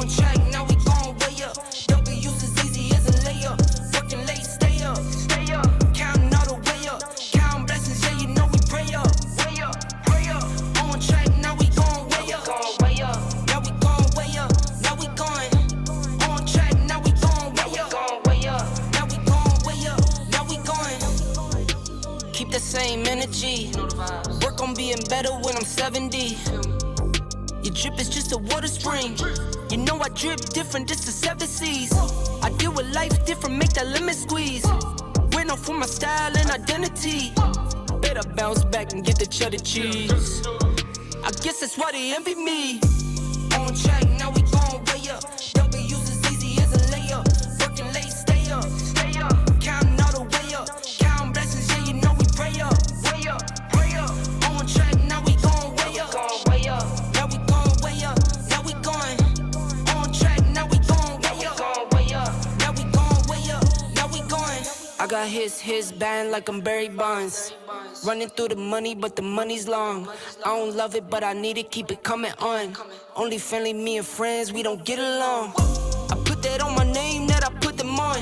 On track, now we gon' way up. W's as easy as a layup. Working late, stay up. Counting all the way up. Counting blessings, yeah, you know we pray up. Pray up. On track, now we gon' way up. Now we gon' way up. Now we going. On track, now we gon' way up. Now we gon' way up. Now we going. Keep the same energy. Work on being better when I'm 70. Your drip is just a water spring. You know I drip different, this the 7 seas. I deal with life different, make that lemon squeeze. Went off for my style and identity. Better bounce back and get the cheddar cheese. I guess that's why they envy me. On track, now we gon' way up. W's as easy as a layup. Working late, stay up. Counting all the way up. Counting blessings, yeah, you know we pray up. Pray up. On track, now we gon' way up. Now we gon' way up. Now we going. On track, now we gon' way up. Now we gon' way up. Now we going. I got his band like I'm Barry Bonds. Running through the money, but the money's long. I don't love it, but I need it, keep it coming on. Only friendly, me and friends, we don't get along. I put that on my name, that I put them on.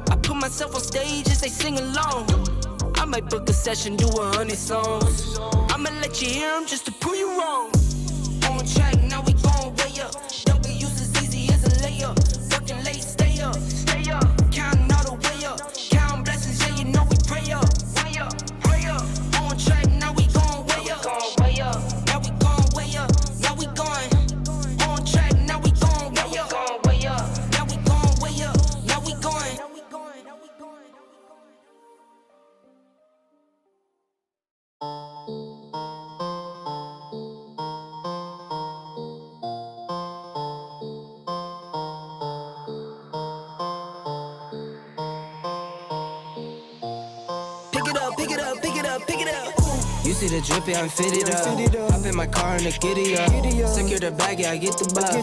I put myself on stage as they sing along. I might book a session, do 100 songs. I'ma let you hear them just to prove you wrong. On track, now we gon' way up. W's as easy as a layup. Working late, stay up. Counting all the way up. Counting blessings, yeah, you know we pray up. Pray up. On track, now we gon' way up. Now we gon' way up. Now we going. On track, now we gon' way up. Now we gon' way up. Now we going. Pick it up. You see the drip, yeah, I'm fitted up. Hop in my car and the giddy up. Secure the bag, yeah, I get the bus.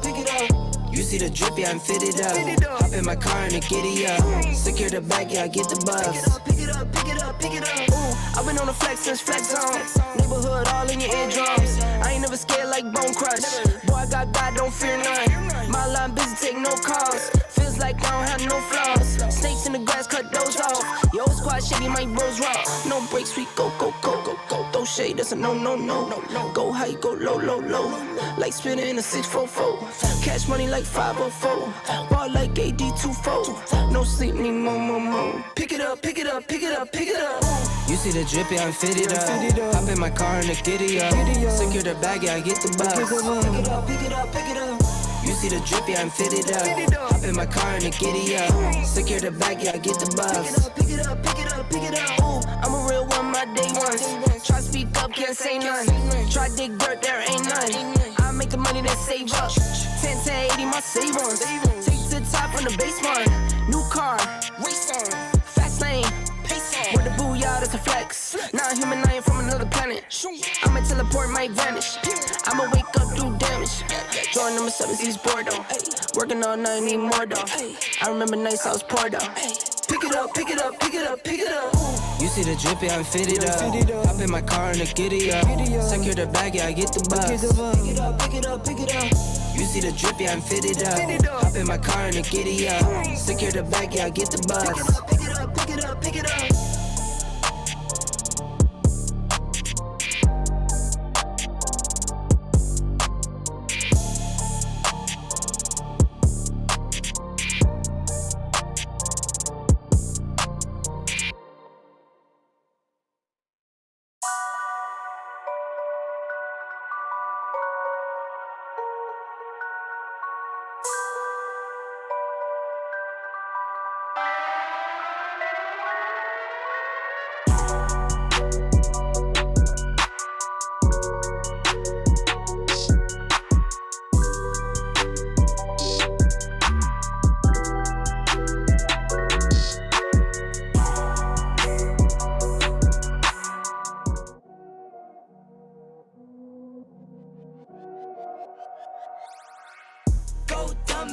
Pick it up. You see the drip, yeah, I'm fitted up. Hop in my car and the giddy up. Secure the bag, yeah, I get the bus. Pick it up. Ooh, I've been on the flex since flex on. Neighborhood all in your eardrums. I ain't never scared like Bone Crush. Boy, I got God, don't fear none. My line busy, take no calls. Feels like I don't have no flaws. Snakes in the grass, cut those off. Yo, squad shady, my bros raw. No breaks, we go. Throw shade, that's a no. Go high, go low. Like spinning in a 644. Cash money like 504. Raw like AD24. No sleep, need more. Pick it up. You see the drip, yeah, I'm fitted up. Hop in my car and the giddy up. Secure the bag, yeah, I get the bus. Pick it up. You see the drip, yeah, I'm fitted up. Hop in my car and the giddy up. Secure the bag, yeah, I get the bus. Pick it up. Ooh, I'm a real one, my day ones. Try speak up, can't say none. Try dig dirt, there ain't none. I make the money that save up. 10 to 80, my save ons. Take to the top on the baseline. New car, race on. Fast lane, pace on. With the booyah, that's a flex. Not human, I ain't from another planet. I'ma teleport, might vanish. I'ma wake up, do damage. Join number 7, East Bordeaux. Working all night, need more though. I remember nights I was poor though. Pick it up. You see the drip, yeah, I'm fitted up. Hop in my car and the giddy up. Secure the bag, yeah, I get the bus. Pick it up. You see the drip, yeah, I'm fitted up. Hop in my car and the giddy up. Secure the bag, yeah, I get the bus. Pick it up.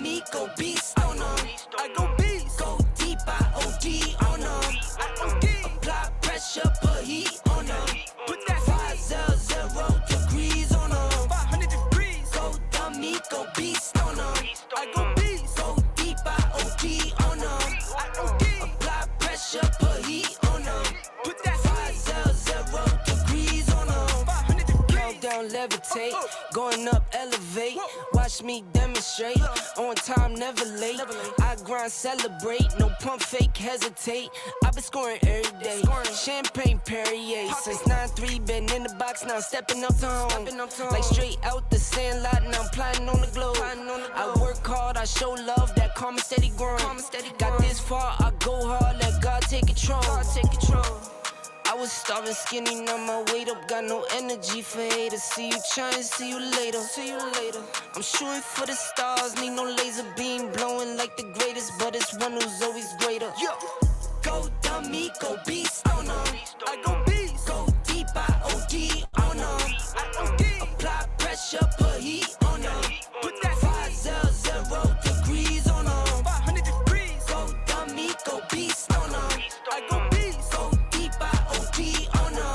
Me go beast on them. I go beast. Go deep, I OD on them. Apply pressure, put heat on them. Put that 500 degrees on them. 500 degrees. Go dummy, go beast. down, levitate. Going up, elevate. Watch me demonstrate. On time, never late. I grind, celebrate. No pump, fake, hesitate. I've been scoring every day. Champagne Perrier. Since 9-3, been in the box, now stepping up to home. Like straight out the sandlot, now I'm plotting on the globe. I work hard, I show love, that karma steady growing. Got this far, I go hard, let God take control. I was starving skinny, now my weight up, got no energy for haters. See you trying, see you later. I'm shooting for the stars, need no laser beam blowing like the greatest, but it's one who's always greater. Go dummy, go beast, oh no. I go beast, go deep, I OD, oh no. Apply pressure, put heat, oh no. Put that 500 degrees, oh no. 500 degrees, go dummy, go beast, oh no. I go beast, go deep, I OD, oh no.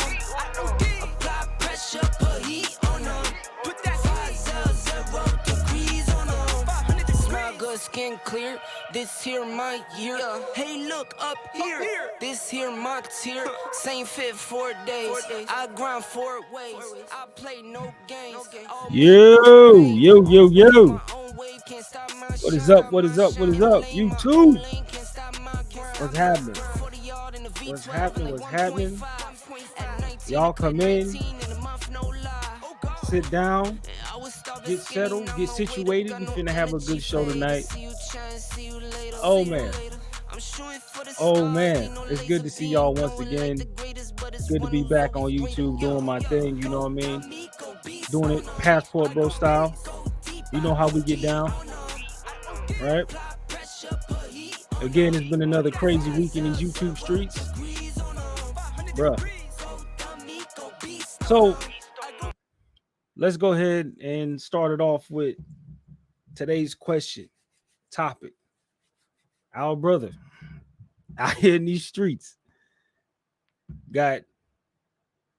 Apply pressure, put heat, oh no. Put that 500 degrees, oh no. Smile good, skin clear. This here my year. Hey, look up here. This here my tier. Same fit 4 days. I grind 4 ways. I play no games. Yo. What is up? YouTube. What's happening? Y'all come in, sit down, get settled, get situated. We finna have a good show tonight. Oh man, it's good to see y'all once again. It's good to be back on YouTube doing my thing, you know what I mean? Doing it Passport Bro style. You know how we get down, right? Again, it's been another crazy week in these YouTube streets, bruh. So let's go ahead and start it off with today's question topic. Our brother out here in these streets got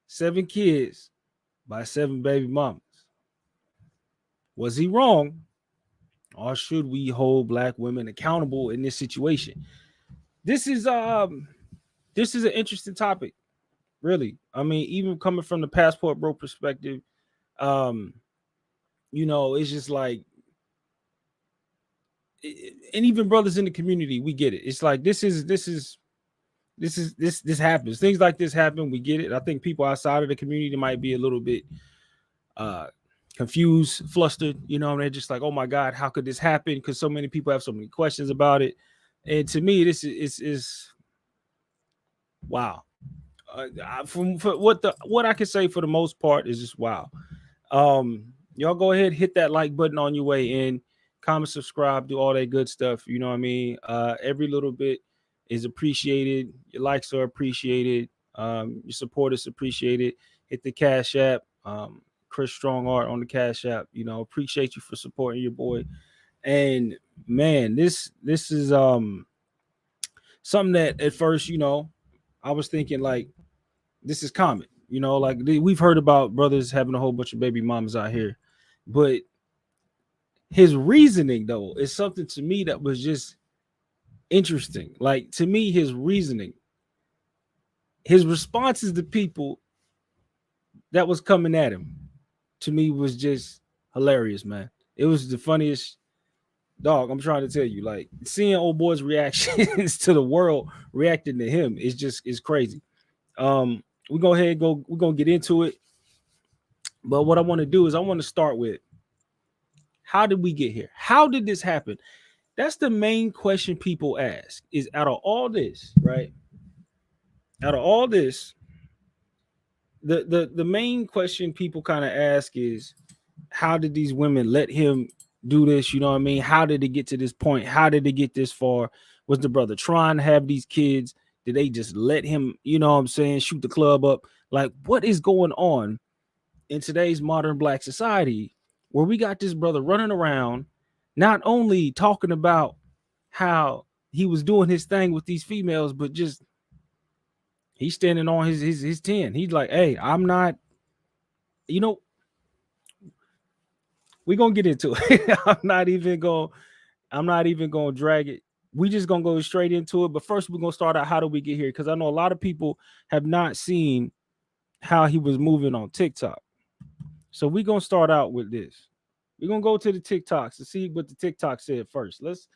7 kids by 7 baby mamas. Was he wrong, or should we hold black women accountable in this situation? This is an interesting topic, really. I mean, even coming from the Passport Bro perspective, you know, it's just like, and even brothers in the community, we get it. It's like this happens. Things like this happen. We get it. I think people outside of the community might be a little bit confused, flustered. You know, and they're just like, "Oh my God, how could this happen?" Because so many people have so many questions about it. And to me, this is wow. From what I can say for the most part is just wow. Y'all go ahead, hit that like button on your way in. Comment, subscribe, do all that good stuff. You know what I mean? Every little bit is appreciated. Your likes are appreciated. Your support is appreciated. Hit the Cash App. Chris Strong Art on the Cash App. You know, appreciate you for supporting your boy. And man, this is something that at first, you know, I was thinking like this is common. You know, like we've heard about brothers having a whole bunch of baby mamas out here, but his reasoning, though, is something to me that was just interesting. Like, to me, his reasoning, his responses to people that was coming at him, to me, was just hilarious, man. It was the funniest. Dog, I'm trying to tell you, like, seeing old boy's reactions to the world reacting to him is crazy. We're going to get into it. But what I want to do is I want to start with, how did we get here? How did this happen? That's the main question people ask, is out of all this, right? Out of all this, the main question people kind of ask is, how did these women let him do this? You know what I mean? How did it get to this point? How did it get this far? Was the brother trying to have these kids? Did they just let him, you know what I'm saying, shoot the club up? Like, what is going on in today's modern black society where we got this brother running around, not only talking about how he was doing his thing with these females, but just he's standing on his 10. He's like, hey, I'm not, you know, we're gonna get into it. I'm not even gonna drag it. We just gonna go straight into it. But first, we're gonna start out, how do we get here? Because I know a lot of people have not seen how he was moving on TikTok. So we're gonna start out with this. We're gonna go to the TikToks to see what the TikTok said first. Let's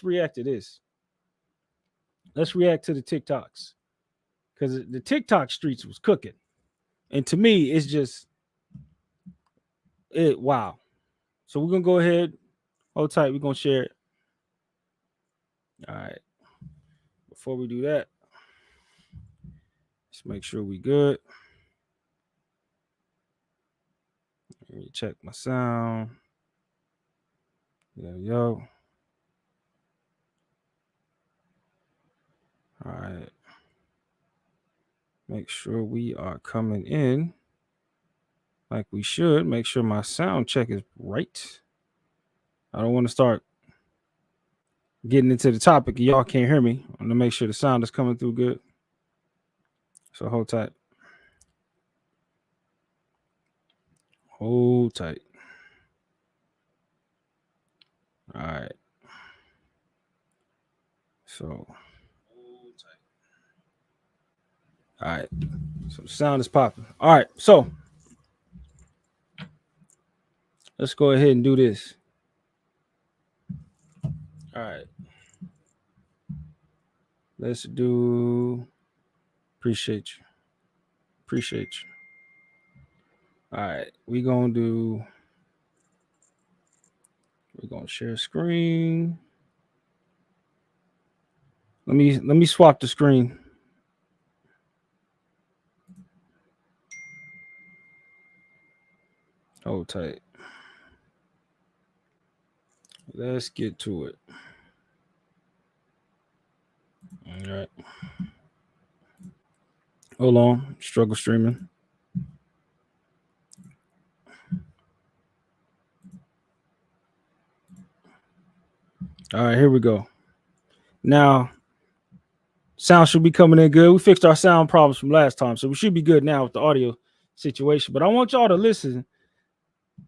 react to this. Let's react to the TikToks. Because the TikTok streets was cooking. And to me, it's just it wow. So we're gonna go ahead, hold tight, we're gonna share it. All right. Before we do that, let's make sure we good. Let me check my sound. Yo. All right. Make sure we are coming in like we should. Make sure my sound check is right. I don't want to start getting into the topic. Y'all can't hear me. I want to make sure the sound is coming through good. So hold tight. Hold tight. All right. So, all right. So the sound is popping. All right. So let's go ahead and do this. All right. Let's do. Appreciate you. Appreciate you. All right. We're going to share screen. Let me swap the screen. Hold tight. Let's get to it. All right. Hold on. Struggle streaming. All right, here we go. Now, sound should be coming in good. We fixed our sound problems from last time, so we should be good now with the audio situation. But I want y'all to listen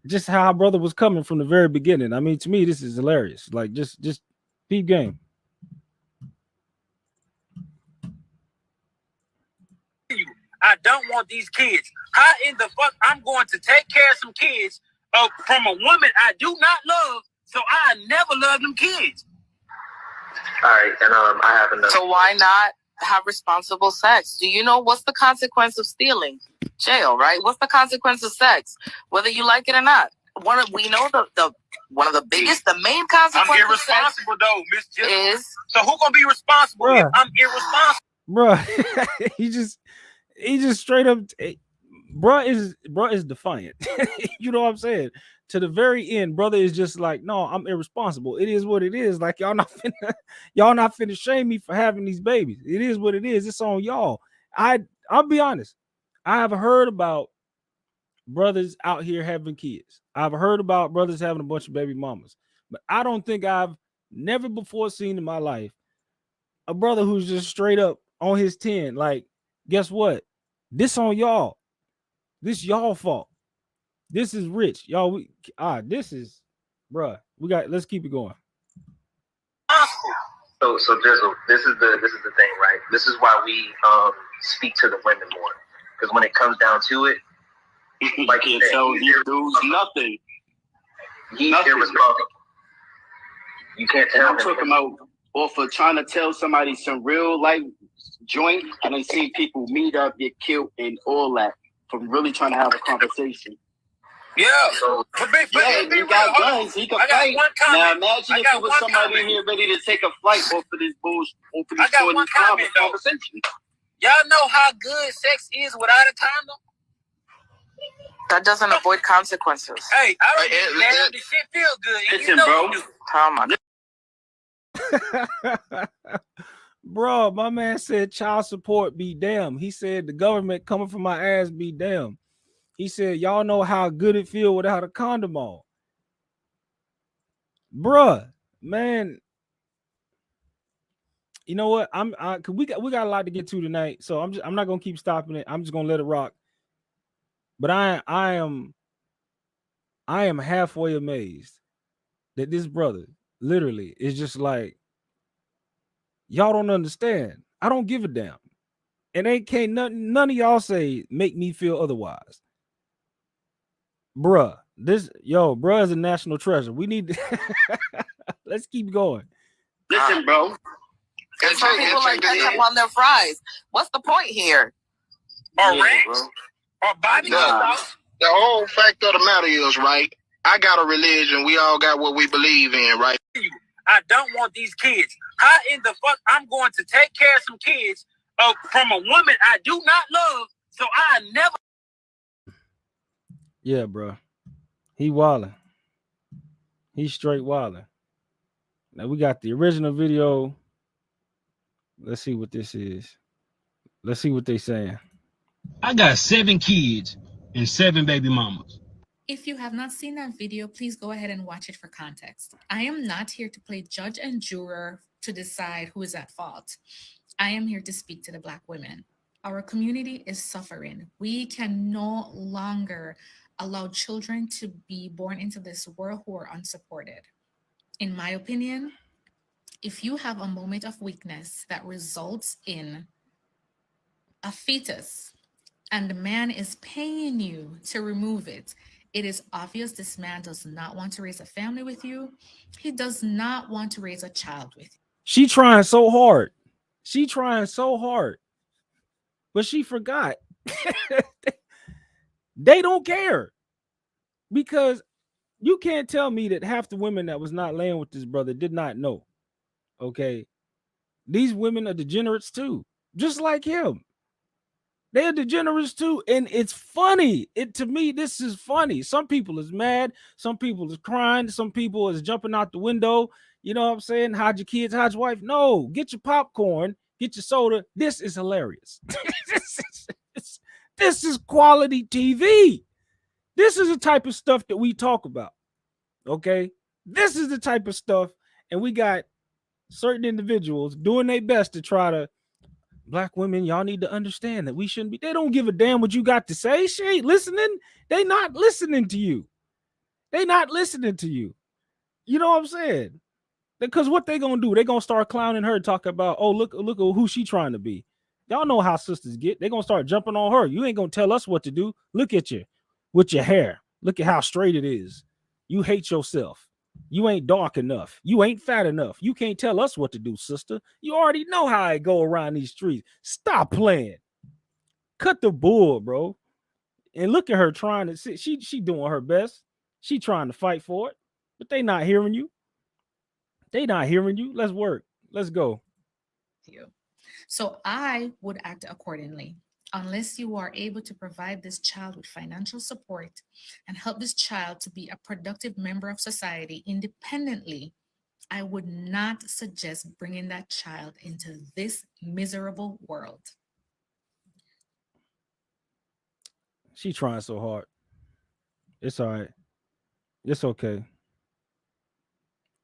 just how our brother was coming from the very beginning. I mean, to me, this is hilarious. Like, just peep game. I don't want these kids. How in the fuck I'm going to take care of some kids from a woman I do not love, so I never love them kids? All right, and I have another. So why not have responsible sex? Do you know what's the consequence of stealing? Jail, right? What's the consequence of sex? Whether you like it or not. We know the one of the biggest, the main consequence I'm irresponsible though, Miss Jill. is. So who gonna be responsible if I'm irresponsible? Bruh, he just straight up, bruh is defiant. You know what I'm saying? To the very end, brother is just like, no, I'm irresponsible. It is what it is. Like y'all not finna shame me for having these babies. It is what it is. It's on y'all. I'll be honest. I have heard about brothers out here having kids. I've heard about brothers having a bunch of baby mamas, but I don't think I've never before seen in my life a brother who's just straight up on his 10. Like, guess what? This on y'all. This y'all fault. This is rich, y'all. This is, bruh. Let's keep it going. So Jizzle, this is the thing, right? This is why we speak to the women more, because when it comes down to it, like you can't tell these dudes nothing. He's irresponsible. You can't tell him. I'm talking about off of trying to tell somebody some real life joint, and I see people meet up, get killed, and all that from really trying to have a conversation. Yeah, but he got guns. He can fight. Now imagine if there was somebody in here ready to take a flight off of this bullshit. I got one comment conversation. Y'all know how good sex is without a condom? That doesn't avoid consequences. Hey, I don't get mad. The shit feel good. Listen, bro. Oh my. Bro, my man said child support be damn. He said the government coming for my ass be damn. He said, y'all know how good it feel without a condom on. Bruh, man. You know what? Cause we got a lot to get to tonight. So I'm not gonna keep stopping it. I'm just gonna let it rock. But I am halfway amazed that this brother literally is just like, y'all don't understand. I don't give a damn. And none of y'all say make me feel otherwise. bruh. Bruh is a national treasure. We need to let's keep going. Listen, bro. And some people like ketchup on their fries. What's the point here? Or ranch? Or barbecue sauce? The whole fact of the matter is, right? I got a religion. We all got what we believe in, right? I don't want these kids. How in the fuck I'm going to take care of some kids from a woman I do not love? So I never. Yeah, bro. He wildin'. He's straight wildin'. Now we got the original video. Let's see what this is. Let's see what they saying. I got 7 kids and 7 baby mamas. If you have not seen that video, please go ahead and watch it for context. I am not here to play judge and juror to decide who is at fault. I am here to speak to the Black women. Our community is suffering. We can no longer allow children to be born into this world who are unsupported. In my opinion, if you have a moment of weakness that results in a fetus and the man is paying you to remove it, it is obvious this man does not want to raise a family with you. He does not want to raise a child with you. She trying so hard. But she forgot. They don't care. Because you can't tell me that half the women that was not laying with this brother did not know. Okay. These women are degenerates too. Just like him. They're degenerates too. And it's funny. To me, this is funny. Some people is mad. Some people is crying. Some people is jumping out the window. You know what I'm saying? Hide your kids, hide your wife. No, get your popcorn, get your soda. This is hilarious. This is quality TV. This is the type of stuff that we talk about. Okay. This is the type of stuff. And we got certain individuals doing their best to try to, Black women, y'all need to understand that we shouldn't be. They don't give a damn what you got to say. She ain't listening. They not listening to you. You know what I'm saying? Because what they gonna do? They gonna start clowning her, talking about, oh, look at who she trying to be. Y'all know how sisters get. They gonna start jumping on her. You ain't gonna tell us what to do. Look at you with your hair. Look at how straight it is. You hate yourself. You ain't dark enough. You ain't fat enough. You can't tell us what to do, sister. You already know how I go around these streets. Stop playing. Cut the bull, bro. And look at her trying to sit. She doing her best. She trying to fight for it, but they not hearing you. Let's work. Let's go. So I would act accordingly. Unless you are able to provide this child with financial support and help this child to be a productive member of society independently, I would not suggest bringing that child into this miserable world. She trying so hard. It's all right. It's okay.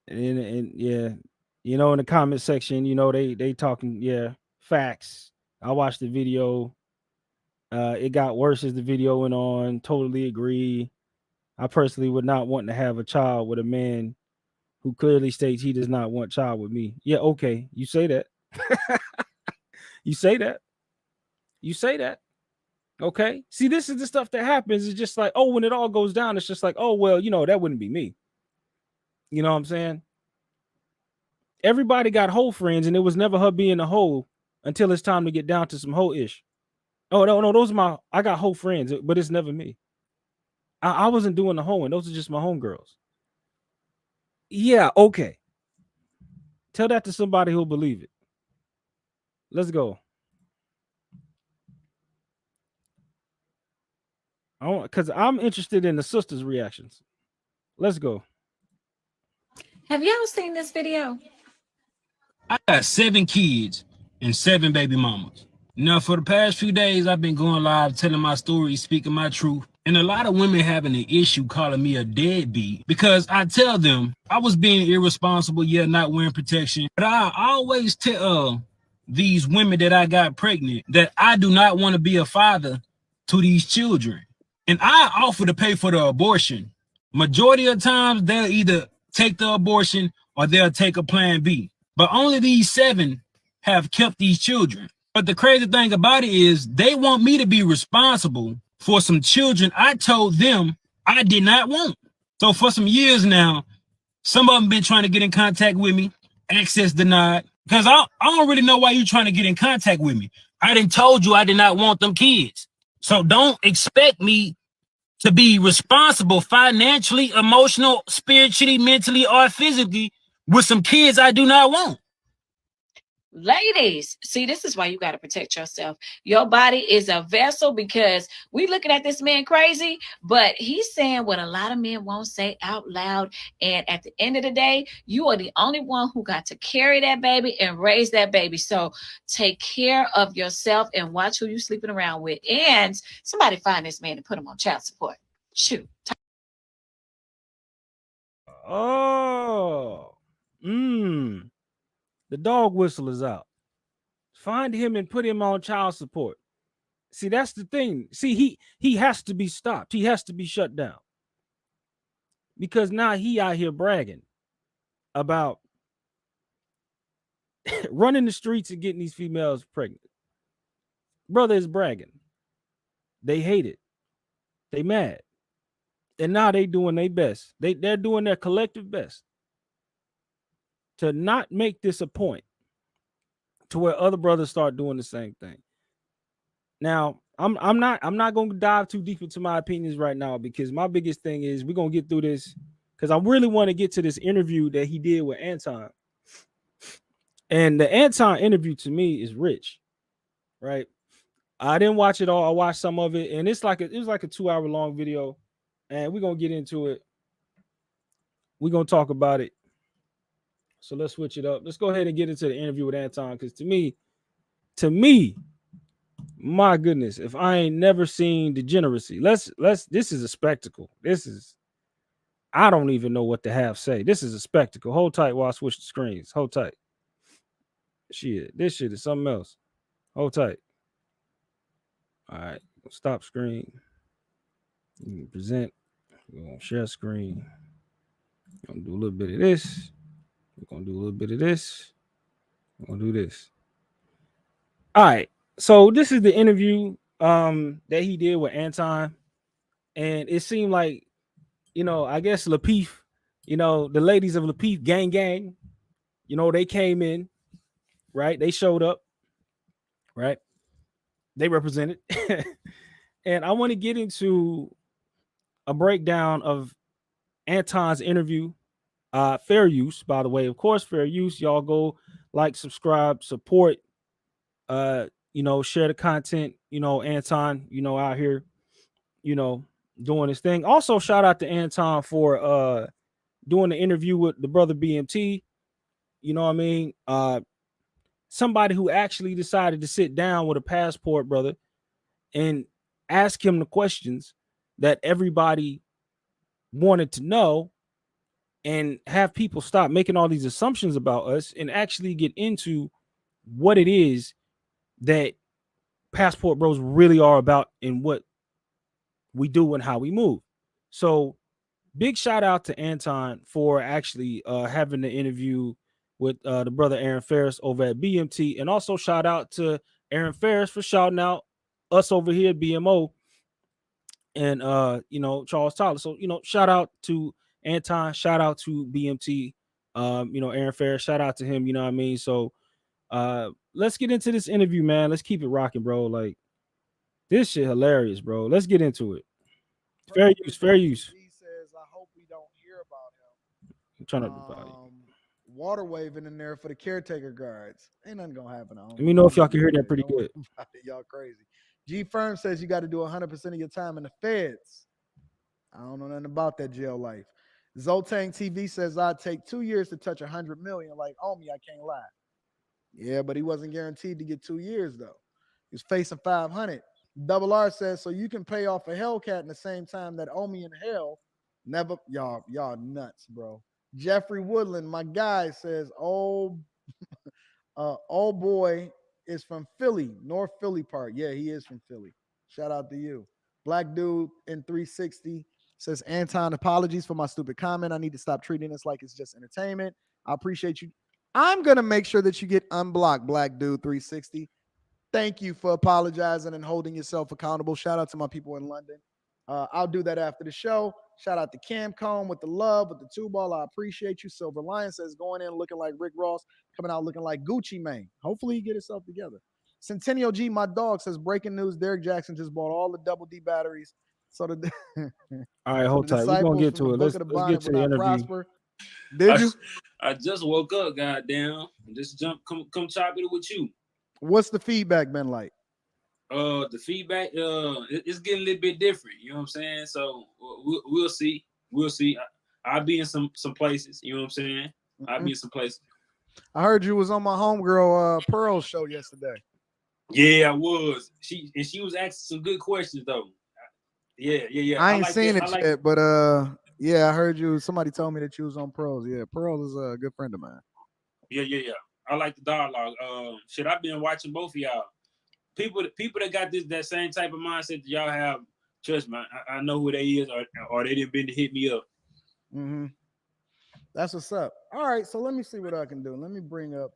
And yeah, you know, in the comment section, you know, they talking, yeah, facts. I watched the video. It got worse as the video went on. Totally agree. I personally would not want to have a child with a man who clearly states he does not want child with me. Yeah, okay. You say that. You say that. Okay. See, this is the stuff that happens. It's just like, oh, when it all goes down, it's just like, oh, well, you know, that wouldn't be me. You know what I'm saying? Everybody got hoe friends, and it was never her being a hoe until it's time to get down to some hoe-ish. Oh, no, those are I got hoe friends, but it's never me. I wasn't doing the hoeing. Those are just my homegirls. Yeah, okay. Tell that to somebody who'll believe it. Let's go. Because I'm interested in the sisters' reactions. Let's go. Have y'all seen this video? I got 7 kids and 7 baby mamas. Now, for the past few days, I've been going live, telling my story, speaking my truth. And a lot of women having an issue calling me a deadbeat because I tell them I was being irresponsible, not wearing protection. But I always tell these women that I got pregnant that I do not want to be a father to these children. And I offer to pay for the abortion. Majority of times, they'll either take the abortion or they'll take a plan B. But only these 7 have kept these children. But the crazy thing about it is they want me to be responsible for some children I told them I did not want. So for some years now, some of them been trying to get in contact with me, access denied, because I don't really know why you trying to get in contact with me. I done told you I did not want them kids. So don't expect me to be responsible financially, emotional, spiritually, mentally, or physically with some kids I do not want. Ladies, see, this is why you got to protect yourself. Your body is a vessel, because we looking at this man crazy, but he's saying what a lot of men won't say out loud. And at the end of the day, you are the only one who got to carry that baby and raise that baby. So take care of yourself and watch who you sleeping around with. And somebody find this man and put him on child support. Shoot. Oh, the dog whistle is out. Find him and put him on child support. See, that's the thing. See, he has to be stopped. He has to be shut down. Because now he out here bragging about running the streets and getting these females pregnant. Brother is bragging. They hate it. They mad. And now they doing their best. They're doing their collective best to not make this a point to where other brothers start doing the same thing. Now, I'm not going to dive too deep into my opinions right now, because my biggest thing is we're going to get through this, because I really want to get to this interview that he did with Anton. And the Anton interview to me is rich, right? I didn't watch it all. I watched some of it, and it was like a 2-hour long video, and we're going to get into it. We're going to talk about it. So let's switch it up. Let's go ahead and get into the interview with Anton, because to me, my goodness, if I ain't never seen degeneracy, this is a spectacle. I don't even know what to have say. This is a spectacle. Hold tight while I switch the screens. Hold tight. Shit, this shit is something else. Hold tight. All right, stop screen. You can present. We're gonna share screen. We're gonna do a little bit of this. We're gonna do a little bit of this. We're gonna do this. All right. So this is the interview that he did with Anton, and it seemed like, I guess Lapeef, the ladies of Lapeef gang, they came in, right? They showed up, right? They represented, and I want to get into a breakdown of Anton's interview. Fair use, by the way, of course, fair use. Y'all go like, subscribe, support. Share the content, Anton, out here, doing his thing. Also, shout out to Anton for doing the interview with the brother BMT. You know what I mean? Somebody who actually decided to sit down with a passport brother and ask him the questions that everybody wanted to know, and have people stop making all these assumptions about us and actually get into what it is that Passport Bros really are about and what we do and how we move. So big shout out to Anton for actually having the interview with the brother Aaron Ferris over at BMT, and also shout out to Aaron Ferris for shouting out us over here at BMO and Charles Tyler. So shout out to Anton, shout out to BMT, Aaron Ferris, shout out to him, you know what I mean? So let's get into this interview, man. Let's keep it rocking, bro. Like, this shit hilarious, bro. Let's get into it. Fair use. He says, I hope we don't hear about him. I'm trying to water waving in there for the caretaker guards. Ain't nothing gonna happen. Let me know if y'all can hear that pretty good. Y'all crazy. G Firm says you got to do 100% of your time in the feds. I don't know nothing about that jail life. Zoltang TV says I'd take 2 years to touch 100 million. Like, Omi, I can't lie. Yeah, but he wasn't guaranteed to get 2 years though. He was facing 500. Double R says, so you can pay off a Hellcat in the same time that Omi in hell. Never, y'all nuts, bro. Jeffrey Woodland, my guy, says, old boy is from Philly, North Philly part. Yeah, he is from Philly. Shout out to you. Black dude in 360 says, Anton, apologies for my stupid comment. I need to stop treating this like it's just entertainment. I appreciate you. I'm going to make sure that you get unblocked, Black dude 360. Thank you for apologizing and holding yourself accountable. Shout out to my people in London. I'll do that after the show. Shout out to Cam Cone with the love, with the 2-ball. I appreciate you. Silver Lion says going in looking like Rick Ross, coming out looking like Gucci Mane. Hopefully he get himself together. Centennial G, my dog, says breaking news. Derek Jackson just bought all the double D batteries. So the All right, hold tight. We're gonna get to it. Let's get to the interview. Prosper. Did you? I just woke up, goddamn. Just come chop it with you. What's the feedback been like? The feedback, it's getting a little bit different. You know what I'm saying? So we'll see. We'll see. I'll be in some places. You know what I'm saying? I'll be in some places. I heard you was on my homegirl Pearl's show yesterday. Yeah, I was. She was asking some good questions though. Yeah. I ain't seen it yet, but yeah, I heard you. Somebody told me that you was on Pearl's. Yeah, Pearl is a good friend of mine. Yeah. I like the dialogue. Shit, I've been watching both of y'all. People that got that same type of mindset that y'all have. Trust me, I know who they is, or they didn't been to hit me up. Mm-hmm. That's what's up. All right, so let me see what I can do. Let me bring up.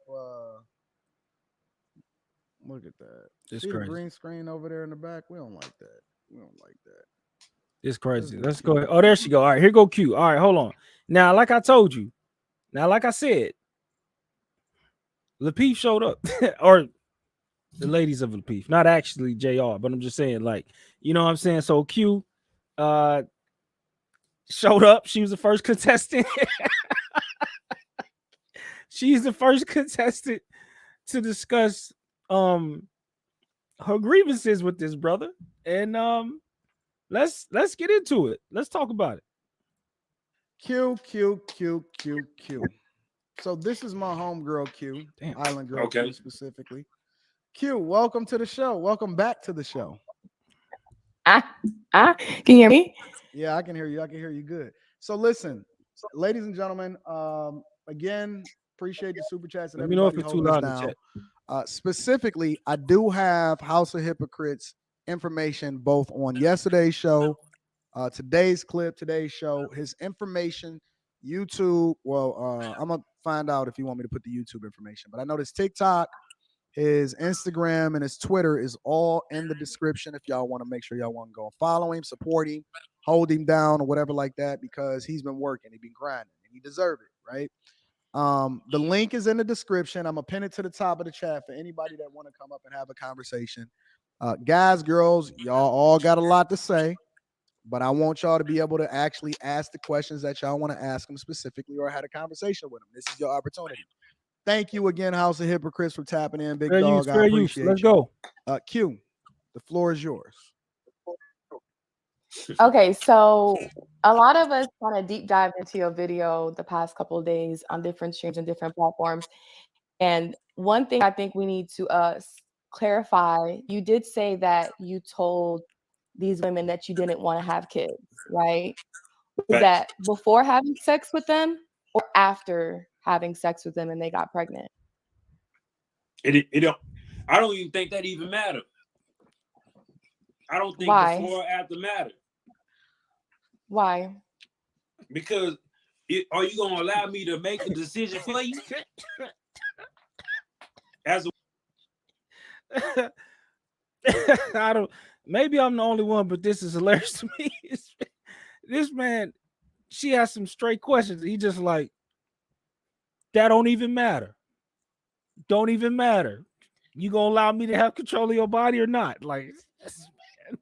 Look at that. It's see crazy. The green screen over there in the back. We don't like that. It's crazy. Let's go ahead. Oh, there she go. All right, here go Q. All right, hold on. Now, like I told you, like I said, Lapeef showed up, or the ladies of Lapeef, not actually JR, but I'm just saying, like, you know what I'm saying? So Q showed up. She was the first contestant. She's the first contestant to discuss her grievances with this brother. And let's get into it. Let's talk about it. Q. So this is my homegirl Q. Damn. Island girl Okay. Q specifically. Q, welcome to the show. Welcome back to the show. Can you hear me? Yeah, I can hear you. I can hear you good. So listen, ladies and gentlemen, again, appreciate the super chats and Let me know if everybody it's too holding loud us in the down. chat. Specifically, I do have House of Hypocrites information both on yesterday's show, today's clip, today's show, his information, YouTube. Well, I'm gonna find out if you want me to put the YouTube information, but I know this TikTok, his Instagram, and his Twitter is all in the description if y'all want to make sure y'all want to go follow him, support him, hold him down, or whatever like that, because he's been working, he's been grinding, and he deserves it, right? The link is in the description. I'm gonna pin it to the top of the chat for anybody that want to come up and have a conversation. Guys, girls, y'all all got a lot to say, but I want y'all to be able to actually ask the questions that y'all want to ask them specifically, or had a conversation with them. This is your opportunity. Thank you again, House of Hypocrites, for tapping in, big Fair dog. use, I fair use. appreciate Let's you. go. Q, the floor is yours. Okay, so a lot of us kind of deep dive into your video the past couple of days on different streams and different platforms. And one thing I think we need to clarify, you did say that you told these women that you didn't want to have kids, right? Was that before having sex with them or after having sex with them and they got pregnant? It don't. I don't even think that even matter. I don't think Why? before or after matter. Why? Because are you gonna allow me to make the decision for you? As a I don't. Maybe I'm the only one, but this is hilarious to me. This man, she has some straight questions. He just like, that don't even matter. Don't even matter. You gonna allow me to have control of your body or not? Like, man,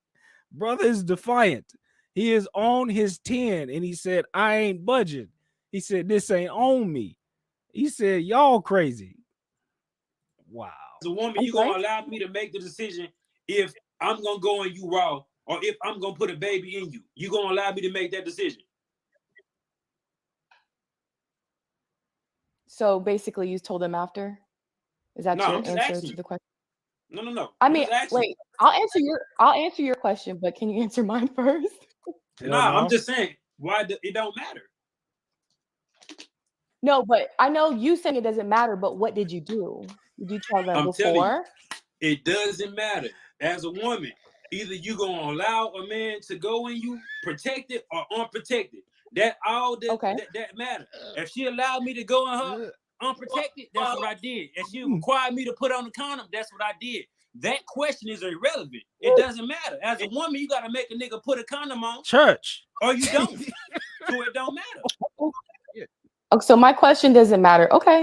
brother is defiant. He is on his 10, and he said, I ain't budging. He said, this ain't on me. He said, y'all crazy. Wow. As a woman, you gonna allow me to make the decision if I'm gonna go in you raw or if I'm gonna put a baby in you. You gonna allow me to make that decision? So basically you told them after? Is that No, your I'm just answer asking to you. the question? No. I I'm mean, just asking wait, I'll answer your question, but can you answer mine first? you. Nah, I'm just saying, it don't matter. No, but I know you saying it doesn't matter, but what did you do? Did you tell them I'm telling you, before? it doesn't matter. As a woman, either you gonna allow a man to go in you protected or unprotected. That all that matter. If she allowed me to go in her unprotected, that's what I did. If she required me to put on the condom, that's what I did. that question is irrelevant. It doesn't matter. As a woman, you gotta make a nigga put a condom on, Church. or you don't. So it don't matter. Oh, so my question doesn't matter. Okay.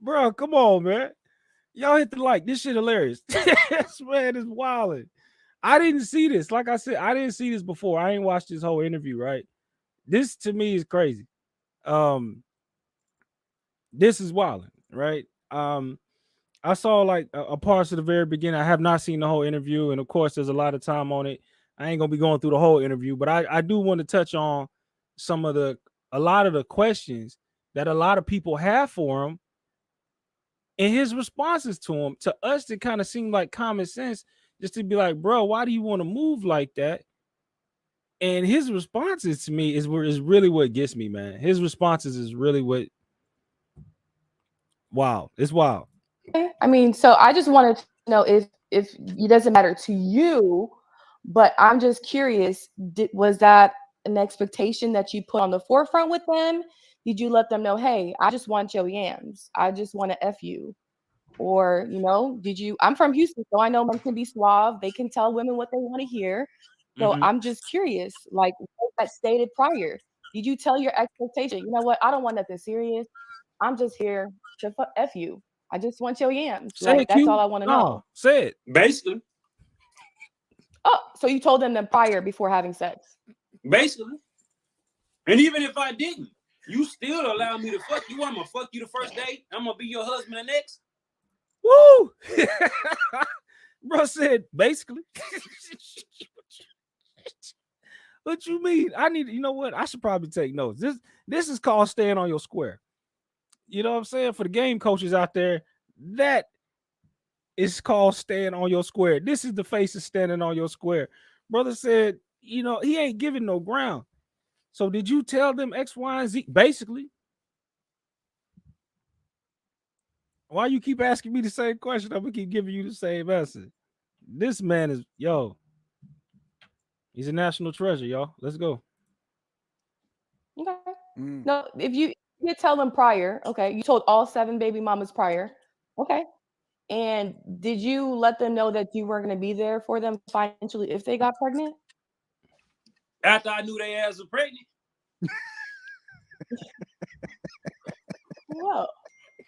Bro, come on, man. Y'all hit the like. This shit hilarious. This man is wilding. I didn't see this. Like I said, I didn't see this before. I ain't watched this whole interview, right? This to me is crazy. This is wilding, right? I saw like a parts of the very beginning. I have not seen the whole interview, and of course, there's a lot of time on it. I ain't gonna be going through the whole interview, but I do want to touch on a lot of the questions that a lot of people have for him, and his responses to him. To us, it kind of seemed like common sense, just to be like, bro, why do you want to move like that? And his responses to me is really what gets me, man. His responses is really what. Wow, it's wild. I mean, so I just wanted to know if it doesn't matter to you, but I'm just curious, was that an expectation that you put on the forefront with them? Did you let them know, hey, I just want your yams, I just want to F you? Or, you know, I'm from Houston, so I know men can be suave, they can tell women what they want to hear. So I'm just curious, like, what that stated prior? Did you tell your expectation, you know what, I don't want nothing serious, I'm just here to F you, I just want your yams. Like, that's all I want to know. Say it. Basically. Oh, so you told them prior before having sex? Basically. And even if I didn't, you still allow me to fuck you. I'm gonna fuck you the first day. I'm gonna be your husband the next. Woo! Bro said basically. What you mean? You know what? I should probably take notes. This is called staying on your square. You know what I'm saying? For the game coaches out there, that is called staying on your square. This is the face of standing on your square. Brother said, you know, he ain't giving no ground. So did you tell them X, Y, and Z? Basically. Why you keep asking me the same question? I'm gonna keep giving you the same answer. This man is, he's a national treasure, y'all. Let's go. Okay. No, if you tell them prior, okay, you told all 7 baby mamas prior, okay. And did you let them know that you were going to be there for them financially if they got pregnant? After I knew they ass was pregnant. Well,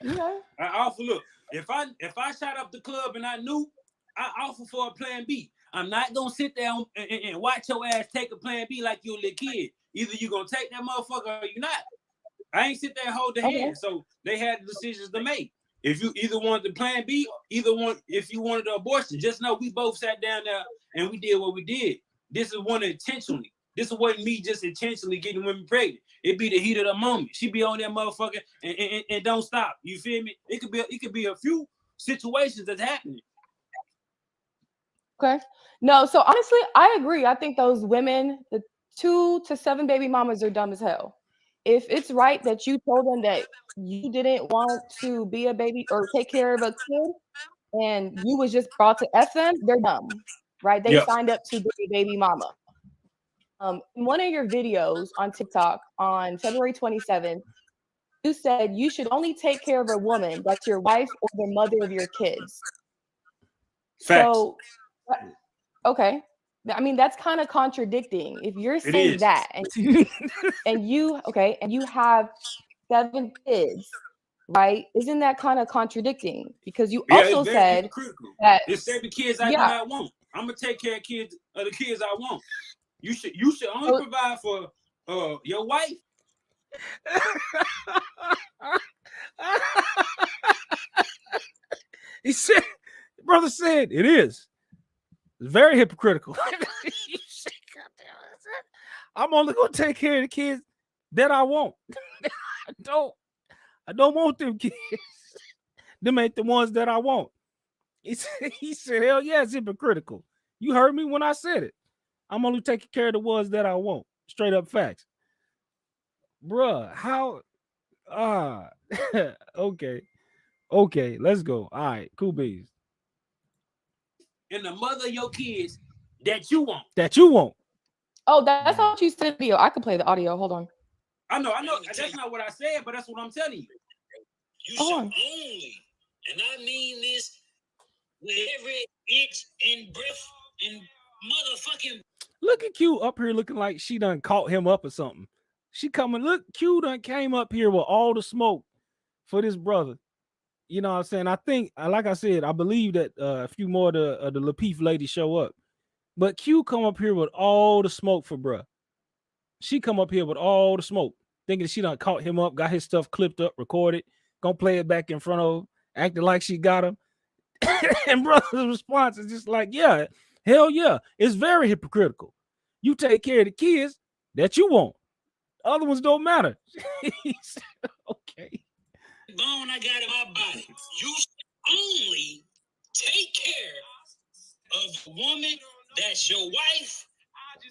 yeah. I offer, look, if I shot up the club and I knew, I offer for a plan B. I'm not gonna sit there and watch your ass take a plan B like you a little kid. Either you gonna take that motherfucker or you not. I ain't sit there and hold the hand. So they had the decisions to make. If you either wanted the plan B, if you wanted the abortion, just know we both sat down there and we did what we did. This is one intentionally. This wasn't me just intentionally getting women pregnant. It be the heat of the moment. She be on that motherfucker and don't stop. You feel me? It could be a few situations that's happening. Okay. No, so honestly, I agree. I think those women, the 2 to 7 baby mamas, are dumb as hell. If it's right that you told them that you didn't want to be a baby or take care of a kid and you was just brought to F them, they're dumb, right? They signed up to be a baby mama. In one of your videos on TikTok on February 27th, you said you should only take care of a woman that's your wife or the mother of your kids. Facts. So, okay. I mean, that's kind of contradicting. If you're saying that and you have 7 kids, right? Isn't that kind of contradicting? Because you also said that it's 7 kids I do not want. I'm gonna take care of the kids I want. You should only provide for your wife. He said, brother said it is. It's very hypocritical. I'm only gonna take care of the kids that I want. I don't want them kids. Them ain't the ones that I want. He said, hell yeah, it's hypocritical. You heard me when I said it. I'm only taking care of the ones that I want. Straight up facts. Bruh, how? Okay, let's go. All right, cool beans. And the mother of your kids that you want. Oh, that's not what you said in the video. I could play the audio. Hold on. I know. That's not what I said, but that's what I'm telling you. You should only And I mean this with every inch and breath and motherfucking. Look at Q up here looking like she done caught him up or something. She coming, look, Q done came up here with all the smoke for this brother. You know what I'm saying? I think, like I said, I believe that a few more of the Lapeef ladies show up. But Q come up here with all the smoke for bruh. She come up here with all the smoke, thinking she done caught him up, got his stuff clipped up, recorded, gonna play it back in front of him, acting like she got him. And brother's response is just like, yeah, hell yeah. It's very hypocritical. You take care of the kids that you want. Other ones don't matter. He said, okay. Bone I got in my body. You should only take care of the woman that's your wife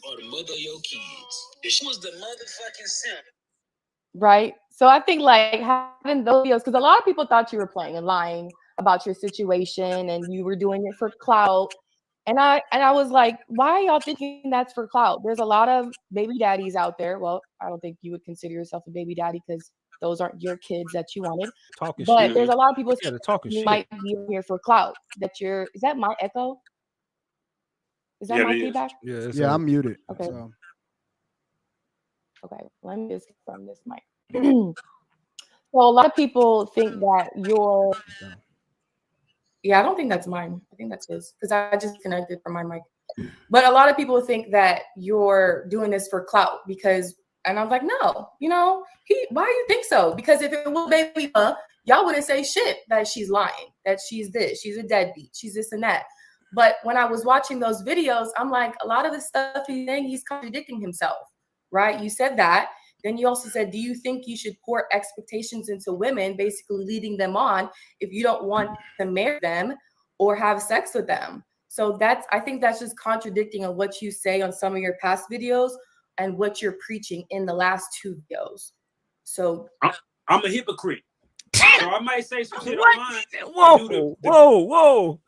or the mother of your kids. If she was the motherfucking simp. Right. So I think like having those videos, because a lot of people thought you were playing and lying about your situation and you were doing it for clout. And I was like, why are y'all thinking that's for clout? There's a lot of baby daddies out there. Well, I don't think you would consider yourself a baby daddy because those aren't your kids that you wanted. Talking but shit. There's a lot of people Yeah, talking you shit. might be here for clout. That you're, is that my echo? Is that my feedback? Yeah, Yeah, I'm muted. Okay. So. Okay, let me just confirm this mic. So a lot of people think that you're. Yeah, I don't think that's mine. I think that's his because I just connected from my mic. But a lot of people think that you're doing this for clout because, and I'm like, no, you know, why do you think so? Because if it was baby, y'all wouldn't say shit that she's lying, that she's this, she's a deadbeat, she's this and that. But when I was watching those videos, I'm like, a lot of the stuff he's saying, he's contradicting himself, right? You said that. Then you also said, do you think you should pour expectations into women, basically leading them on if you don't want to marry them or have sex with them? So I think that's just contradicting on what you say on some of your past videos and what you're preaching in the last two videos. So I'm a hypocrite. So I might say some shit online. Whoa.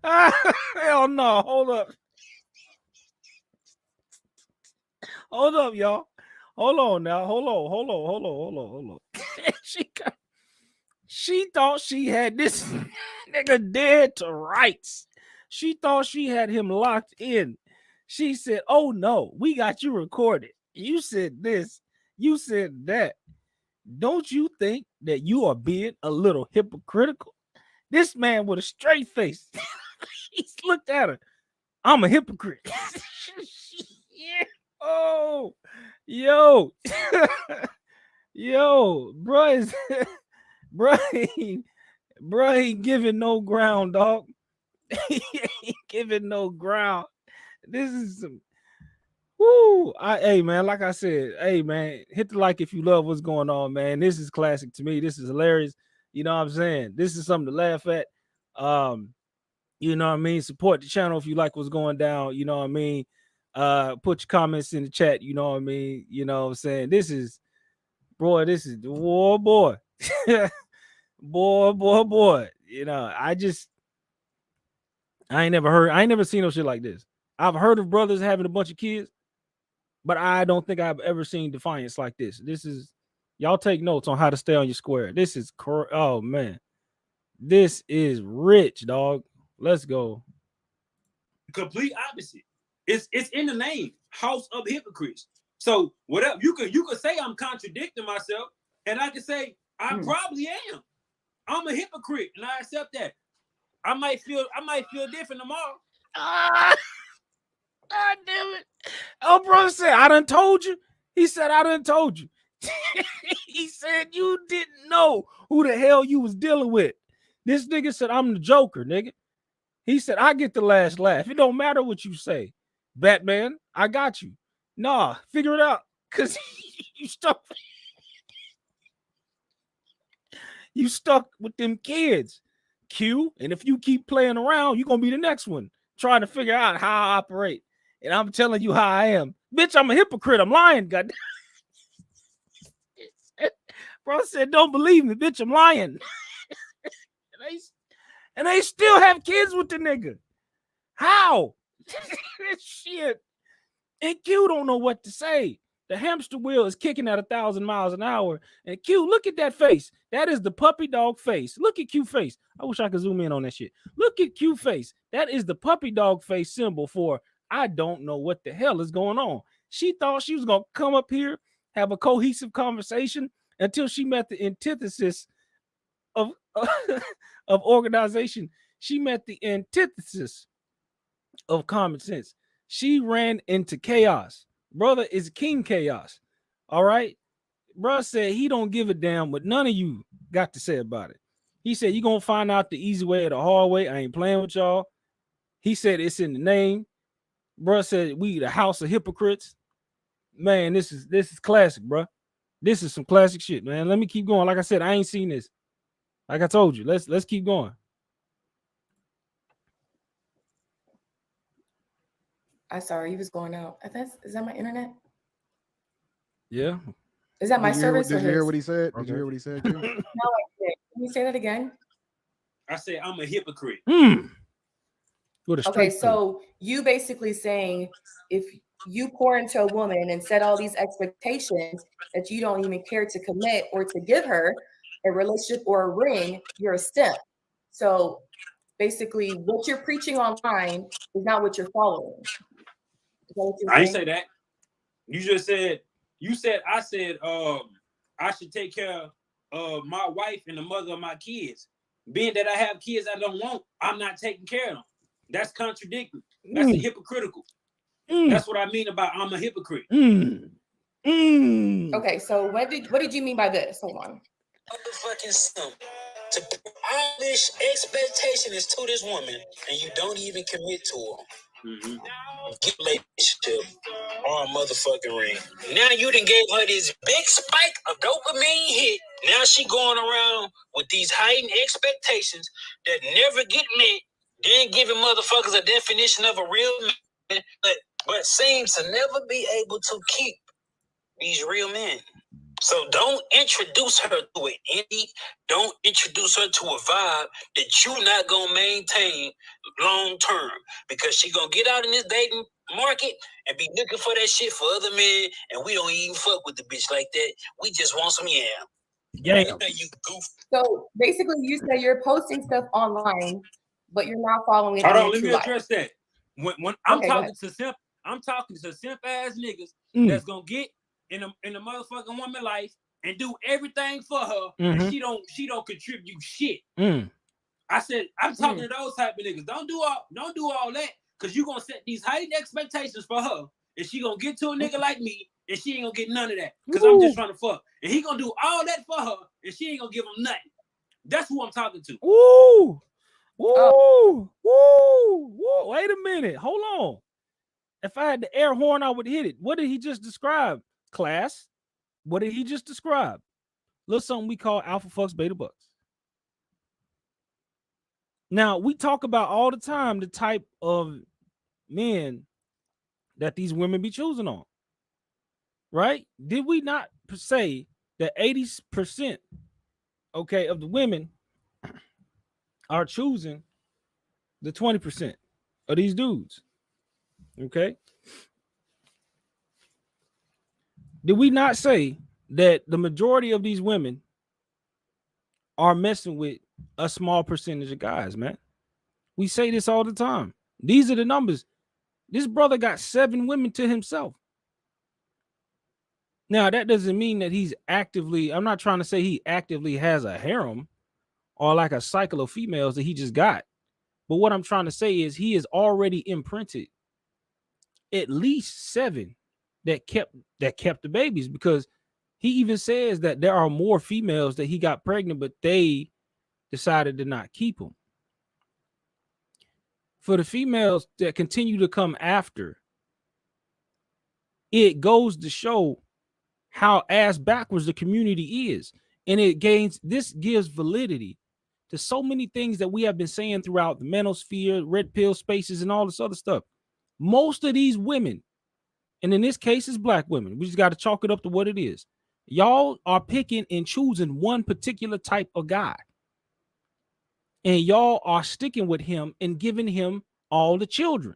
Hell no. Hold up, y'all. Hold on now. Hold on. She thought she had this nigga dead to rights. She thought she had him locked in. She said, oh no, we got you recorded. You said this, you said that. Don't you think that you are being a little hypocritical? This man with a straight face. He's looked at her. I'm a hypocrite. Yeah. Oh, yo, bro, ain't giving no ground, dog. He ain't giving no ground. This is some. Woo! Hey man, like I said, hey man, hit the like if you love what's going on, man. This is classic to me. This is hilarious. You know what I'm saying? This is something to laugh at. You know what I mean? Support the channel if you like what's going down. You know what I mean? Put your comments in the chat. You know what I mean? You know what I'm saying? This is boy. Boy. boy. You know, I ain't never seen no shit like this. I've heard of brothers having a bunch of kids, but I don't think I've ever seen defiance like this. This is, y'all take notes on how to stay on your square. This is, oh man, this is rich, dog. Let's go. Complete opposite. It's in the name, House of Hypocrites. So whatever you could say, I'm contradicting myself, and I can say I probably am. I'm a hypocrite, and I accept that. I might feel different tomorrow. God damn it. Oh, brother said, I done told you. He said, I done told you. He said, you didn't know who the hell you was dealing with. This nigga said, I'm the Joker, nigga. He said, I get the last laugh. It don't matter what you say. Batman, I got you. Nah, figure it out. Because you stuck with them kids, Q. And if you keep playing around, you're going to be the next one trying to figure out how I operate. And I'm telling you how I am. Bitch, I'm a hypocrite. I'm lying, goddamn. Bro said, don't believe me, bitch, I'm lying. and they still have kids with the nigga. How? Shit. And Q don't know what to say. The hamster wheel is kicking at 1,000 miles an hour. And Q, look at that face. That is the puppy dog face. Look at Q face. I wish I could zoom in on that shit. Look at Q face. That is the puppy dog face symbol for I don't know what the hell is going on. She thought she was going to come up here, have a cohesive conversation until she met the antithesis of, of organization. She met the antithesis of common sense. She ran into chaos. Brother is King Chaos. All right. Bruh said he don't give a damn what none of you got to say about it. He said, you're going to find out the easy way or the hard way. I ain't playing with y'all. He said it's in the name. Bruh said we the house of hypocrites. Man, this is classic, bruh. This is some classic shit, man. Let me keep going. Like I said, I ain't seen this. Like I told you, let's keep going. I'm sorry, he was going out. Is that my internet? Yeah. Is that my service? Did you hear what he said? Okay. Did you hear what he said? Q? No, I didn't. Can you say that again? I said I'm a hypocrite. Okay, so you basically saying if you pour into a woman and set all these expectations that you don't even care to commit or to give her a relationship or a ring, you're a simp. So basically, what you're preaching online is not what you're following. Is that what you're I ain't saying? say that. You just said I said I should take care of my wife and the mother of my kids. Being that I have kids I don't want, I'm not taking care of them. That's contradictory. That's hypocritical. That's what I mean about I'm a hypocrite. Okay, so what did you mean by this? Hold on. Motherfucking simp. To all this expectation is to this woman, and you don't even commit to her. Get relationship or a motherfucking ring. Now you done gave her this big spike of dopamine hit. Now she going around with these heightened expectations that never get met. Then giving motherfuckers a definition of a real man, but seems to never be able to keep these real men. So don't introduce her to an indie. Don't introduce her to a vibe that you're not gonna maintain long term, because she gonna get out in this dating market and be looking for that shit for other men, and we don't even fuck with the bitch like that. We just want some yam. Yeah. You goof. So basically, you say you're posting stuff online, but you're not following it. Hold in on, let true me life. address that. When I'm Okay, go talking ahead. to simp, I'm talking to simp ass niggas that's gonna get in a motherfucking woman life and do everything for her, and she don't contribute shit. I said I'm talking to those type of niggas. Don't do all that, because you gonna set these heightened expectations for her, and she gonna get to a nigga like me, and she ain't gonna get none of that, because I'm just trying to fuck. And he gonna do all that for her, and she ain't gonna give him nothing. That's who I'm talking to. Woo! Woo! Woo! Wait a minute. Hold on. If I had the air horn, I would hit it. What did he just describe, class? What did he just describe? Little something we call alpha fucks, beta bucks. Now, we talk about all the time the type of men that these women be choosing on, right? Did we not say that 80%, okay, of the women are choosing the 20% of these dudes? Okay. Did we not say that the majority of these women are messing with a small percentage of guys, man? We say this all the time. These are the numbers. This brother got 7 women to himself. Now, that doesn't mean that he's actively, I'm not trying to say he actively has a harem or like a cycle of females that he just got. But what I'm trying to say is he has already imprinted at least 7 that kept the babies, because he even says that there are more females that he got pregnant, but they decided to not keep them. For the females that continue to come after, it goes to show how ass backwards the community is. And this gives validity to so many things that we have been saying throughout the manosphere, red pill spaces, and all this other stuff. Most of these women, and in this case, it's black women, we just got to chalk it up to what it is. Y'all are picking and choosing one particular type of guy, and y'all are sticking with him and giving him all the children.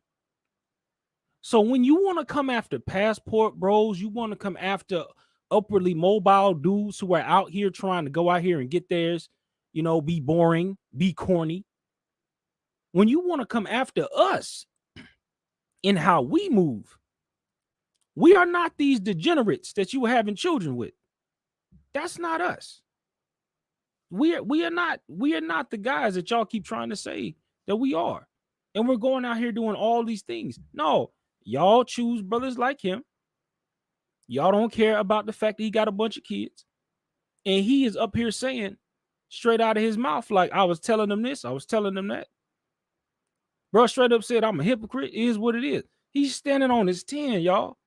So when you want to come after passport bros, you want to come after upwardly mobile dudes who are out here trying to go out here and get theirs, you know, be boring, be corny. When you want to come after us in how we move, we are not these degenerates that you were having children with. That's not us. We are not the guys that y'all keep trying to say that we are. And we're going out here doing all these things. No, y'all choose brothers like him. Y'all don't care about the fact that he got a bunch of kids. And he is up here saying straight out of his mouth, like, I was telling them this, I was telling them that. Bro straight up said, I'm a hypocrite. It is what it is. He's standing on his 10, y'all.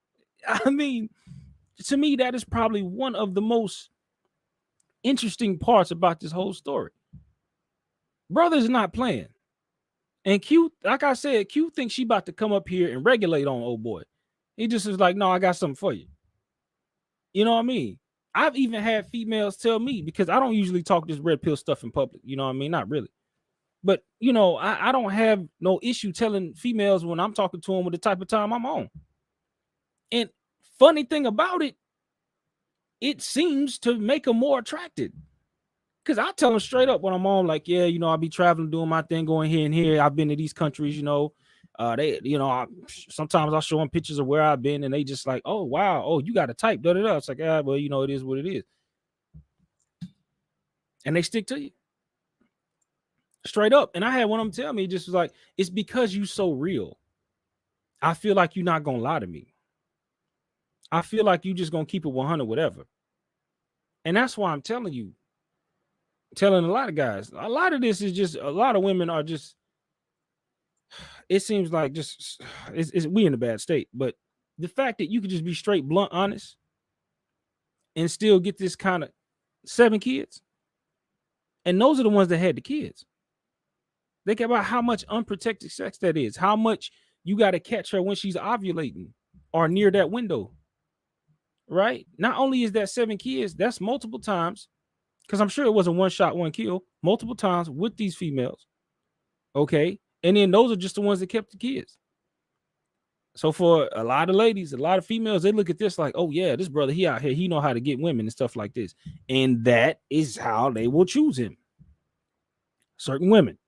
I mean, to me, that is probably one of the most interesting parts about this whole story. Brother's not playing. And Q, like I said, Q thinks she about to come up here and regulate on old boy. He just is like, no, I got something for you. You know what I mean? I've even had females tell me, because I don't usually talk this red pill stuff in public. You know what I mean? Not really. But, you know, I don't have no issue telling females when I'm talking to them with the type of time I'm on. And funny thing about it, it seems to make them more attracted. Because I tell them straight up when I'm on, like, yeah, you know, I'll be traveling, doing my thing, going here and here. I've been to these countries, you know. They, you know, sometimes I'll show them pictures of where I've been, and they just like, oh, wow, oh, you got a type, da da da. It's like, ah, well, you know, it is what it is. And they stick to you. Straight up. And I had one of them tell me, just was like, it's because you so real. I feel like you're not gonna lie to me. I feel like you just gonna keep it 100, whatever. And that's why I'm telling you, telling a lot of guys, a lot of this is just, a lot of women are just, it seems like just, we in a bad state. But the fact that you could just be straight, blunt, honest, and still get this kind of 7 kids, and those are the ones that had the kids. Think about how much unprotected sex that is, how much you got to catch her when she's ovulating or near that window, right? Not only is that 7 kids, that's multiple times, because I'm sure it wasn't one shot, one kill, multiple times with these females, okay? And then those are just the ones that kept the kids. So for a lot of ladies, a lot of females, they look at this like, oh yeah, this brother, he out here, he know how to get women and stuff like this. And that is how they will choose him. Certain women.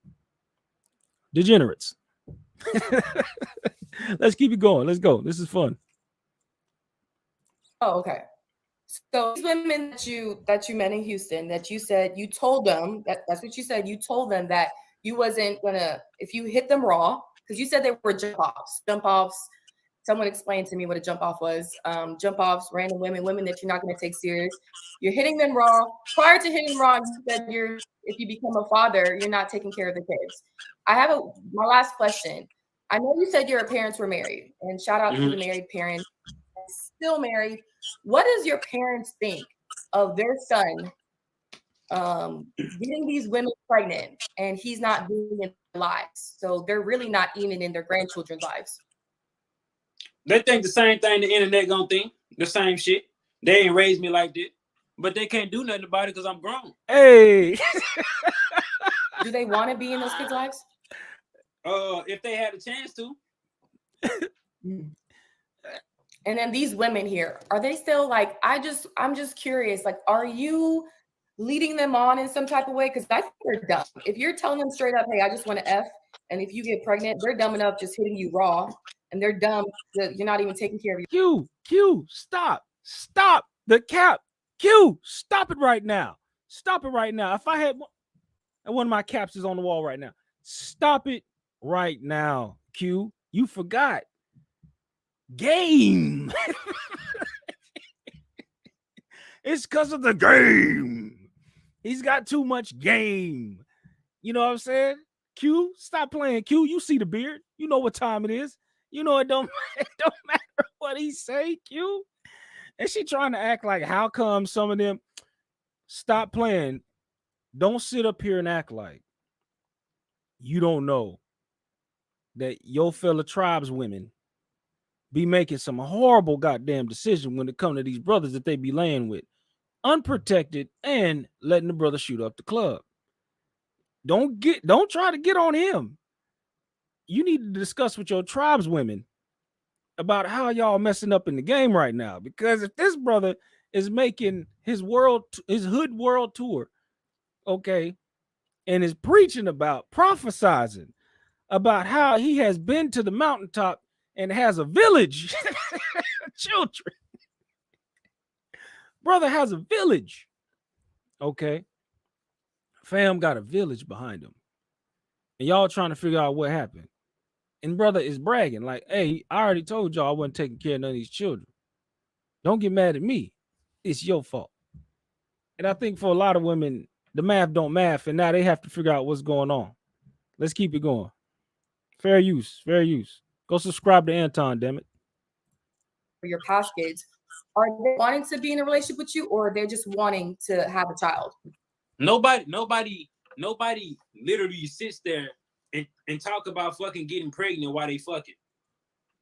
Degenerates. Let's keep it going. Let's go. This is fun. Oh, okay. So these women that you met in Houston, that you said you told them, that's what you said, you told them that you wasn't gonna, if you hit them raw, because you said they were jump offs. Someone explained to me what a jump off was. Jump offs, random women that you're not gonna take serious. You're hitting them raw. Prior to hitting raw, you said if you become a father, you're not taking care of the kids. I have my last question. I know you said your parents were married, and shout out to the married parents, still married. What does your parents think of their son getting these women pregnant, and he's not being in their lives? So they're really not even in their grandchildren's lives. They think the same thing the internet gonna think, the same shit. They ain't raised me like that, but they can't do nothing about it because I'm grown. Hey. Do they want to be in those kids' lives? If they had a chance to. And then these women here, are they still like, I'm just curious, like, are you leading them on in some type of way? Because I think they're dumb. If you're telling them straight up, hey, I just want to F, and if you get pregnant, they're dumb enough just hitting you raw, and they're dumb that you're not even taking care of you. Q, stop the cap. Q, stop it right now. Stop it right now. If I had one of my caps is on the wall right now. Stop it right now, Q. You forgot. Game. It's because of the game. He's got too much game. You know what I'm saying? Q, stop playing. Q, you see the beard. You know what time it is. You know it don't matter what he say, Q. And she trying to act like, how come some of them? Stop playing. Don't sit up here and act like you don't know that your fellow tribes women be making some horrible goddamn decision when it comes to these brothers that they be laying with, unprotected, and letting the brother shoot up the club. Don't try to get on him. You need to discuss with your tribes women about how y'all messing up in the game right now. Because if this brother is making his hood world tour, okay, and is preaching about prophesizing about how he has been to the mountaintop and has a village, children. Brother has a village. Okay. Fam got a village behind him. And y'all trying to figure out what happened. And brother is bragging like, hey, I already told y'all I wasn't taking care of none of these children. Don't get mad at me. It's your fault. And I think for a lot of women, the math don't math, and now they have to figure out what's going on. Let's keep it going. Fair use. Fair use. Go subscribe to Anton, damn it. For your past kids, are they wanting to be in a relationship with you, or they're just wanting to have a child? Nobody literally sits there and talk about fucking getting pregnant while they fucking,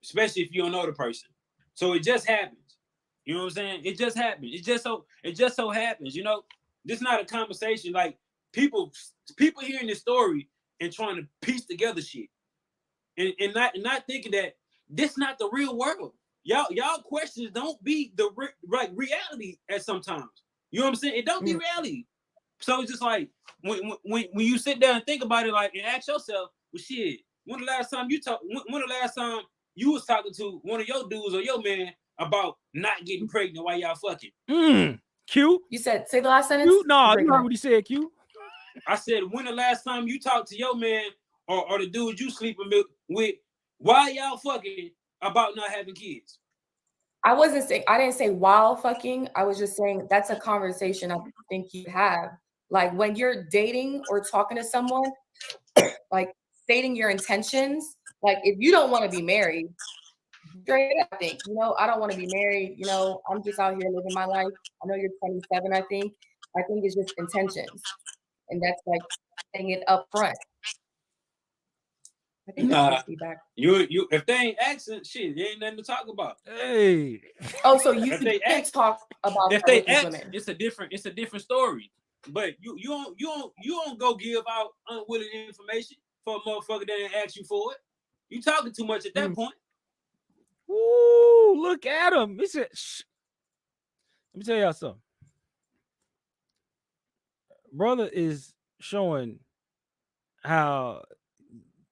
especially if you don't know the person. So it just happens. You know what I'm saying? It just happens. It just so happens. You know, this is not a conversation. Like people hearing this story and trying to piece together shit, and not thinking that this not the real world. Y'all questions don't be the reality at sometimes. You know what I'm saying? It don't be reality. So it's just like when you sit down and think about it, like, and ask yourself, well, shit, when the last time you was talking to one of your dudes or your man about not getting pregnant while y'all fucking? Q? You said, say the last sentence? Q? No, you heard what he said, Q. I said, when the last time you talked to your man or the dude you sleeping with, why y'all fucking about not having kids? I didn't say while fucking. I was just saying that's a conversation I think you have. Like when you're dating or talking to someone, like stating your intentions. Like if you don't want to be married, straight up, I think, you know, I don't want to be married. You know, I'm just out here living my life. I know you're 27, I think. I think it's just intentions. And that's like saying it up front. I think that's feedback. You if they ain't asking, shit, there ain't nothing to talk about. Hey. Oh, so you can't talk about if that they with these ask, women. it's a different story. But you don't go give out unwilling information for a motherfucker that didn't ask you for it. You talking too much at that point. Ooh, look at him. He said, shh. Let me tell y'all something. Brother is showing how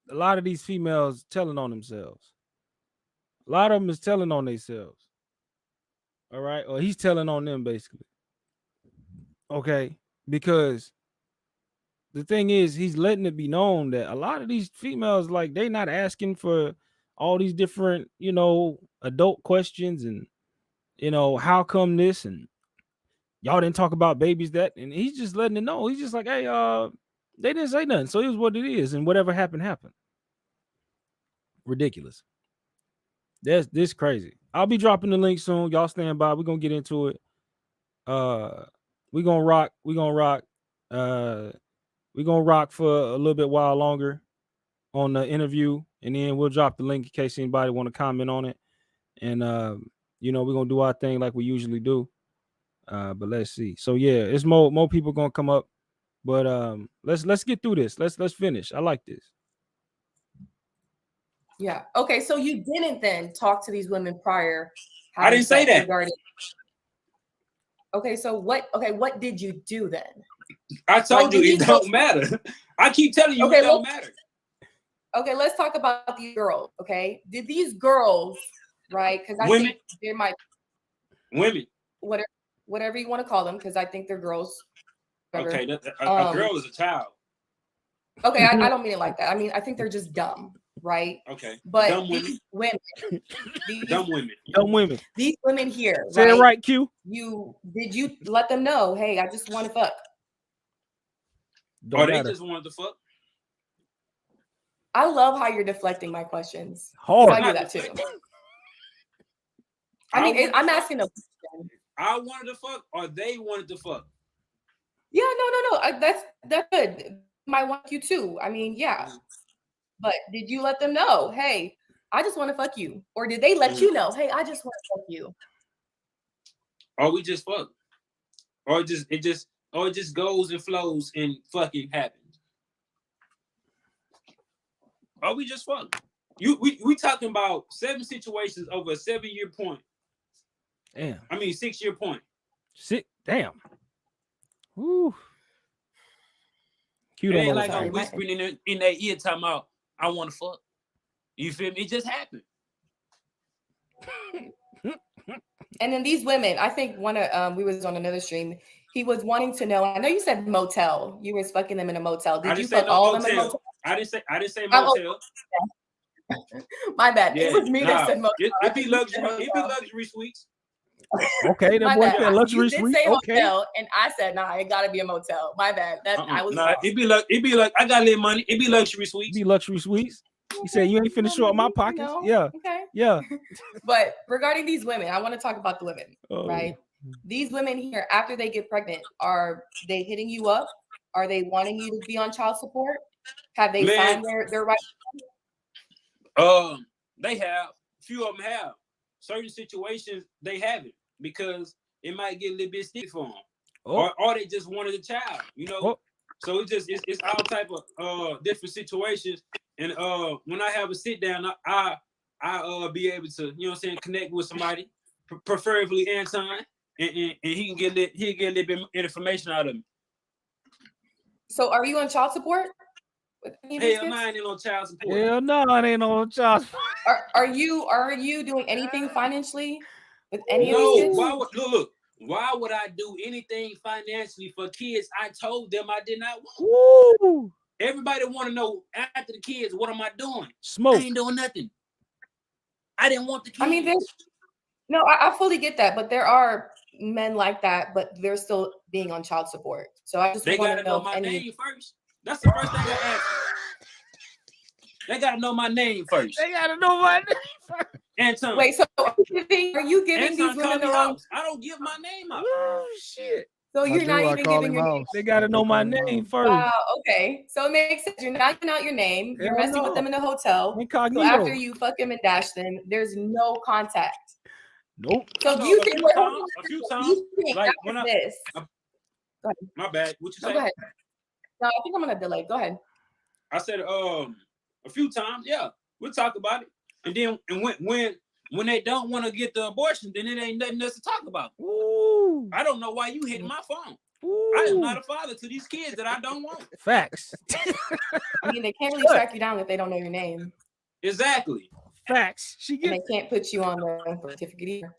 a lot of these females telling on themselves. A lot of them is telling on themselves. All right. Or he's telling on them basically. Okay. Because the thing is, he's letting it be known that a lot of these females, like, they not asking for all these different, you know, adult questions and, you know, how come this and y'all didn't talk about babies that, and he's just letting it know. He's just like, hey, they didn't say nothing, so it was what it is, and whatever happened happened. Ridiculous. That's this crazy. I'll be dropping the link soon. Y'all stand by. We're gonna get into it. We're gonna rock. We're gonna rock for a little bit while longer on the interview, and then we'll drop the link in case anybody want to comment on it. And you know, we're gonna do our thing like we usually do. But let's see. So yeah, it's more people gonna come up. But let's get through this. Let's finish. I like this. Yeah. Okay. So you didn't then talk to these women prior. I didn't say that. Okay. So what did you do then? I told you it don't matter. I keep telling you it don't matter. Okay, let's talk about these girls. Okay. Did these girls, right? Because I think they might women. Whatever you want to call them, because I think they're girls. Whatever. Okay, a girl is a child. Okay, I don't mean it like that. I mean, I think they're just dumb, right? Okay. But dumb these women. Dumb women. These women here. Say it right, Q. Did you let them know, hey, I just want to fuck? Or they just wanted to fuck? I love how you're deflecting my questions. Hard. I do that too. I mean, I'm asking a question. I wanted to fuck, or they wanted to fuck. Yeah, no. That's good. Might want you too. I mean, yeah. But did you let them know, hey, I just want to fuck you? Or did they let you know, hey, I just want to fuck you? Or we just fuck. Or it just goes and flows and fucking happens. Or we just fuck. We talking about 7 situations over a 7-year point. Damn. I mean 6-year point. Damn. Woo. It ain't like I'm whispering in their ear talking about I want to fuck. You feel me? It just happened. And then these women, I think one of we was on another stream. He was wanting to know. I know you said motel. You was fucking them in a motel. Did you fuck all of them in a motel? I didn't say motel. My bad. Yeah, It was me that said motel. It be luxury suites. Okay, that boy said luxury you did suite. say Okay. hotel, and I said, nah, it gotta be a motel. My bad. I was it be like I got a little money. It be luxury suites. Be luxury suites. You said you ain't finna show up my pockets. No. Yeah. Okay. Yeah. But regarding these women, I want to talk about the women, Oh. right? These women here, after they get pregnant, are they hitting you up? Are they wanting you to be on child support? Have they signed their right? They have. A few of them have. Certain situations they haven't because it might get a little bit sticky for them, or they just wanted a child, you know. So it's all type of different situations. And when I have a sit down, I be able to, you know what I'm saying, connect with somebody, preferably Anton, and he can get a little bit information out of me. So are you on child support? Hell no, I ain't on child support. Hell no, it ain't on child support. Are you doing anything financially with any of No, these kids? look. Why would I do anything financially for kids I told them I did not want? Woo. Everybody want to know after the kids, what am I doing? Smoke. I ain't doing nothing. I didn't want the kids. I mean, I fully get that, but there are men like that, but they're still being on child support. So I just they want gotta to know know my if any... name first. That's the first thing I ask. They gotta know my name first. They gotta know my name first. Anton. Wait, so are you giving Anton these women their own? I don't give my name out. Oh shit. So you're not even giving your name. They gotta know my name first. Wow. Okay. So it makes sense. You're not giving out your name. You're Hell messing with no. them in the hotel. Incognito. So after you fuck them and dash them, there's no contact. Nope. So do you think a few times, like when this? Go ahead. My bad. What you say? Go ahead. No, I think I'm gonna delay. Go ahead. I said a few times, yeah. We'll talk about it. And then when they don't want to get the abortion, then it ain't nothing else to talk about. Ooh. I don't know why you hitting my phone. Ooh. I am not a father to these kids that I don't want. Facts. I mean, they can't really track you down if they don't know your name. Exactly. Facts. And they can't put you on the birth certificate either.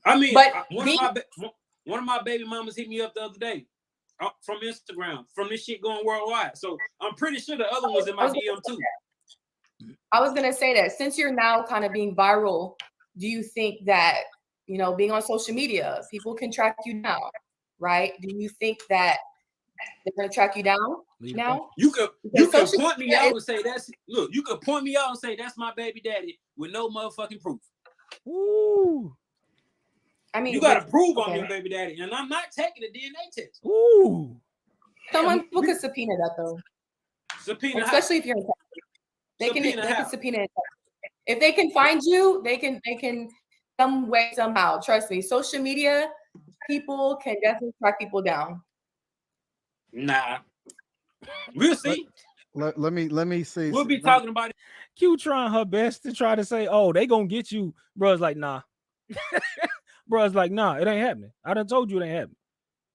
I mean, but one of my baby mamas hit me up the other day from Instagram, from this shit going worldwide. So I'm pretty sure the other ones in my DM too. I was gonna say that since you're now kind of being viral, do you think that, you know, being on social media, people can track you down, right? Do you think that they're gonna track you down now? You could point me out and say you could point me out and say that's my baby daddy with no motherfucking proof. Ooh. I mean, you gotta prove I'm your baby daddy, and I'm not taking a DNA test. Ooh. People could subpoena that though. Subpoena, especially if you're in Texas. They can subpoena it. If they can find you, they can some way, somehow. Trust me, social media people can definitely track people down. Nah. We'll see. Let me see. We'll be talking about it. Q trying her best to try to say, oh, they gonna get you. Bruh's like, nah. Bruh's like, nah, it ain't happening. I done told you it ain't happening.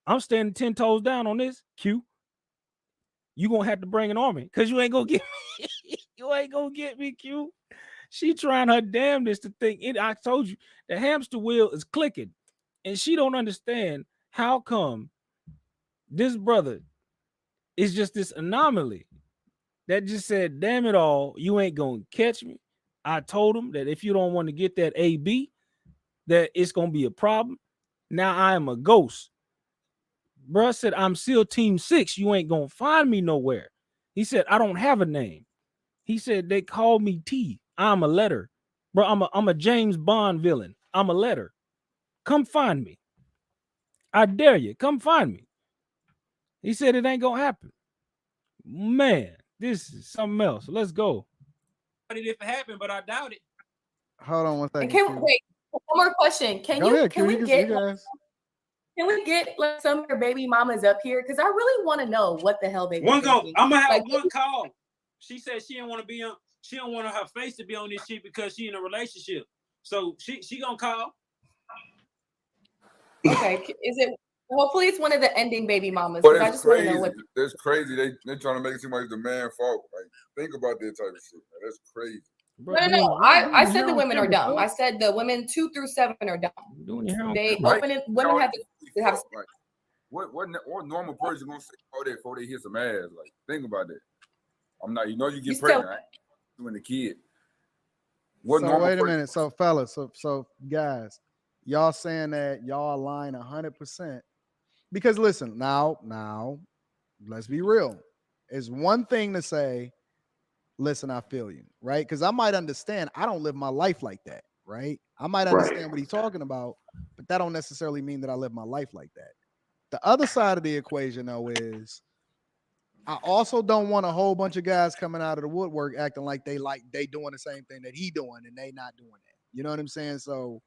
I'm standing 10 toes down on this, Q. You gonna have to bring an army because you ain't gonna get me. You ain't gonna get me, Q. She trying her damnedest to think it. I told you the hamster wheel is clicking, and she don't understand how come this brother is just this anomaly that just said, damn it all, you ain't gonna catch me. I told him that if you don't want to get that AB, that it's gonna be a problem. Now I am a ghost. Bruh said, I'm still Team 6. You ain't gonna find me nowhere. He said, I don't have a name. He said, they call me T. I'm a letter. Bro, I'm a James Bond villain. I'm a letter. Come find me. I dare you. Come find me. He said it ain't gonna happen. Man, this is something else. Let's go. If it happened, but I doubt it. Hold on one second. Wait, one more question. Can we get like some of your baby mamas up here? Because I really want to know what the hell they I'm gonna have one call. She said she didn't want to be on. She don't want her face to be on this shit because she in a relationship. So she gonna call. Okay, is it? Hopefully, it's one of the ending baby mamas. But I it's just want to crazy. know what. That's crazy. They're trying to make it seem like it's the man's fault. Like, think about that type of shit, man. That's crazy. No. I said the women are dumb. I said the women 2 through 7 are dumb. They women have to have. Like, what normal person gonna say all that before they hit some ass? Like, think about that. I'm not. You know, you get pregnant. Right? Doing the kid. What so normal wait a person- minute. So fellas, so guys, y'all saying that y'all align 100%. Because listen, now, let's be real. It's one thing to say, listen, I feel you, right? Because I might understand. I don't live my life like that, right? I might understand what he's talking about, but that don't necessarily mean that I live my life like that. The other side of the equation, though, is I also don't want a whole bunch of guys coming out of the woodwork acting like they doing the same thing that he doing and they not doing that. You know what I'm saying? So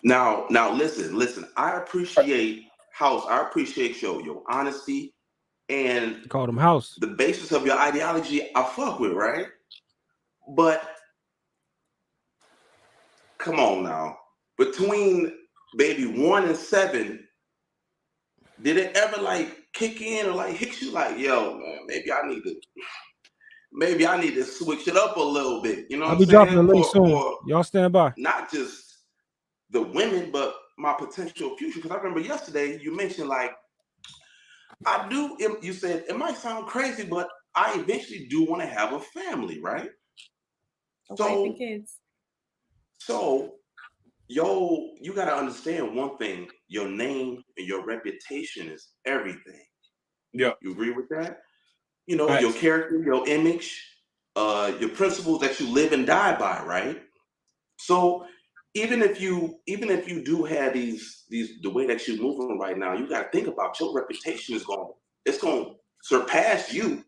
Now, listen. I appreciate House. I appreciate your honesty and Call them House. the basis of your ideology. I fuck with, right? But come on now, between baby 1 and 7, did it ever like kick in or like hit you like, yo, man, maybe I need to switch it up a little bit. You know what I'll I'm be saying? dropping a link soon. Y'all stand by. Not just the women, but my potential future. Because I remember yesterday you mentioned like, you said it might sound crazy, but I eventually do want to have a family, right? Okay, kids. So, you got to understand one thing. Your name and your reputation is everything. Yeah. You agree with that? You know, your character, your image, your principles that you live and die by, right? So even if you do have these the way that you're moving right now, you got to think about your reputation is going to surpass you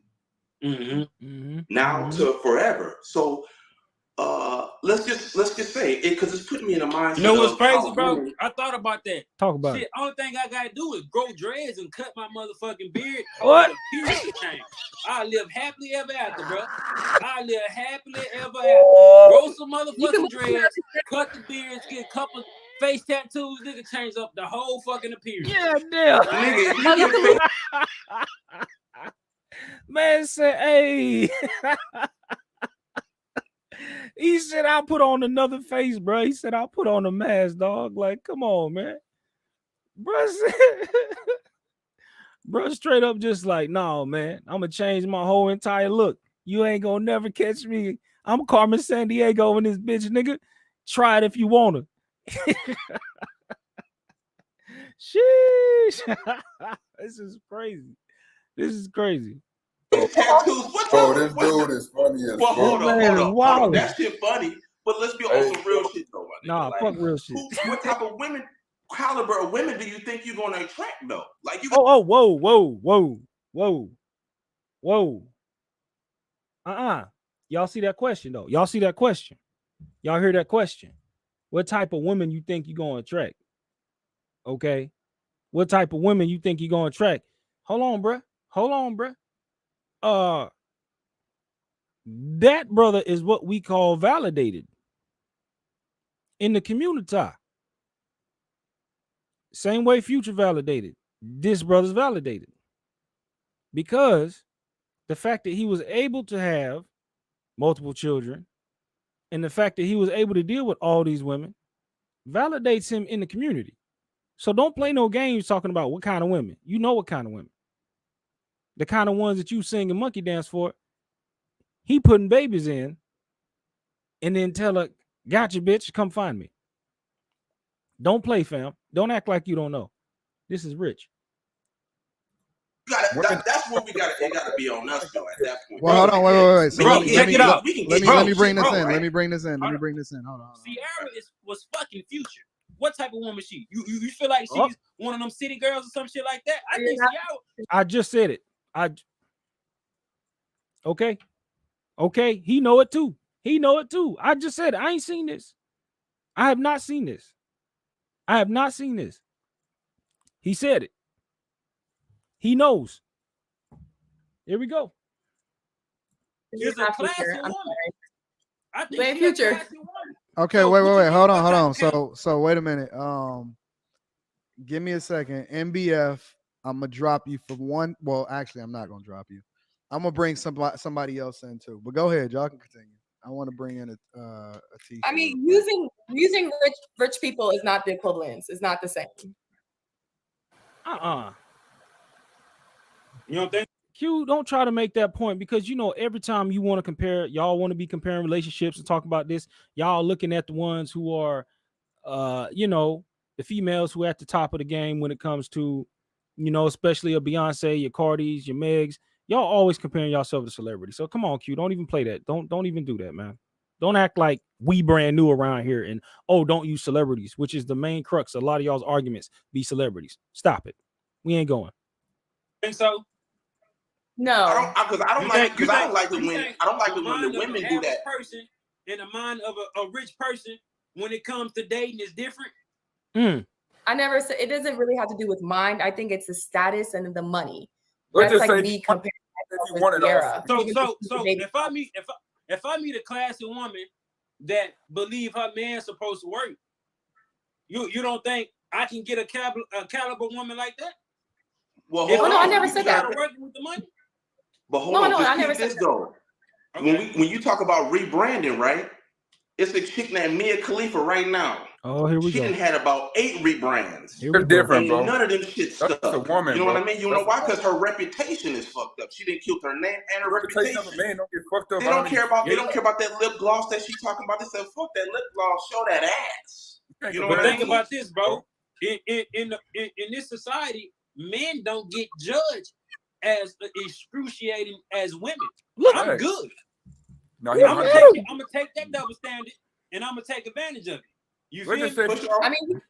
now to forever. So let's just say it because it's putting me in a mindset. You know what's of crazy, how bro? women- I thought about that. Talk about Shit, it. only thing I gotta do is grow dreads and cut my motherfucking beard. What? Period change. I live happily ever after, bro. I live happily ever after. Grow some motherfucking dreads, cut the beards, get a couple face tattoos, nigga, change up the whole fucking appearance. Yeah, damn. Nigga, Man said, hey. He said, I'll put on another face, bro. He said, I'll put on a mask, dog. Like, come on, man. Bro said, bro straight up just like, no, man. I'm going to change my whole entire look. You ain't going to never catch me. I'm Carmen Sandiego in this bitch, nigga. Try it if you want to. Sheesh. This is crazy. This is crazy. tattoos. Oh, this dude is funny as Well, hold fuck. on. That shit funny. But let's be on some real shit though. My nigga. Nah, Like, fuck real shit. What type of caliber of women do you think you're gonna attract though? Like you. Oh, whoa. Y'all see that question though? Y'all see that question? Y'all hear that question? What type of women you think you're gonna attract? Okay. What type of women you think you're gonna attract? Hold on, bruh. That brother is what we call validated in the community. Same way Future validated. This brother's validated because the fact that he was able to have multiple children and the fact that he was able to deal with all these women validates him in the community. So don't play no games talking about what kind of women. You know what kind of women. The kind of ones that you sing and monkey dance for. He putting babies in and then tell her, gotcha, bitch, come find me. Don't play, fam. Don't act like you don't know. This is rich. That's what we got. It got to be on us though. At that point. Well, hold on, wait. So Bro, check it out. Let me bring this in. Let me bring this in. Hold on. Sierra was fucking Future. What type of woman she? You feel like she's one of them city girls or some shit like that? I think Sierra. I just said it. Okay. He know it too. I just said it. I ain't seen this. I have not seen this. He said it. He knows. Here we go. is a Not classy Future. I'm woman. sorry. I think Blame she's a Future. classy woman. Okay, So wait. what you mean Hold about on. that? So wait a minute. Give me a second. MBF, I'm gonna drop you for one. Well, actually, I'm not gonna drop you. I'm gonna bring somebody else in too. But go ahead, y'all can continue. I want to bring in a Tisha. I mean, using rich people is not the equivalence. It's not the same. You don't think? Q, don't try to make that point because you know every time you want to compare, y'all want to be comparing relationships and talk about this. Y'all looking at the ones who are, you know, the females who are at the top of the game when it comes to, you know, especially a Beyonce, your Cardis, your Megs. Y'all always comparing yourself to celebrities. So come on, Q, don't even play that. Don't even do that, man. Don't act like we brand new around here and don't use celebrities, which is the main crux. A lot of y'all's arguments be celebrities. Stop it. We ain't going. Think so? No, I don't like it when the women do that. Person and the mind of a rich person when it comes to dating is different. I never said it doesn't really have to do with mind. I think it's the status and the money. Let's That's just like say me comparing myself with want it all. Sierra. So if I meet a classy woman that believe her man's supposed to work, you don't think I can get a caliber woman like that? Well, I never said that. Working with the money. But hold on, just keep this though. Okay. When you talk about rebranding, right? It's a chick named Mia Khalifa right now. Oh, here we she go. done had about 8 rebrands. It's different, bro. None of them shit stuck. That's a woman, you know bro. what I mean? You know why? Because her reputation is fucked up. She didn't kill her name and her reputation. Man, don't get fucked up. They don't care about that lip gloss that she talking about. They said, fuck that lip gloss, show that ass. You know what I mean? Think about this, bro. In this society, men don't get judged as excruciating as women. Look, I'm good. No, I'm gonna take that double standard and I'm gonna take advantage of it. You feel me? I mean,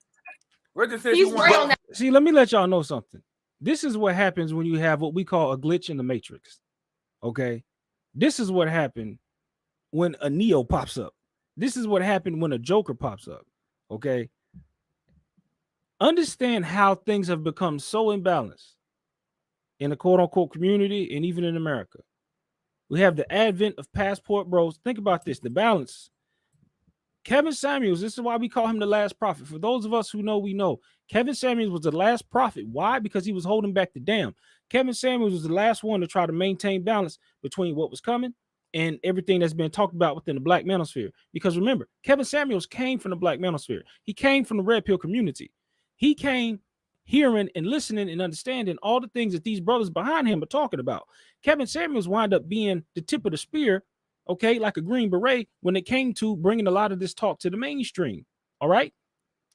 he's real now. See, let me let y'all know something. This is what happens when you have what we call a glitch in the matrix. Okay, this is what happened when a Neo pops up. This is what happened when a Joker pops up. Okay, understand how things have become so imbalanced in the quote unquote community and even in America. We have the advent of passport bros. Think about this, the balance. Kevin Samuels, this is why we call him the last prophet. For those of us who know, we know Kevin Samuels was the last prophet. Why? Because he was holding back the dam. Kevin Samuels was the last one to try to maintain balance between what was coming and everything that's been talked about within the Black manosphere. Because remember, Kevin Samuels came from the Black manosphere. He came from the Red Pill community. He came hearing and listening and understanding all the things that these brothers behind him are talking about. Kevin Samuels wound up being the tip of the spear, okay, like a Green Beret when it came to bringing a lot of this talk to the mainstream. All right,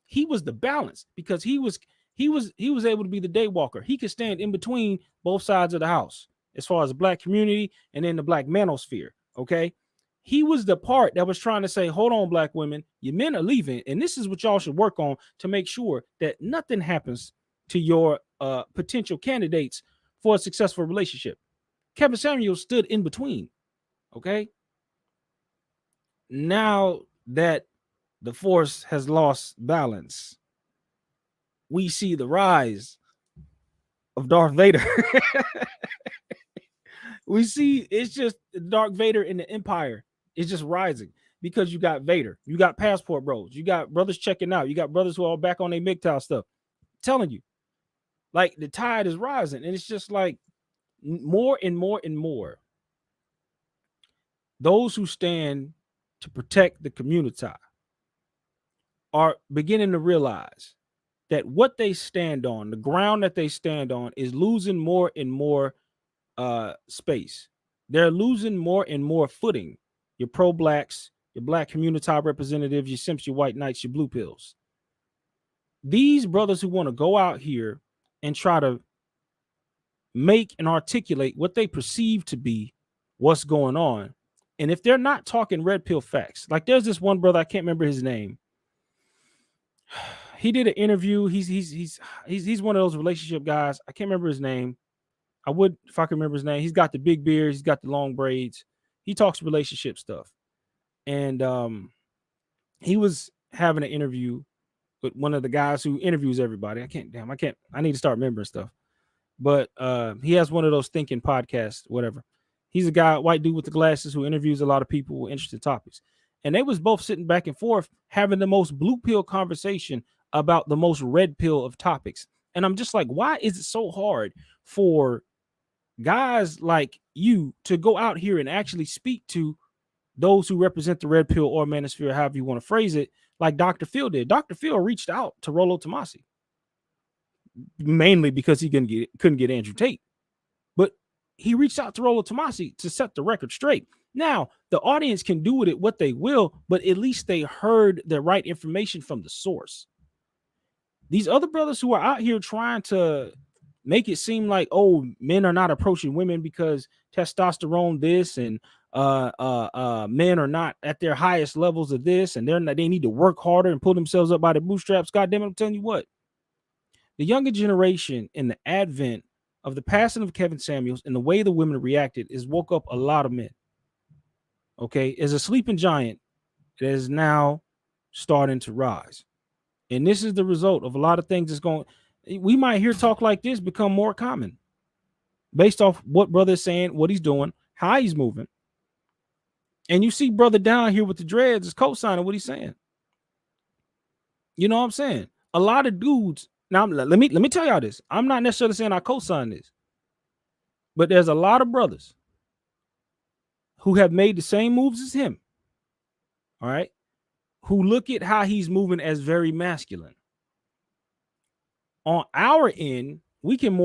he was the balance because he was able to be the day walker. He could stand in between both sides of the house as far as the Black community and then the Black manosphere. Okay, he was the part that was trying to say, hold on, Black women, your men are leaving, and this is what y'all should work on to make sure that nothing happens to your potential candidates for a successful relationship. Kevin Samuels stood in between. Okay, now that the force has lost balance, we see the rise of Darth Vader. We see it's just Darth Vader in the Empire is just rising because you got Vader, you got passport bros, you got brothers checking out, you got brothers who are back on their MGTOW stuff. I'm telling you, like the tide is rising, and it's just like more and more and more. Those who stand to protect the community are beginning to realize that what they stand on, the ground that they stand on, is losing more and more space. They're losing more and more footing. Your pro-blacks, your Black community representatives, your simps, your white knights, your blue pills. These brothers who want to go out here and try to make and articulate what they perceive to be what's going on. And if they're not talking red pill facts, like there's this one brother, I can't remember his name. He did an interview. He's one of those relationship guys. I can't remember his name. I would if I could remember his name. He's got the big beard. He's got the long braids. He talks relationship stuff. And he was having an interview with one of the guys who interviews everybody. I need to start remembering stuff. But he has one of those thinking podcasts, whatever. He's a guy, white dude with the glasses, who interviews a lot of people with interesting topics. And they was both sitting back and forth having the most blue pill conversation about the most red pill of topics. And I'm just like, why is it so hard for guys like you to go out here and actually speak to those who represent the red pill or manosphere, however you want to phrase it, like Dr. Phil did? Dr. Phil reached out to Rollo Tomasi mainly because he couldn't get Andrew Tate. But he reached out to Rollo Tomasi to set the record straight. Now, the audience can do with it what they will, but at least they heard the right information from the source. These other brothers who are out here trying to make it seem like, oh, men are not approaching women because testosterone this, and men are not at their highest levels of this, and they need to work harder and pull themselves up by the bootstraps. God damn it, I'm telling you what. The younger generation and the advent of the passing of Kevin Samuels and the way the women reacted is woke up a lot of men. Okay, as a sleeping giant that is now starting to rise. And this is the result of a lot of things that's going. We might hear talk like this become more common based off what brother is saying, what he's doing, how he's moving. And you see brother down here with the dreads is co-signing what he's saying. You know what I'm saying? A lot of dudes. Now, let me tell y'all this. I'm not necessarily saying I co-sign this, but there's a lot of brothers who have made the same moves as him. All right. Who look at how he's moving as very masculine. On our end, we can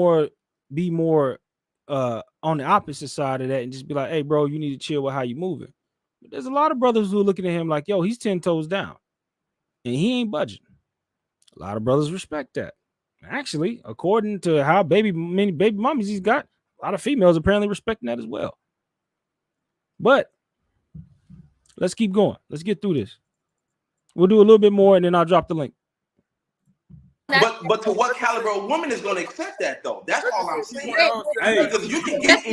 be more on the opposite side of that and just be like, hey, bro, you need to chill with how you moving. But there's a lot of brothers who are looking at him like, yo, he's 10 toes down and he ain't budging. A lot of brothers respect that. Actually, according to how many baby mommies he's got, a lot of females apparently respecting that as well. But let's keep going. Let's get through this. We'll do a little bit more and then I'll drop the link. But to what caliber of woman is going to accept that though? That's all I'm saying. Hey, because you can get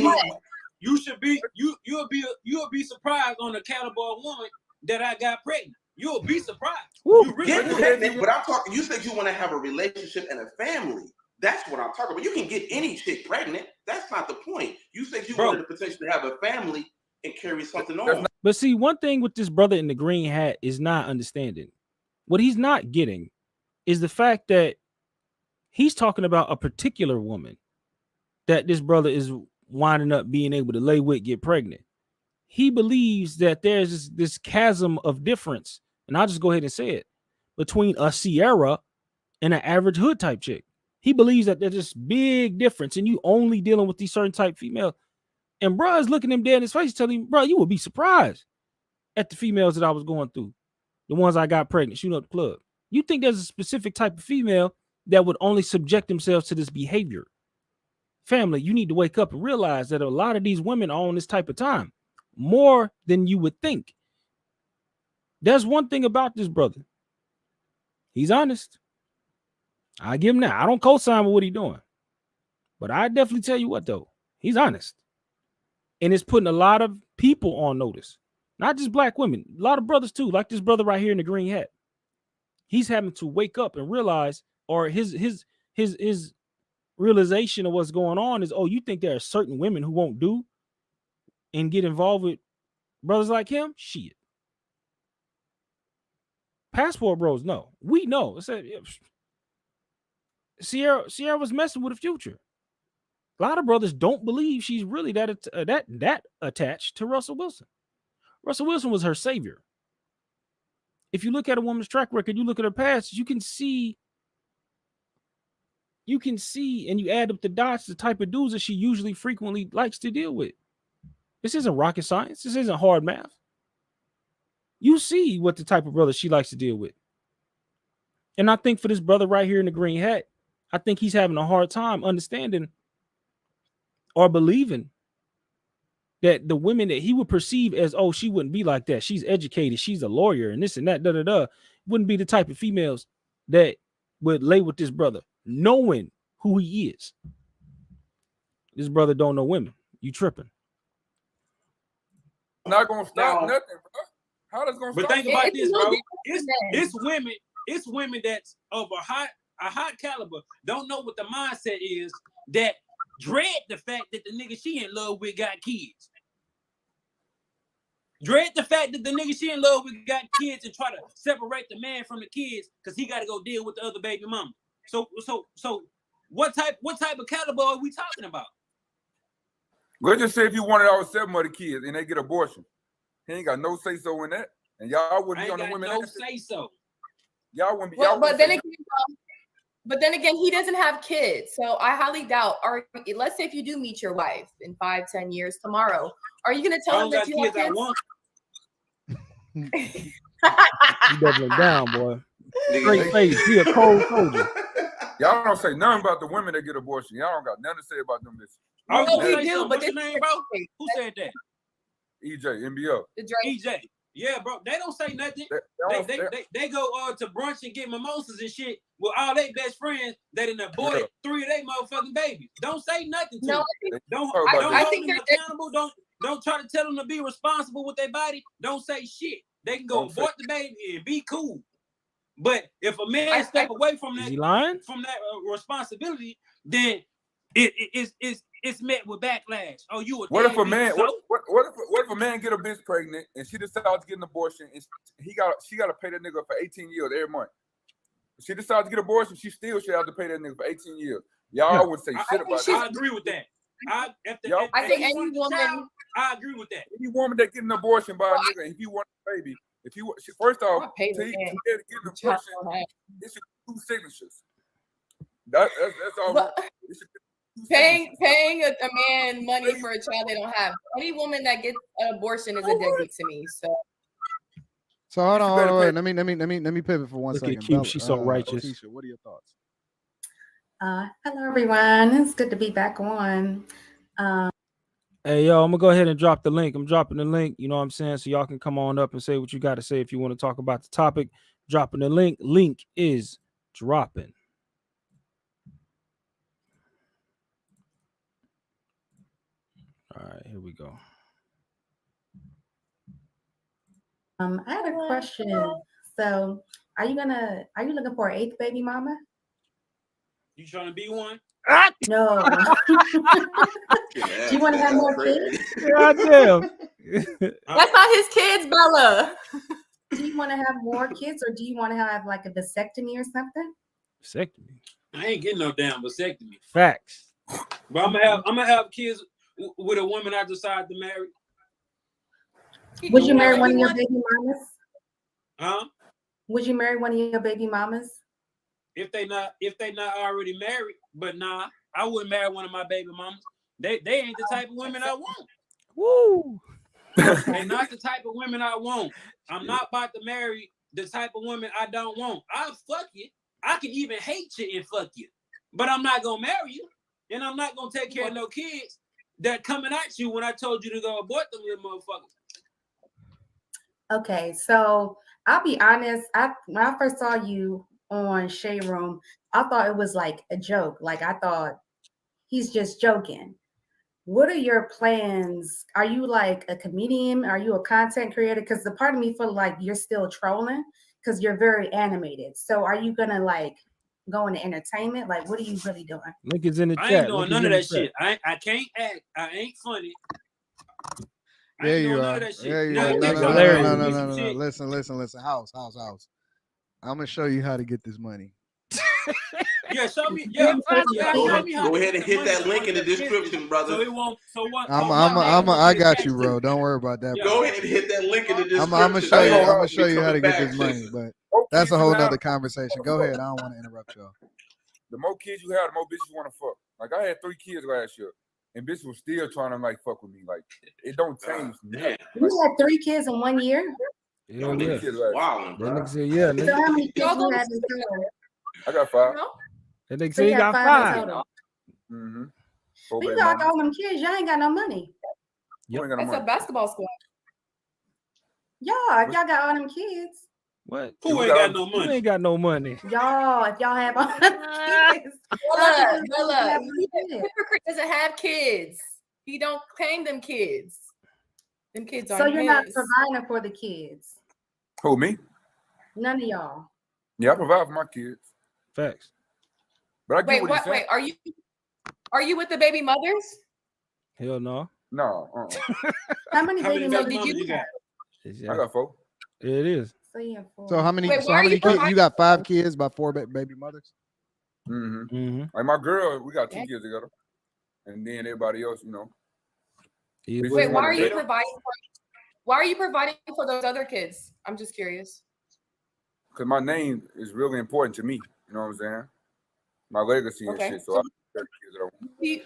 you'll be surprised on the caliber of woman that I got pregnant. You'll be surprised. You really get pregnant, but I'm talking. You said you want to have a relationship and a family. That's what I'm talking about. You can get any chick pregnant. That's not the point. You said you wanted the potential to have a family and carry something on. But see, one thing with this brother in the green hat is not understanding. What he's not getting is the fact that he's talking about a particular woman that this brother is winding up being able to lay with, get pregnant. He believes that there's this chasm of difference, and I'll just go ahead and say it, between a Sierra and an average hood type chick. He believes that there's this big difference, and you only dealing with these certain type female. And bro is looking him dead in his face, telling him, bro, you would be surprised at the females that I was going through, the ones I got pregnant, shooting up the club. You think there's a specific type of female that would only subject themselves to this behavior? Family, you need to wake up and realize that a lot of these women are on this type of time, more than you would think. There's one thing about this brother. He's honest. I give him that. I don't co-sign with what he's doing. But I definitely tell you what, though. He's honest. And it's putting a lot of people on notice. Not just black women. A lot of brothers, too. Like this brother right here in the green hat. He's having to wake up and realize, or his realization of what's going on is, oh, you think there are certain women who won't do and get involved with brothers like him? Shit. Passport bros, no. We know. Sierra was messing with the future. A lot of brothers don't believe she's really that attached to Russell Wilson. Russell Wilson was her savior. If you look at a woman's track record, you look at her past, you can see, and you add up the dots, the type of dudes that she usually frequently likes to deal with. This isn't rocket science. This isn't hard math. You see what the type of brother she likes to deal with. And I think for this brother right here in the green hat, I think he's having a hard time understanding or believing that the women that he would perceive as, oh, she wouldn't be like that. She's educated. She's a lawyer and this and that, wouldn't be the type of females that would lay with this brother, knowing who he is. This brother don't know women. You tripping. Not gonna stop nothing, bro. How that's gonna but stop? think about this, bro. It's women that's of a hot caliber, don't know what the mindset is, that dread the fact that the nigga she in love with got kids. Dread the fact that the nigga she in love with got kids and try to separate the man from the kids because he got to go deal with the other baby mama. So what type of caliber are we talking about? Let's just say if you wanted all 7 of the kids and they get abortion, he ain't got no say so in that, and y'all wouldn't be on the women. No say so. Y'all wouldn't be. Well, but then again, he doesn't have kids, so I highly doubt. Or let's say if you do meet your wife in 5-10 years tomorrow, are you gonna tell him that you have kids? You doubling down, boy. Straight face. He a cold soldier. Y'all don't say nothing about the women that get abortion. Y'all don't got nothing to say about them. Oh, we do, but this name, bro. Who said that? EJ, NBO. EJ. Yeah, bro. They don't say nothing. They go to brunch and get mimosas and shit with all their best friends that done aborted 3 of their motherfucking babies. Don't say nothing to them. I think they're accountable. Don't try to tell them to be responsible with their body. Don't say shit. They can go abort the baby and be cool. But if a man step away from that responsibility, then it's met with backlash. Oh, you a what if a man? What if a man get a bitch pregnant and she decides to get an abortion and she got to pay that nigga for 18 years every month? If she decides to get an abortion, she still should have to pay that nigga for 18 years. Y'all would say shit about that. I agree with that. I think any woman. I agree with that. Any woman that get an abortion by a nigga, and if you want a baby, first off, to get an abortion, it should be 2 signatures. That's all. Paying a man money for a child they don't have. Any woman that gets an abortion is a deadbeat to me. So hold on. Let me pivot for 1 second. Look at Q, she's so righteous. Keisha, what are your thoughts? Hello everyone. It's good to be back on. Hey, yo, I'm gonna go ahead and drop the link. I'm dropping the link, you know what I'm saying? So y'all can come on up and say what you got to say if you want to talk about the topic. Dropping the link. Link is dropping. All right, here we go. I had a question. So are you looking for an 8th baby mama? You trying to be one? No. Do you want to have more kids? Goddamn. That's not his kids, Bella. Do you want to have more kids, or do you want to have like a vasectomy or something? Vasectomy? I ain't getting no damn vasectomy. Facts. But I'm gonna have kids with a woman I decide to marry. Would you marry one of your baby mamas? Huh? Would you marry one of your baby mamas? If they not already married, but nah, I wouldn't marry one of my baby mamas. They ain't the type of women I want. Woo! They're not the type of women I want. I'm not about to marry the type of women I don't want. I'll fuck you. I can even hate you and fuck you. But I'm not gonna marry you. And I'm not gonna take care of no kids that coming at you when I told you to go abort them little motherfuckers. Okay, so I'll be honest. When I first saw you on Shade Room, I thought it was like a joke. Like I thought he's just joking. What are your plans? Are you like a comedian? Are you a content creator? Because the part of me feel like you're still trolling because you're very animated. So are you gonna like go into entertainment? Like what are you really doing? Link is in the chat. I ain't doing none of that shit. I can't act. I ain't funny. There you are. There you are. No. Listen. House. I'm gonna show you how to get this money. Yeah, show me. Yeah, go ahead and hit that link in the description, brother. So it won't. So what? I got you, bro. Don't worry about that. Go ahead and hit that link in the description. I'm gonna show you how to get this money, but that's a whole nother conversation. Go ahead. I don't want to interrupt y'all. The more kids you have, the more bitches want to fuck. Like I had 3 kids last year, and bitches was still trying to like fuck with me. Like it don't change. You had 3 kids in 1 year? Yeah. Wow. That nigga said, yeah. So how many kids you have in total? I got 5. That nigga said he got 5. Mm-hmm. So you got all them kids. Y'all ain't got no money. That's a basketball squad. Y'all, if y'all got all them kids. What? Who ain't got no money? Who ain't got no money? Y'all, if y'all have all them kids. Bella, hypocrite doesn't have kids. He don't claim them kids. Them kids are. So you're not providing for the kids. Who, me? None of y'all. Yeah, I provide for my kids. Facts. But I get wait, wait, are you with the baby mothers? Hell no. No. How many baby mothers did you have? Exactly. I got 4. It is. So you have 4. So how many? Wait, so why how are you many kids? You providing got for 5 kids by 4 baby mothers. Mm-hmm. Like my girl, we got 2 Yeah. kids together, and then everybody else, you know. Yeah, Bitches Wait, why wanna are you date. providing for? Why are you providing for those other kids? I'm just curious. Because my name is really important to me. You know what I'm saying? My legacy and Okay. shit. So So I take kids that I want.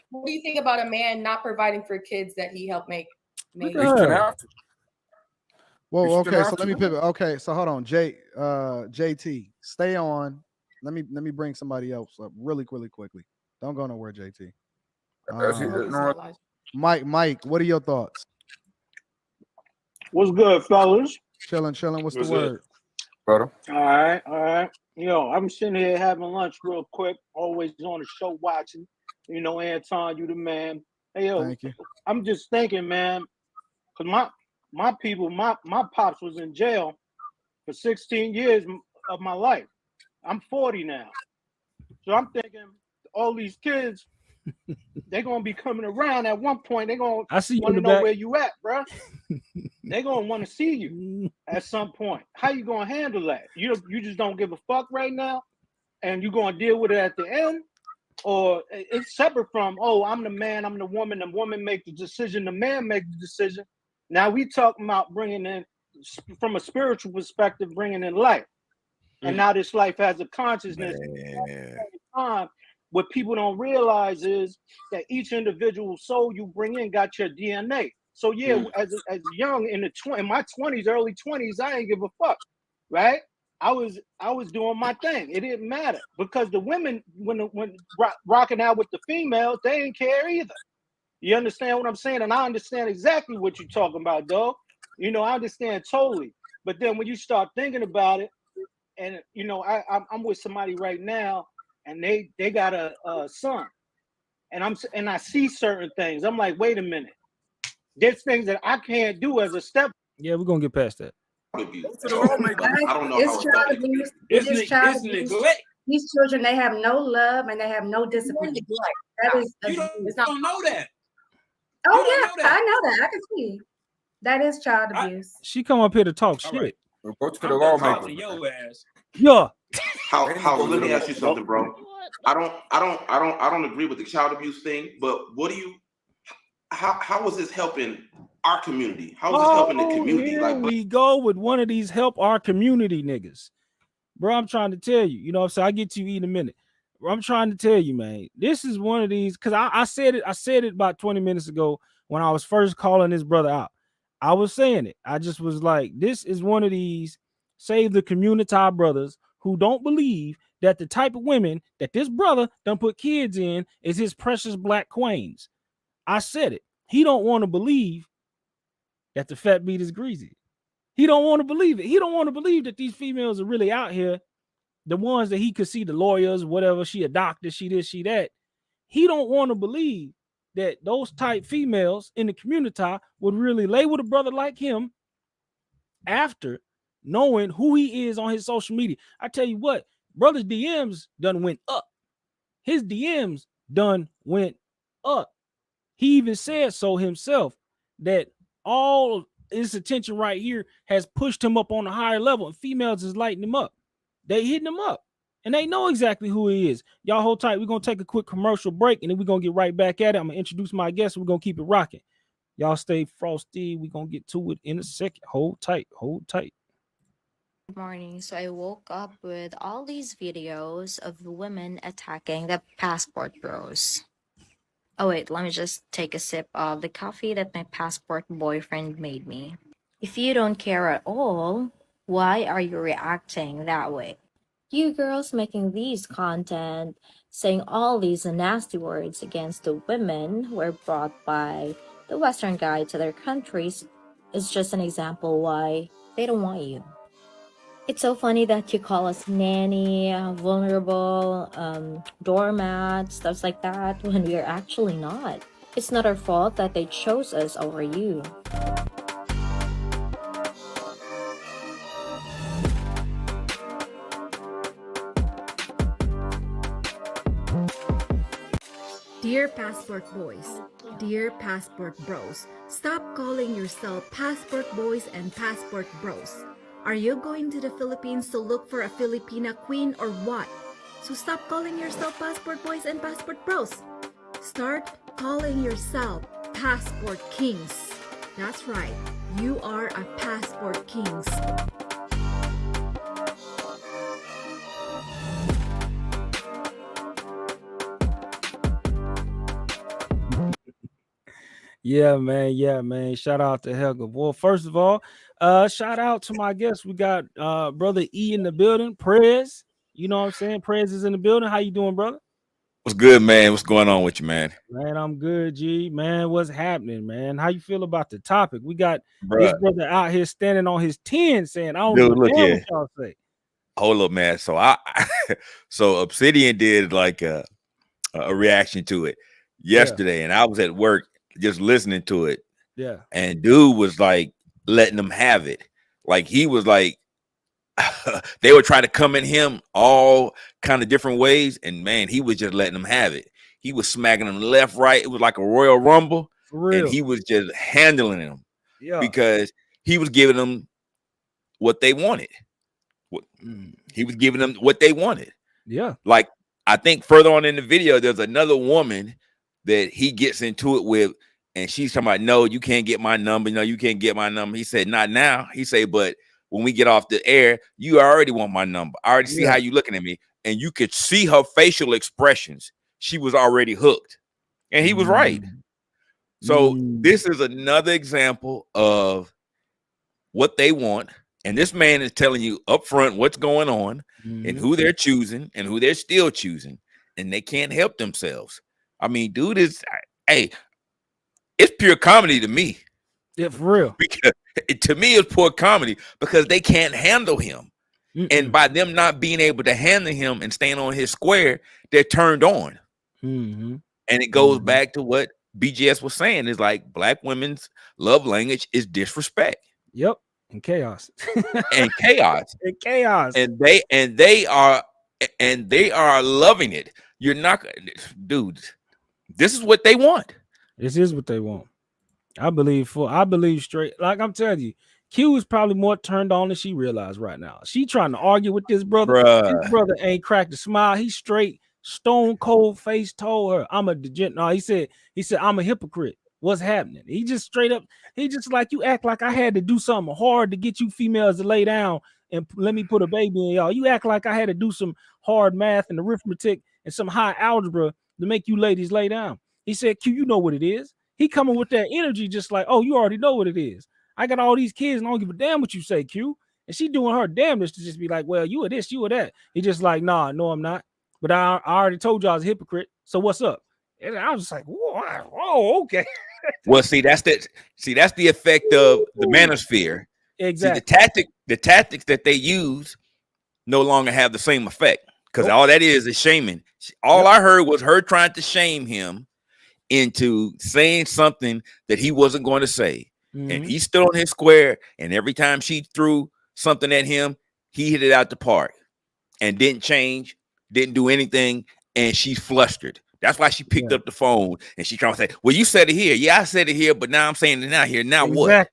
what do you think about a man not providing for kids that he helped make? Look You at shouldn't her. have to. Well, You shouldn't okay. So have let me to. pivot. Okay, so hold on, JT, stay on. Let me bring somebody else up really quickly. Don't go nowhere, JT. That's it. No, Mike, what are your thoughts? What's good, fellas? Chilling. What's the What's good? word? brother. All right. I'm sitting here having lunch real quick. Always on the show watching. Anton, you the man. Hey, Thank you. I'm just thinking, man, because my people, my pops was in jail for 16 years of my life. I'm 40 now. So I'm thinking all these kids, they're going to be coming around at one point. They're going I see to you want in to the know back. where you at, bro. They're going to want to see you at some point. How you going to handle that? You just don't give a fuck right now, and you're going to deal with it at the end? Or it's separate from, oh, I'm the man, I'm the woman make the decision, the man make the decision. Now we talking about bringing in, from a spiritual perspective, bringing in life. And now this life has a consciousness. Time, what people don't realize is that each individual soul you bring in got your DNA. So yeah, as young in my 20s, early 20s, I ain't give a fuck, right? I was doing my thing. It didn't matter because the women, when rocking out with the females, they ain't care either. You understand what I'm saying? And I understand exactly what you're talking about, dog. I understand totally. But then when you start thinking about it, and I'm with somebody right now, and they got a son, and I see certain things. I'm like, wait a minute, there's things that I can't do as a step. Yeah, we're gonna get past that. I don't know It's child abuse. It is child abuse. neglect. These children, they have no love and they have no discipline. That is, You don't know that. Oh You yeah, don't know that. I know that. I can see. That is child abuse. She come up here to talk All shit. right. Go to the I'm lawmaker. talking your ass. Yeah. How let me ask you something, bro. I don't agree with the child abuse thing, but what do you how is this helping our community? How is this helping the community? Here Like we go with one of these help our community niggas. Bro, I'm trying to tell you, you know what I'm saying? I'll get to you in a minute. Bro, I'm trying to tell you, man. This is one of these, because I said it about 20 minutes ago when I was first calling this brother out. I was saying it. I just was like, this is one of these save the community brothers who don't believe that the type of women that this brother done put kids in is his precious black queens. I said it. He don't want to believe that the fat beat is greasy. He don't want to believe it. He don't want to believe that these females are really out here, the ones that he could see, the lawyers, whatever, she a doctor, she this, she that. He don't want to believe that those type females in the community would really lay with a brother like him after knowing who he is on his social media. I tell you what, brother's DMs done went up. His DMs done went up. He even said so himself that all his attention right here has pushed him up on a higher level, and females is lighting him up. They hitting him up, and they know exactly who he is. Y'all hold tight. We're gonna take a quick commercial break, and then we're gonna get right back at it. I'm gonna introduce my guest. We're gonna keep it rocking. Y'all stay frosty. We're gonna get to it in a second. Hold tight. Good morning. So I woke up with all these videos of women attacking the passport bros. Oh wait, let me just take a sip of the coffee that my passport boyfriend made me. If you don't care at all, why are you reacting that way? You girls making these content, saying all these nasty words against the women who were brought by the Western guy to their countries is just an example why they don't want you. It's so funny that you call us nanny, vulnerable, doormat, stuff like that, when we're actually not. It's not our fault that they chose us over you. Dear Passport Boys, Dear Passport Bros, stop calling yourself Passport Boys and Passport Bros. Are you going to the Philippines to look for a Filipina queen or what? So stop calling yourself Passport Boys and Passport Bros. Start calling yourself Passport Kings. That's right, you are a Passport Kings. Yeah, man. Yeah, man. Shout out to Helga. Well, first of all, shout out to my guests. We got brother E in the building, Prez. You know what I'm saying? Prez is in the building. How you doing, brother? What's good, man? What's going on with you, man? Man, I'm good, G. Man, what's happening, man? How you feel about the topic? We got this Bruh. brother out here standing on his 10 saying, I don't Dude, give a look damn here. what y'all say. Hold up, man. So so Obsidian did like a reaction to it yesterday, and I was at work just listening to it. Yeah. And dude was like letting them have it. Like he was like, they would try to come at him all kind of different ways, and man, he was just letting them have it. He was smacking them left, right. It was like a Royal Rumble, For real. and he was just handling them Yeah. because he was giving them what they wanted. He was giving them what they wanted. Yeah. Like I think further on in the video, there's another woman that he gets into it with, and she's talking about, no, you can't get my number. No, you can't get my number. He said, not now. He said, but when we get off the air, you already want my number. I already see how you looking at me. And you could see her facial expressions. She was already hooked. And he was right. So this is another example of what they want. And this man is telling you up front what's going on and who they're choosing and who they're still choosing. And they can't help themselves. I mean, dude is, hey, it's pure comedy to me. Yeah, for real. Because, to me, it's poor comedy because they can't handle him. And by them not being able to handle him and staying on his square, they're turned on. And it goes back to what BGS was saying, is like black women's love language is disrespect. Yep. And chaos. And chaos. And chaos. And they are loving it. You're not, dude, this is what they want. This is what they want. I believe straight. Like I'm telling you, Q is probably more turned on than she realized right now. She trying to argue with this brother. Bruh. This brother ain't cracked a smile. He straight stone cold face told her, I'm a degenerate. No, he said, I'm a hypocrite. What's happening? He just straight up, he just like, you act like I had to do something hard to get you females to lay down and let me put a baby in y'all. You act like I had to do some hard math and arithmetic and some high algebra to make you ladies lay down. He said, Q, you know what it is. He coming with that energy just like, oh, you already know what it is. I got all these kids and I don't give a damn what you say, Q. And she doing her damnedest to just be like, well, you are this, you are that. He just like, nah, no, I'm not. But I already told you I was a hypocrite. So what's up? And I was just like, whoa, okay. Well, see, that's the effect of the manosphere. Exactly. See, the tactics that they use no longer have the same effect because all that is shaming. All I heard was her trying to shame him into saying something that he wasn't going to say. And he stood on his square, and every time she threw something at him, he hit it out the park and didn't change, didn't do anything, and she's flustered. That's why she picked up the phone and she trying to say, well, you said it here. Yeah, I said it here, but now I'm saying it now here. Now what?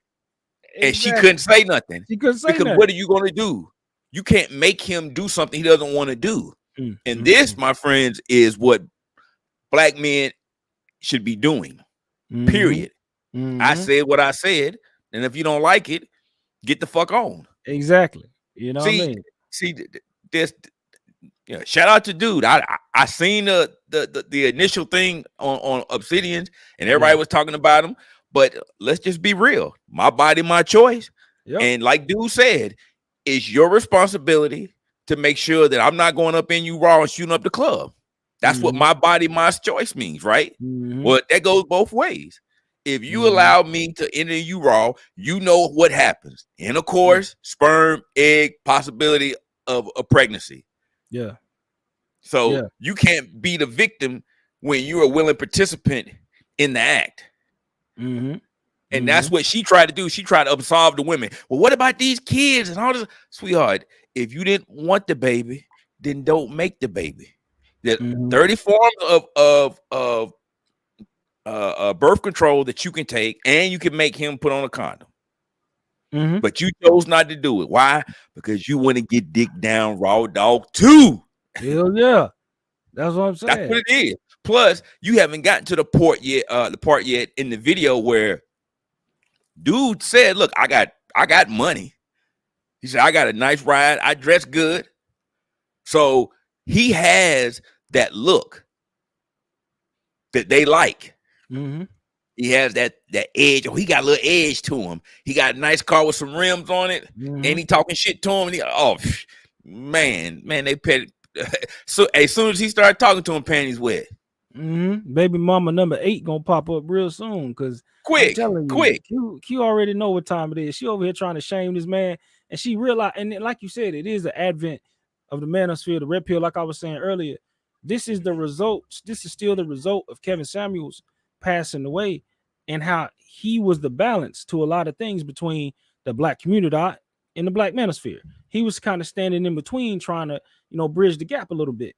And she couldn't say nothing. She couldn't say because nothing. what are you going to do? You can't make him do something he doesn't want to do. And this, my friends, is what black men should be doing. Period. I said what I said, and if you don't like it, get the fuck on. Exactly. You know what I mean? See, this. Yeah, shout out to dude. I seen the initial thing on Obsidians, and everybody was talking about him. But let's just be real. My body, my choice. Yep. And like dude said, it's your responsibility to make sure that I'm not going up in you raw and shooting up the club. That's what my body, my choice means, right? Well, that goes both ways. If you allow me to enter you raw, you know what happens. Intercourse, sperm, egg, possibility of a pregnancy. Yeah. So you can't be the victim when you're a willing participant in the act. And that's what she tried to do. She tried to absolve the women. Well, what about these kids and all this? Sweetheart, if you didn't want the baby, then don't make the baby. There 30 forms of birth control that you can take, and you can make him put on a condom. Mm-hmm. But you chose not to do it. Why? Because you want to get dick down raw dog too. Hell yeah. That's what I'm saying. That's what it is. Plus, you haven't gotten to the part yet in the video where dude said, look, I got money. He said, I got a nice ride. I dress good. So he has that look that they like. Mm-hmm. He has that edge. Oh, he got a little edge to him. He got a nice car with some rims on it. Mm-hmm. And he talking shit to him. And man, they pet. So as soon as he started talking to him, panties wet. Mm-hmm. Baby mama number 8 gonna pop up real soon. Cause quick. Q already know what time it is. She over here trying to shame this man, and she realized, and like you said, it is the advent of the manosphere, the red pill. Like I was saying earlier, this is the result. This is still the result of Kevin Samuels passing away, and how he was the balance to a lot of things between the black community and the black manosphere. He was kind of standing in between, trying to, bridge the gap a little bit.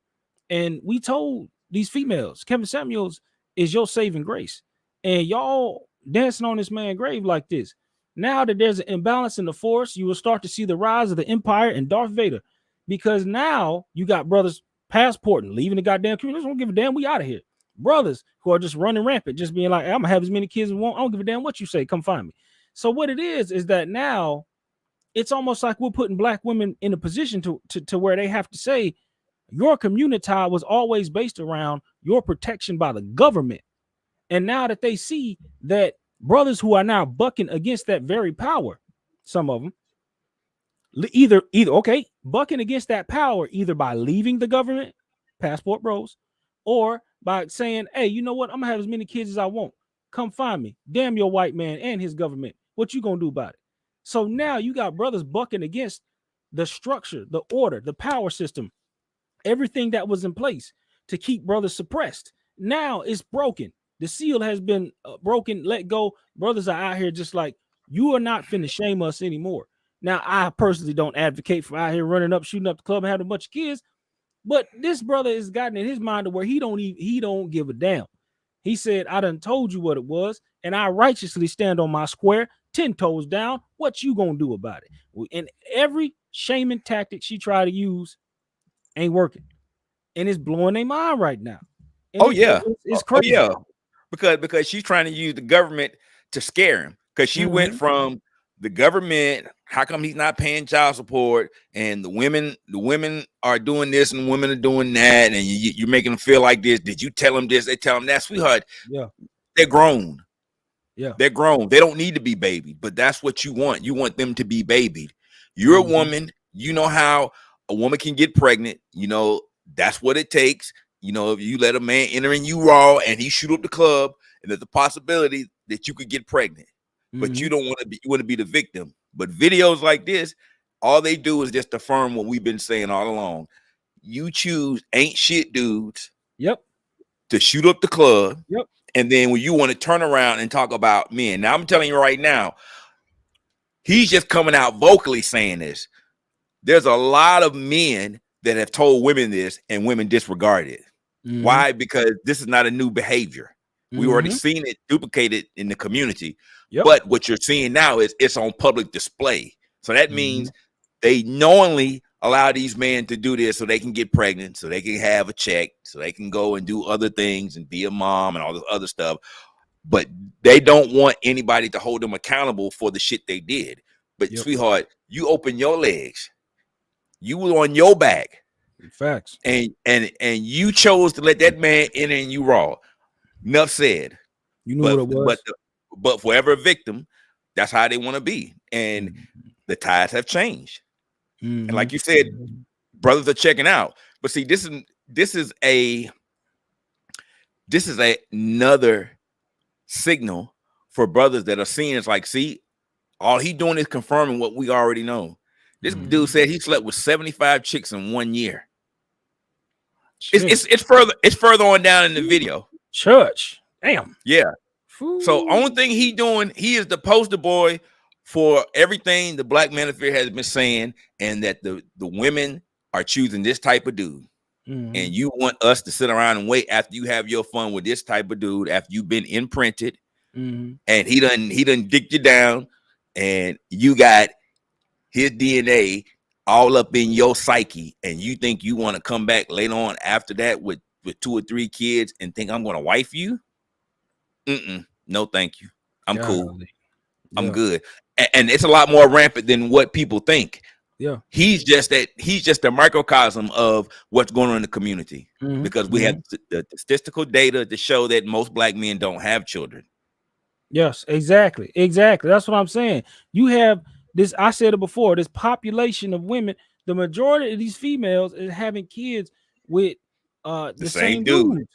And we told these females, Kevin Samuels is your saving grace. And y'all dancing on this man's grave like this. Now that there's an imbalance in the force, you will start to see the rise of the Empire and Darth Vader. Because now you got brothers passporting, leaving the goddamn community. Don't give a damn, we out of here. Brothers who are just running rampant, just being like, I'm gonna have as many kids as I want. I don't give a damn what you say. Come find me. So what it is that now it's almost like we're putting black women in a position to where they have to say your community was always based around your protection by the government. And now that they see that brothers who are now bucking against that very power, some of them either bucking against that power either by leaving the government, passport bros, or by saying, hey, you know what? I'm gonna have as many kids as I want. Come find me. Damn your white man and his government. What you gonna do about it? So now you got brothers bucking against the structure, the order, the power system, everything that was in place to keep brothers suppressed. Now it's broken. The seal has been broken, let go. Brothers are out here just like, you are not finna shame us anymore. Now, I personally don't advocate for out here running up, shooting up the club and having a bunch of kids. But this brother has gotten in his mind to where he don't give a damn. He said, I done told you what it was, and I righteously stand on my square, 10 toes down. What you gonna do about it? And every shaming tactic she tried to use ain't working. And it's blowing their mind right now. And it's crazy. Oh, yeah. Because she's trying to use the government to scare him. Because she went from the government, how come he's not paying child support? And the women are doing this and women are doing that, and you're making them feel like this. Did you tell them this? They tell them that, sweetheart. Yeah, they're grown. Yeah, they're grown. They don't need to be babied, but that's what you want. You want them to be babied. You're a woman. You know how a woman can get pregnant. That's what it takes. If you let a man enter in you raw and he shoot up the club, and there's a possibility that you could get pregnant. But you don't want to be, you want to be the victim. But videos like this, all they do is just affirm what we've been saying all along. You choose ain't shit dudes. Yep. To shoot up the club. Yep. And then when you want to turn around and talk about men. Now I'm telling you right now, he's just coming out vocally saying this. There's a lot of men that have told women this and women disregard it. Why? Because this is not a new behavior. We already seen it duplicated in the community. But what you're seeing now is it's on public display. So that means they knowingly allow these men to do this so they can get pregnant, so they can have a check, so they can go and do other things and be a mom and all this other stuff. But they don't want anybody to hold them accountable for the shit they did. But sweetheart, you open your legs. You were on your back. Facts. And you chose to let that man in and you raw. Enough said. You knew what it was. But for every victim, that's how they want to be. And the tides have changed. And like you said, brothers are checking out. But see, this is another signal for brothers that are seeing it's like, see, all he doing is confirming what we already know. This dude said he slept with 75 chicks in 1 year. It's further on down in the video. Church. Damn. Yeah. So only thing he doing, he is the poster boy for everything the black manosphere has been saying, and that the women are choosing this type of dude. and you want us to sit around and wait after you have your fun with this type of dude, after you've been imprinted, and he done dick you down, and you got his DNA all up in your psyche, and you think you want to come back later on after that with 2 or 3 kids and think I'm gonna wife you? No, thank you. I'm cool. I'm good. And it's a lot more rampant than what people think. Yeah, he's just a microcosm of what's going on in the community, because we have the statistical data to show that most black men don't have children. Yes, exactly. That's what I'm saying. You have this, I said it before, this population of women, the majority of these females is having kids with the same dude.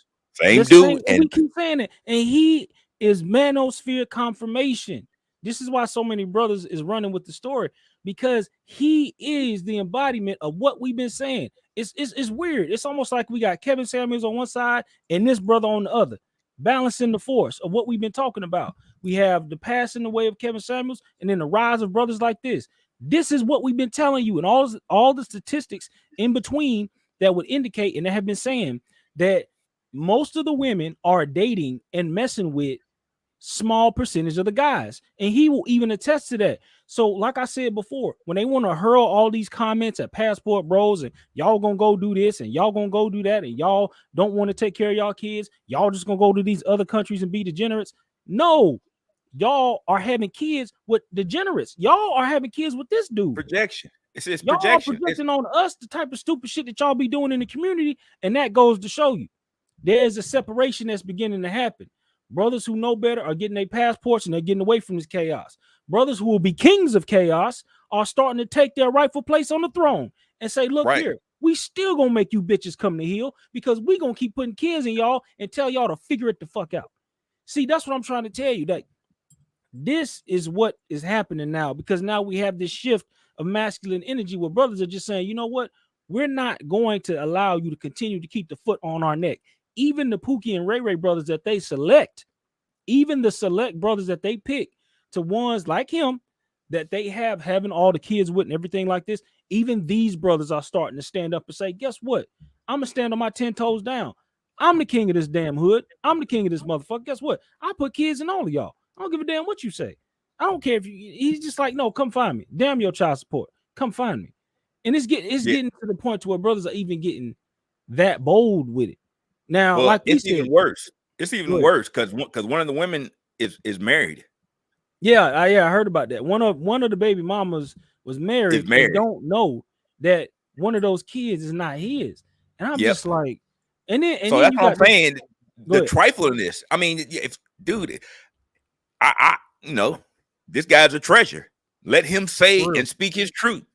And we keep saying it. And he is manosphere confirmation. This is why so many brothers is running with the story, because he is the embodiment of what we've been saying. It's weird. It's almost like we got Kevin Samuels on one side and this brother on the other, balancing the force of what we've been talking about. We have the passing away of Kevin Samuels and then the rise of brothers like this. This is what we've been telling you, and all the statistics in between that would indicate, and they have been saying that most of the women are dating and messing with small percentage of the guys, and he will even attest to that. So like I said before, when they want to hurl all these comments at Passport Bros and y'all gonna go do this and y'all gonna go do that and y'all don't want to take care of y'all kids, y'all just gonna go to these other countries and be degenerates. No, y'all are having kids with degenerates. Y'all are having kids with this dude. Projection. It's y'all projection. Projecting on us the type of stupid shit that y'all be doing in the community, and that goes to show you there is a separation that's beginning to happen. Brothers who know better are getting their passports and they're getting away from this chaos. Brothers who will be kings of chaos are starting to take their rightful place on the throne and say, look here, we still gonna make you bitches come to heel because we gonna keep putting kids in y'all and tell y'all to figure it the fuck out. See, that's what I'm trying to tell you, that this is what is happening now, because now we have this shift of masculine energy where brothers are just saying, you know what, we're not going to allow you to continue to keep the foot on our neck. Even the Pookie and Ray Ray brothers that they select, even the select brothers that they pick to ones like him that they have having all the kids with and everything like this, even these brothers are starting to stand up and say, guess what? I'm gonna stand on my 10 toes down. I'm the king of this damn hood. I'm the king of this motherfucker. Guess what? I put kids in all of y'all. I don't give a damn what you say. I don't care if you, he's just like, no, come find me. Damn your child support. Come find me. And it's getting to the point to where brothers are even getting that bold with it. Now, well, like it's even worse. It's even worse because one of the women is married. Yeah, I heard about that. One of the baby mamas was married. And don't know that one of those kids is not his. And I'm just like, and then that's what I'm saying. The triflingness. I mean, if dude, I this guy's a treasure. Let him say and speak his truth,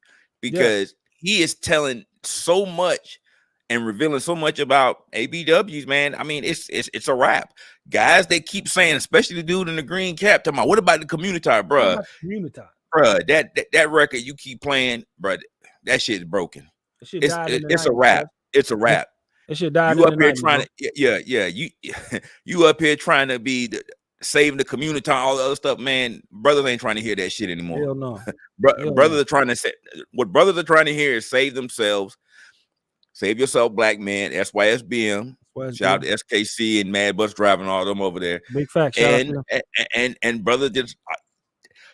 because he is telling so much and revealing so much about ABWs, man. I mean, it's a wrap. Guys, they keep saying, especially the dude in the green cap, talking about, what about the community, bro? Bro, that record you keep playing, bro, that shit is broken. It's a wrap. It's a wrap. That shit died. You up here trying to, you up here trying to be saving the community, all the other stuff, man. Brothers ain't trying to hear that shit anymore. Hell no. Brothers are trying to say, what brothers are trying to hear is save themselves. Save yourself, black man. SYSBM. Shout out to SKC and Mad Bus Driving, all them over there. Big fact. And brother, just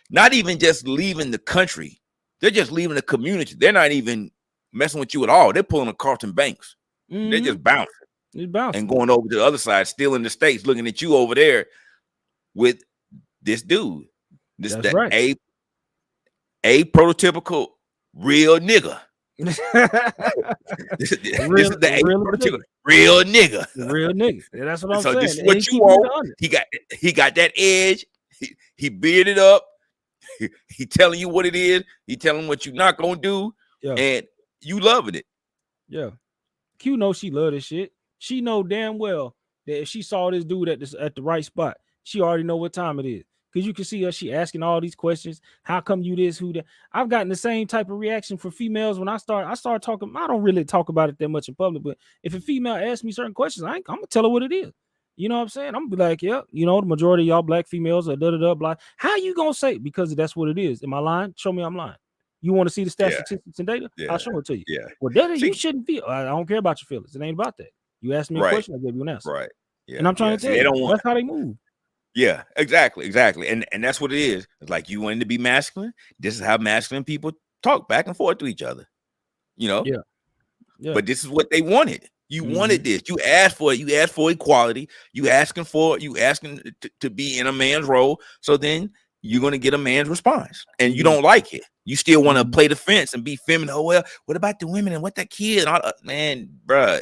not even just leaving the country. They're just leaving the community. They're not even messing with you at all. They're pulling a Carlton Banks. They're just bouncing. And going over to the other side, still in the States, looking at you over there with this dude. A prototypical real nigga. This is the real nigga. Real nigga. That's what I'm saying. This is what you want. He got that edge. He bearded up. He telling you what it is. He telling what you're not gonna do, and you loving it. Yeah, Q knows she love this shit. She know damn well that if she saw this dude at the right spot, she already know what time it is. Because you can see her, she asking all these questions. How come you this, who that? I've gotten the same type of reaction from females when I start talking. I don't really talk about it that much in public, but if a female asks me certain questions, I'm gonna tell her what it is. You know what I'm saying? I'm gonna be like, yeah, the majority of y'all black females are blah. How you gonna say? Because that's what it is. Am I lying? Show me I'm lying. You want to see the Yeah. statistics and data? Yeah. I'll show it to you. Yeah. Well, data, See- you shouldn't feel. I don't care about your feelings. It ain't about that. You asked me a Right. question, I gave you an answer. Right. Yeah. And I'm trying yeah. to See, tell they you, don't want. that's how they move. Yeah, exactly. And that's what it is. It's like you wanting to be masculine. This is how masculine people talk back and forth to each other. You know? Yeah. Yeah. But this is what they wanted. You wanted this. You asked for it. You asked for equality. You asking to be in a man's role. So then you're gonna get a man's response. And you don't like it. You still want to play the fence and be feminine. Oh, well, what about the women and what that kid? Man, bruh,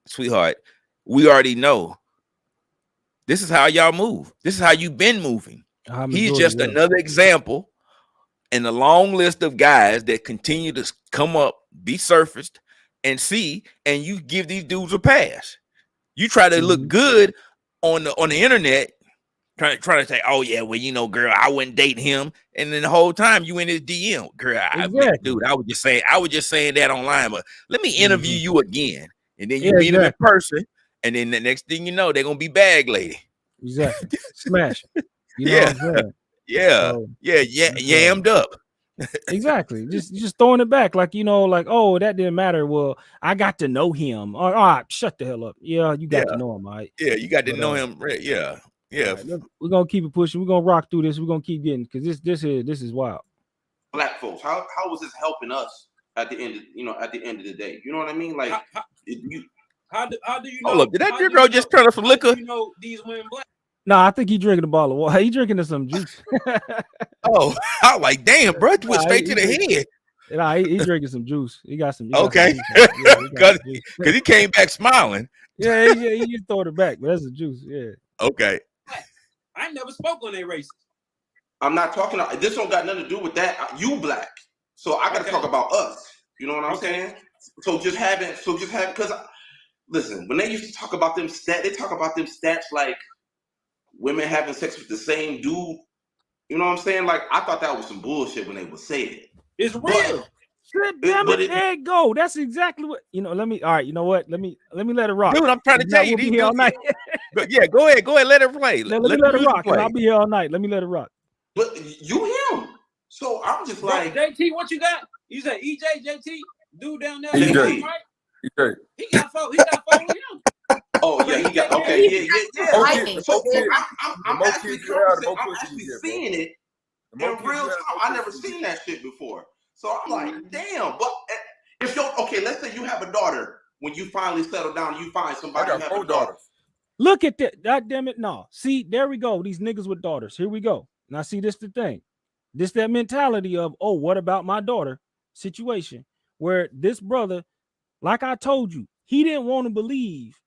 sweetheart, we already know. This is how y'all move. This is how you've been moving. He's just another example in a long list of guys that continue to come up, be surfaced, and see, and you give these dudes a pass. You try to look good on the internet, trying to say, oh yeah, well, you know, girl, I wouldn't date him, and then the whole time you in his DM, girl, dude, I was just saying that online, but let me interview you again, and then you meet him in person, and then the next thing you know, they're gonna be bag lady. Exactly, smash. You know what I'm saying? Yammed up. Exactly. Just throwing it back, like, you know, like, oh, that didn't matter. Well, I got to know him. All right, shut the hell up. Yeah, you got to know him, all right. Yeah, you got to know him. Yeah. Right, we're gonna keep it pushing. We're gonna rock through this. We're gonna keep getting, because this is wild. Black folks, how was this helping us at the end of the day? You know what I mean? Like, how do you know? Hold up, did that girl just turn up some liquor? You know these women black. No, I think he drinking a bottle of water. He drinking some juice. Oh, I was like, damn, bro, went straight to the head. Nah, he drinking some juice. He got some. Okay, because he came back smiling. Yeah, he just throwed it back, but that's the juice. Yeah. Okay. I never spoke on their races. I'm not talking. This don't got nothing to do with that. You black, so I got to talk about us. You know what I'm saying? So just having, because listen, when they used to talk about them stats, they talk about them stats like women having sex with the same dude. You know what I'm saying? Like, I thought that was some bullshit when they would say it. It's real. Damn it, there you go. That's exactly what, you know. All right, you know what? Let me let it rock. Dude, I'm trying to tell you, we'll be here all night. Yeah, go ahead, let it play. Let me let it rock. I'll be here all night. Let me let it rock. But you him. So I'm just like, JT, what you got? You say EJ, JT, dude down there. EJ. Right? EJ. He got four with him. Oh yeah, he got okay, yeah. So I'm actually seeing it in real time. I never seen that shit before. So I'm like, damn. But if let's say you have a daughter. When you finally settle down, you find somebody. I got 4 daughters. Look at that. God damn it. No. See, there we go. These niggas with daughters. Here we go. Now, see, this the thing. This that mentality of, oh, what about my daughter situation, where this brother, like I told you, he didn't want to believe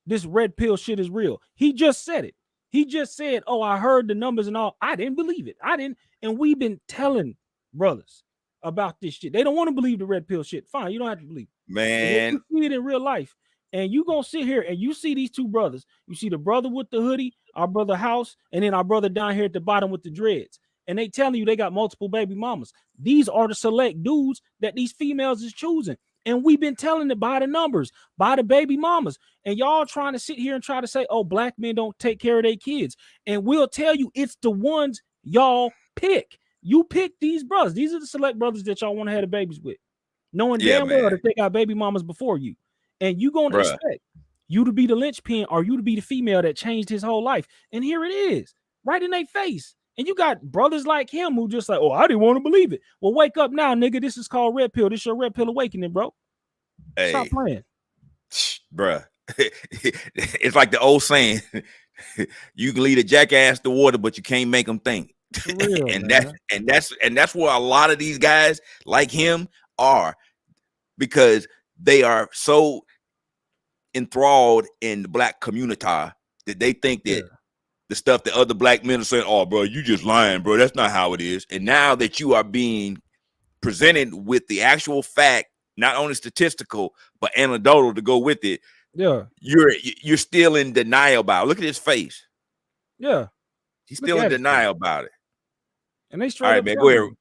this red pill shit is real. He just said it. He just said, oh, I heard the numbers and all. I didn't believe it. I didn't. And we've been telling brothers about this shit. They don't want to believe the red pill shit. Fine. You don't have to believe it. Man, you see it in real life, and you gonna sit here and you see these two brothers. You see the brother with the hoodie, our brother House, and then our brother down here at the bottom with the dreads. And they telling you they got multiple baby mamas. These are the select dudes that these females is choosing. And we've been telling it by the numbers, by the baby mamas. And y'all trying to sit here and try to say, oh, black men don't take care of their kids. And we'll tell you it's the ones y'all pick. You pick these brothers. These are the select brothers that y'all want to have the babies with, knowing damn well that they got baby mamas before you. And you going to expect you to be the linchpin or you to be the female that changed his whole life. And here it is, right in their face. And you got brothers like him who just like, oh, I didn't want to believe it. Well, wake up now, nigga. This is called red pill. This your red pill awakening, bro. Hey, stop playing. Bruh. It's like the old saying, you can lead a jackass to water, but you can't make them think. Real, and that's where a lot of these guys like him are, because they are so enthralled in the black community that they think that the stuff that other black men are saying, oh, bro, you just lying, bro. That's not how it is. And now that you are being presented with the actual fact, not only statistical, but anecdotal to go with it, you're still in denial about it. Look at his face. Yeah. He's still in denial about it. And they straight all right, up man, telling go ahead. you.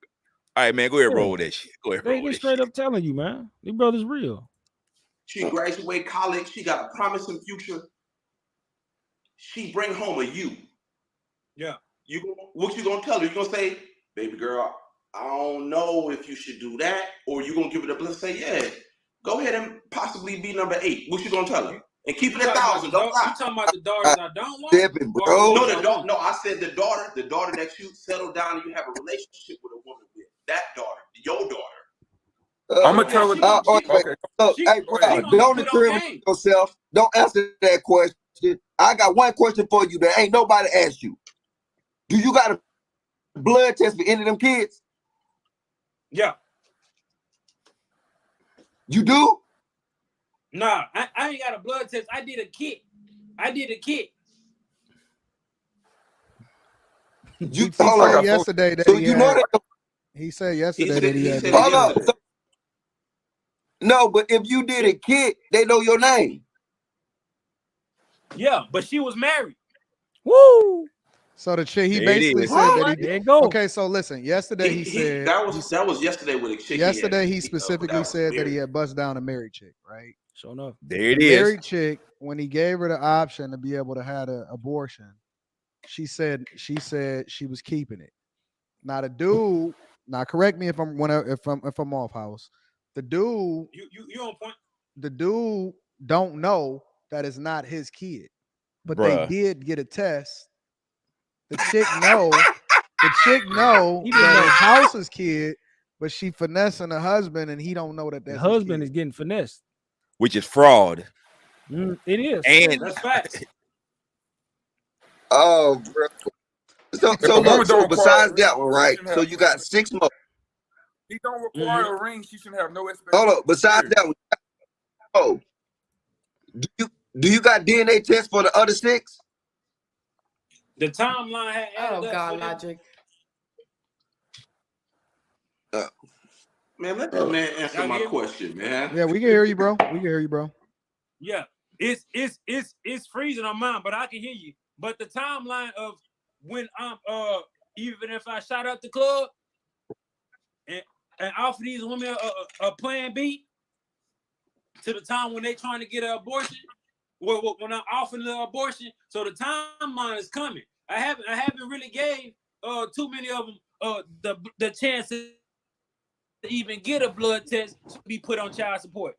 All right, man, go ahead, roll that shit. Go ahead, They straight up telling you, man. These brothers real. She graduate college. She got a promising future. She bring home a you. Yeah. What you gonna tell her? You gonna say, baby girl, I don't know if you should do that, or you gonna give it a bless. Say, yeah, go ahead and possibly be number 8. What you gonna tell her? And keep it 1,000. Don't lie. You talking about the daughters I don't want? Stepping, or bro. the No, ones I want? no, I said the daughter that you settle down and you have a relationship with a woman with. That daughter, your daughter. I'm gonna tell her. Okay. So, hey, bro, don't incriminate yourself. Don't answer that question. I got one question for you that ain't nobody asked you. Do you got a blood test for any of them kids? Yeah. You do? Nah, I ain't got a blood test. I did a kit. He said yesterday that he had. He said yesterday that he had. Hold up. So, no, but if you did a kid, they know your name. Yeah, but she was married. Woo! So the chick, he There it basically is. said that he There you did. go. Okay, so listen. Yesterday he said that was yesterday with a chick. yesterday he had specifically said that he married. had bust down a married chick, right? Sure enough. There it The is. married chick, when he gave her the option to be able to have an abortion, she said she was keeping it. Now the dude, now correct me if I'm off, house. The dude, you on point. the dude don't know that it's not his kid, but Bruh. they did get a test. The chick know that it's House's kid, but she finessing her husband, and he don't know that The that's husband is getting finessed. Which is fraud. It is. And That's facts. Oh, bro. So look, so besides that one, right? So you got 6 more. He don't require a ring. She shouldn't have no expectation. Hold up. Besides that one, oh, do you got DNA tests for the other 6? The timeline had added up. God, for them. logic. Man, let that man answer my question, man. Yeah, we can hear you, bro. Yeah, it's freezing on mine, but I can hear you. But the timeline of when I'm even if I shot up the club and offer these women a plan B to the time when they trying to get an abortion, when I'm offering the abortion, so the timeline is coming. I haven't really gave too many of them the chance to even get a blood test to be put on child support.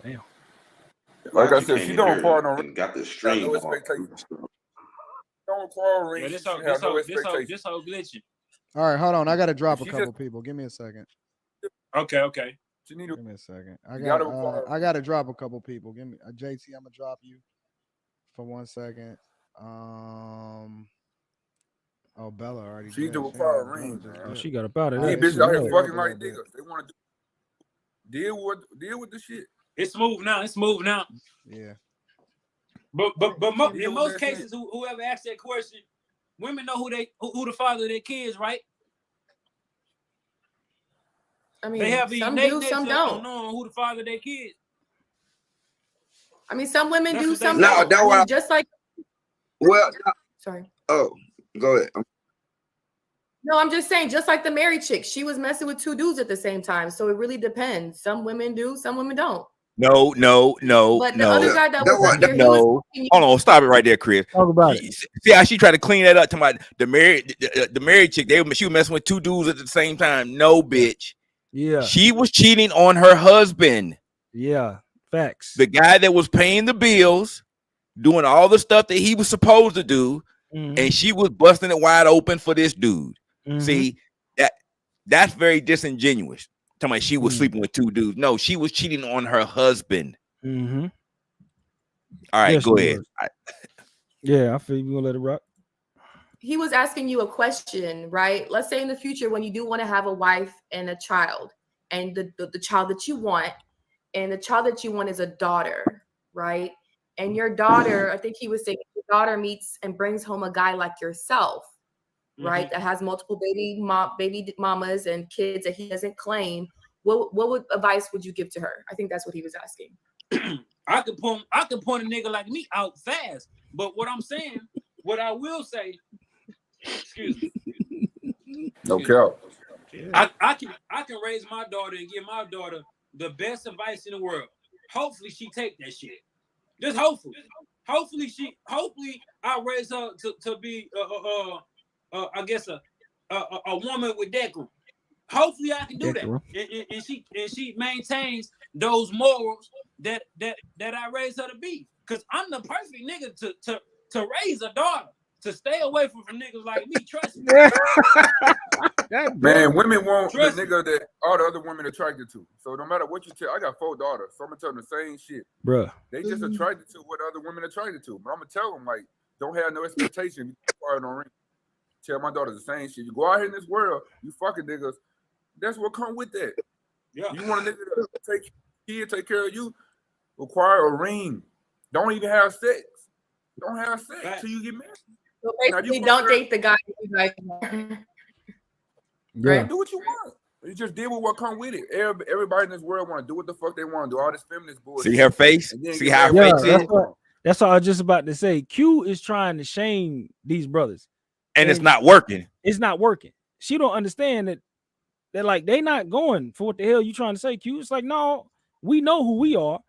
Damn. Like I said, she don't require no ring. Got the string. No expectation. Don't require a ring. Yeah, She this shouldn't have no expectation. this whole glitching. All right, hold on. I got to drop a She couple just- people. Give me a second. Okay. She need Give me a second. I You gotta got require- I got to drop a couple people. Give me JT. I'm gonna drop you for 1 second. Oh, Bella already. She did. do require a Bella ring, just man. did. She got up out of These there. bitches out here Yeah. fucking like niggas. They want to deal with the shit. It's smooth now. Yeah. But Yeah, in what most they're cases, whoever asked that question, women know who the father of their kids, right? I mean, They have the some innate do, some nature of don't. knowing who the father of their kids. I mean, some women That's do, what they some say. No, don't. that I mean, what just like. Well, Sorry. oh, go ahead. No, I'm just saying, just like the married chick, she was messing with 2 dudes at the same time. So it really depends. Some women do, some women don't. No. But the other guy that was up here, he was No. asking you- Hold on, stop it right there, Chris. Talk about it. See how she tried to clean that up to the married chick. She was messing with 2 dudes at the same time. No, bitch. Yeah. She was cheating on her husband. Yeah. Facts. The guy that was paying the bills, doing all the stuff that he was supposed to do, and she was busting it wide open for this dude. See, that's very disingenuous. Talking about she was sleeping with 2 dudes. No, she was cheating on her husband. Mm-hmm. All right, Yes, go she ahead. was. Yeah, I feel you gonna let it rock. he was asking you a question, right? Let's say in the future when you do want to have a wife and a child, and the child that you want, and the child that you want is a daughter, right? And your daughter, I think he was saying, your daughter meets and brings home a guy like yourself, right? That has multiple baby mamas and kids that he doesn't claim. What advice would you give to her? I think that's what he was asking. I could point a nigga like me out fast. But what I'm saying, what I will say, excuse me. No cap. I can raise my daughter and give my daughter the best advice in the world. Hopefully she take that shit. Just hopefully. Hopefully I raise her to be I guess a woman with decorum. Hopefully I can do that, and she maintains those morals that I raised her to be. Cause I'm the perfect nigga to raise a daughter, to stay away from niggas like me. Trust me. Man, women want the nigga that all the other women attracted to. So no matter what you tell, I got 4 daughters, so I'm gonna tell them the same shit. Bruh. They just attracted to what other women attracted to. But I'm gonna tell them, like, don't have no expectation. You don't ring. Tell my daughters the same shit. You go out here in this world, you fucking niggas. That's what come with that. Yeah. You want a nigga to take care of you, require a ring. Don't even have sex. Don't have sex till you get married. So basically, don't date the guy that you guys want. Right? Do what you want. You just deal with what come with it. Everybody in this world want to do what the fuck they want to do. All this feminist bullshit. See her face? See how her face is? That's all I was just about to say. Q is trying to shame these brothers. And it's not working. It's not working. She don't understand that like they not going for what the hell you trying to say, Q. It's like, no, we know who we are.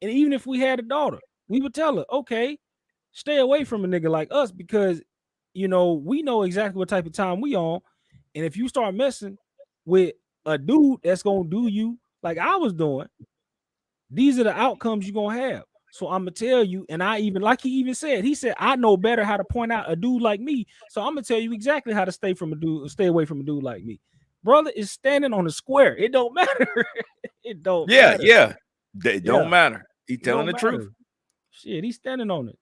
And even if we had a daughter, we would tell her, okay, stay away from a nigga like us because, you know, we know exactly what type of time we on. And if you start messing with a dude that's going to do you like I was doing, these are the outcomes you're going to have. So I'm going to tell you, and I even, like he even said, he said, I know better how to point out a dude like me. So I'm going to tell you exactly how to stay away from a dude like me. Brother is standing on the square. It don't matter. It don't matter. Yeah. They don't matter. He telling the truth. Shit, he's standing on it.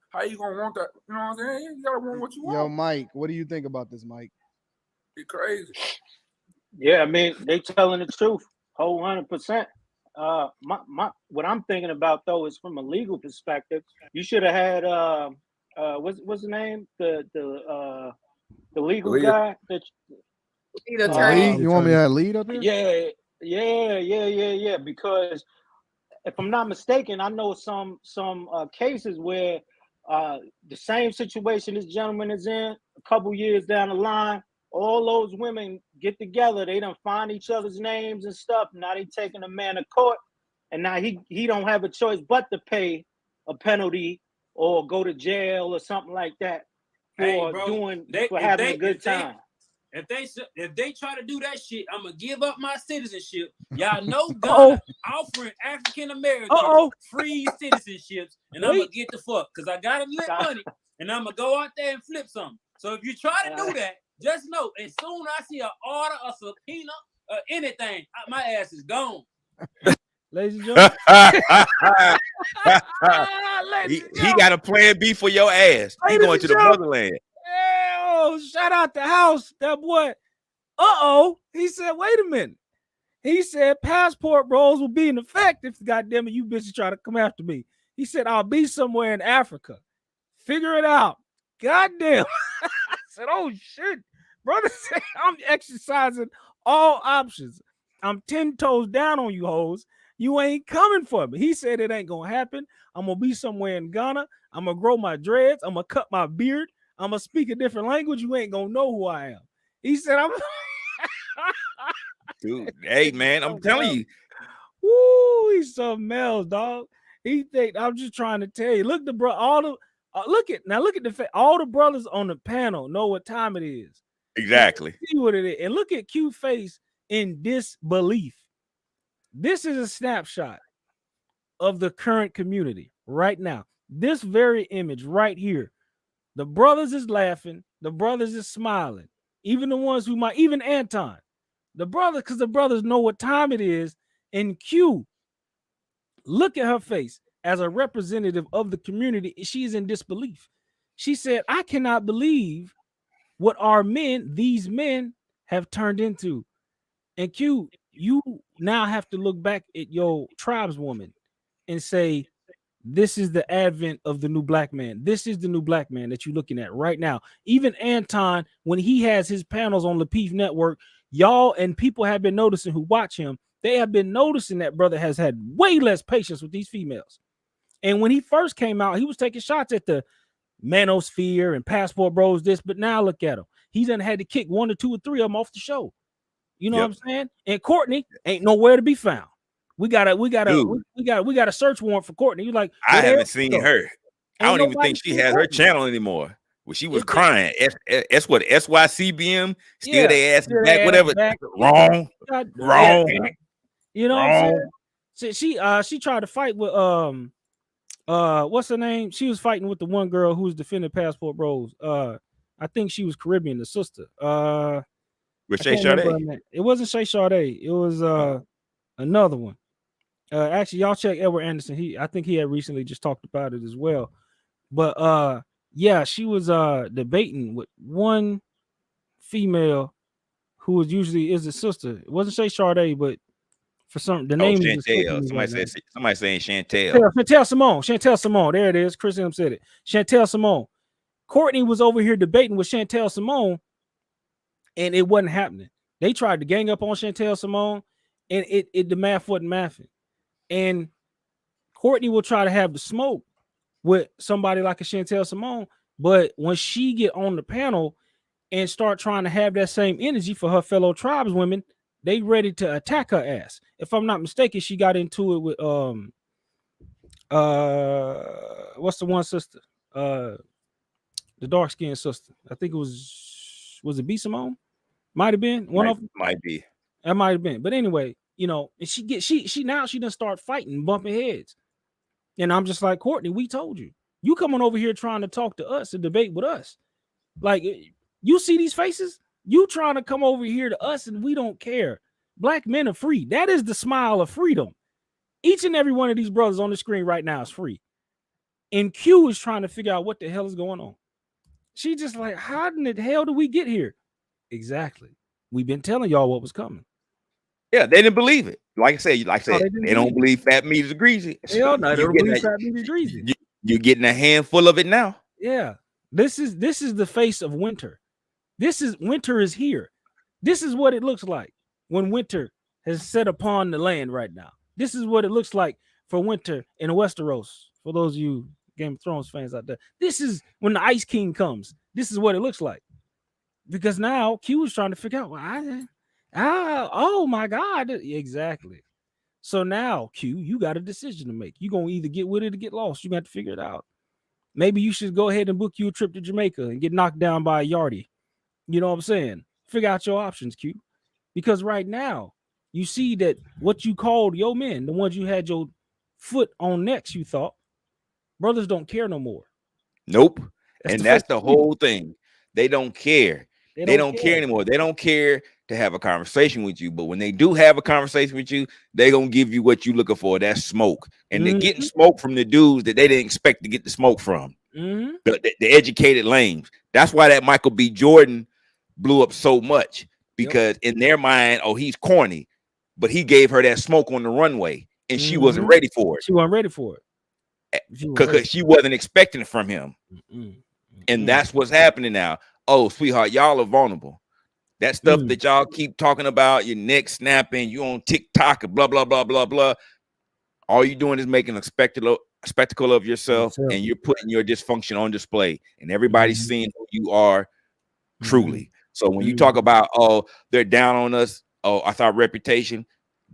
How you gonna want that? You know what I'm saying? You gotta want what you want. Yo, Mike, what do you think about this, Mike? It's crazy. Yeah, I mean, they telling the truth, whole 100%. What I'm thinking about though is from a legal perspective. You should have had what's the name? The legal guy that You want me to lead up here? Yeah. Because if I'm not mistaken, I know some cases where the same situation this gentleman is in, a couple years down the line, all those women get together, they done find each other's names and stuff. Now they taking a man to court, and now he don't have a choice but to pay a penalty or go to jail or something like that for having a good time. If they try to do that shit, I'm gonna give up my citizenship. Y'all know God offering African Americans free citizenships, and I'm gonna get the fuck because I gotta get money, and I'm gonna go out there and flip something. So if you try to do that, just know as soon as I see an order, a subpoena, or anything, my ass is gone. Ladies and gentlemen, he got a plan B for your ass. He going to the motherland. Oh, shout out the house. That boy. He said, wait a minute. He said passport bros will be in effect if goddamn it, you bitches try to come after me. He said, I'll be somewhere in Africa. Figure it out. Goddamn. I said, oh shit. Brother said, I'm exercising all options. I'm 10 toes down on you hoes. You ain't coming for me. He said it ain't gonna happen. I'm gonna be somewhere in Ghana. I'm gonna grow my dreads. I'm gonna cut my beard. I'm gonna speak a different language. You ain't gonna know who I am. He said, I'm dude. Hey man, I'm telling you. Woo, he's something else, dog. He think I'm just trying to tell you. Look, look at the all the brothers on the panel know what time it is. Exactly. See what it is. And look at Q face in disbelief. This is a snapshot of the current community right now. This very image right here. The brothers is laughing. The brothers is smiling. Even the ones who might, even Anton. Because the brothers know what time it is. And Q, look at her face as a representative of the community. She's in disbelief. She said, I cannot believe what these men have turned into. And Q, you now have to look back at your tribeswoman and say, this is the advent of the new black man. This is the new black man that you're looking at right now. Even Anton, when he has his panels on the Lapeef Network, y'all and people have been noticing who watch him, they have been noticing that brother has had way less patience with these females. And when he first came out, he was taking shots at the Manosphere and Passport Bros this, but now look at him. He done had to kick 1 or 2 or 3 of them off the show. You know what I'm saying? And Courtney ain't nowhere to be found. We got Dude. a search warrant for Courtney. You like, I where the hell haven't she seen go? her. I Ain't don't even nobody think she seen has her Courtney. channel anymore. Well, she was It- crying. S what SYCBM, still Yeah, they ass still back, they ass whatever. back. Wrong. God, Wrong. yeah. You know what I'm saying? Wrong. She tried to fight with what's her name? She was fighting with the one girl who was defending Passport Bros. I think she was Caribbean, the sister. With I Shay can't remember her Sade. name. It wasn't Shay Sade. It was another one. Actually, y'all check Edward Anderson. I think he had recently just talked about it as well. But yeah, she was debating with one female who was usually is a sister. It wasn't Shay Sade, but for some the Oh, name is escaping Chantel. me Somebody right said somebody saying Chantel. now. Chantel Simone. There it is. Chris M said it. Chantel Simone. Courtney was over here debating with Chantel Simone, and it wasn't happening. They tried to gang up on Chantel Simone, and the math wasn't mathing. And Courtney will try to have the smoke with somebody like a Chantel Simone, but when she get on the panel and start trying to have that same energy for her fellow tribeswomen, they ready to attack her ass. If I'm not mistaken, she got into it with what's the one sister? The dark-skinned sister. I think it was it B Simone? Might have been one of them. Might be. That might have been. But anyway, you know, and she done start fighting, bumping heads. And I'm just like, Courtney, we told you. You coming over here trying to talk to us and debate with us. Like, you see these faces? You trying to come over here to us and we don't care. Black men are free. That is the smile of freedom. Each and every one of these brothers on the screen right now is free. And Q is trying to figure out what the hell is going on. She just like, how in the hell did we get here? Exactly. We've been telling y'all what was coming. Yeah, they didn't believe it. Like I said, they don't believe fat meat is greasy. Hell no, they You're don't getting believe a- fat meat is greasy. You're getting a handful of it now. Yeah. This is the face of winter. Winter is here. This is what it looks like when winter has set upon the land right now. This is what it looks like for winter in Westeros. For those of you Game of Thrones fans out there, this is when the Ice King comes. This is what it looks like. Because now Q is trying to figure out, oh my God, exactly. So now Q, you got a decision to make. You're gonna either get with it or get lost. You got to figure it out. Maybe you should go ahead and book you a trip to Jamaica and get knocked down by a yardie. You know what I'm saying? Figure out your options, Q. Because right now, you see that what you called your men, the ones you had your foot on next, you thought, brothers don't care no more. Nope. That's And the that's face the of freedom. whole thing. They don't care. They don't care anymore. They don't care to have a conversation with you. But when they do have a conversation with you, they're gonna give you what you're looking for. That's smoke. And they're getting smoke from the dudes that they didn't expect to get the smoke from. The educated lames. That's why that Michael B. Jordan blew up so much. Because in their mind, oh, he's corny. But he gave her that smoke on the runway, and she wasn't ready for it. She wasn't ready for it. Because she wasn't expecting it from him. And that's what's happening now. Oh, sweetheart, y'all are vulnerable. That stuff that y'all keep talking about, your neck snapping, you on TikTok, and blah, blah, blah, blah, blah. All you're doing is making a spectacle of yourself, and you're putting your dysfunction on display. And everybody's seeing who you are truly. So when you talk about, oh, they're down on us, oh, I thought reputation,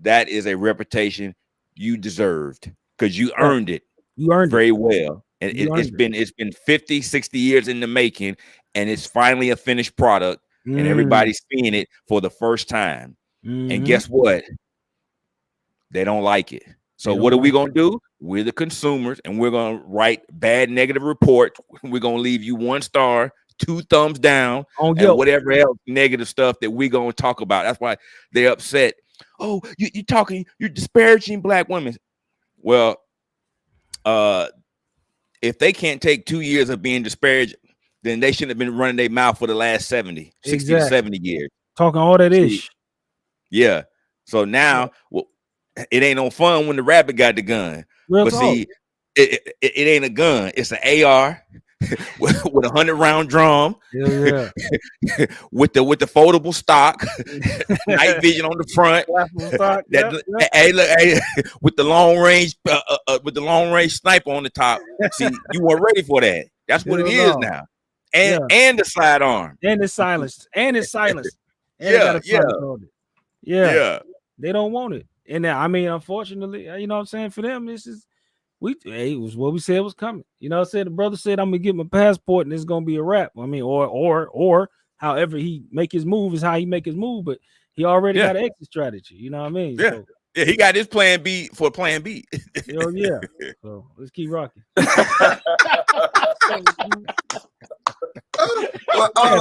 that is a reputation you deserved because you earned it. You earned very well. And You it's been 50, 60 years in the making, and it's finally a finished product, and everybody's seeing it for the first time. And guess what? They don't like it. So what are we gonna do? We're the consumers, and we're gonna write bad negative reports. We're gonna leave you 1 star, 2 thumbs down, and whatever else negative stuff that we're gonna talk about. That's why they're upset. Oh, you're disparaging black women. Well, if they can't take 2 years of being disparaged, then they shouldn't have been running their mouth for the last 60 to 70 years. Talking all that ish. Yeah. So now, well, it ain't no fun when the rabbit got the gun. Real but talk. see, it ain't a gun. It's an AR with a 100-round drum. Yeah. with the foldable stock, night vision on the front. Hey, look, hey, with the long range sniper on the top. See, you weren't ready for that. That's what it is now. And the sidearm. And it's silenced. And it's silenced. And Yeah. They don't want it. And I mean, unfortunately, you know what I'm saying, for them, this is it was what we said was coming. You know what I'm saying? The brother said, I'm gonna get my passport and it's gonna be a wrap. I mean, or however he make his move is how he make his move, but he already got an exit strategy. You know what I mean? Yeah. So, Yeah, he got his plan B for plan B. hell yeah. So let's keep rocking. Well, that's why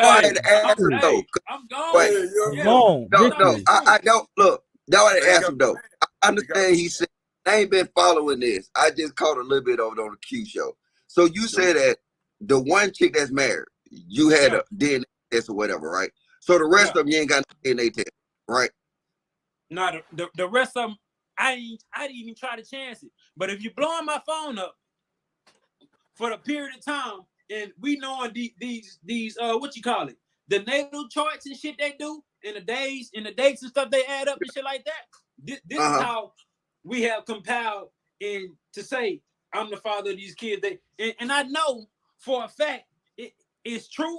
I had to ask him though. I'm gone. Wait, Gone. no, I don't look. That's why I had to ask him though. I understand he said I ain't been following this. I just caught a little bit of it on the Q show. So you said that the one chick that's married, you had a DNA test or whatever, right? So the rest of them, you ain't got no DNA test, right? No, the rest of them, I didn't even try to chance it. But if you blowing my phone up for the period of time, and we knowing these what you call it, the natal charts and shit they do, and the days and the dates and stuff they add up and shit like that. This is how we have compiled in to say I'm the father of these kids. And I know for a fact it's true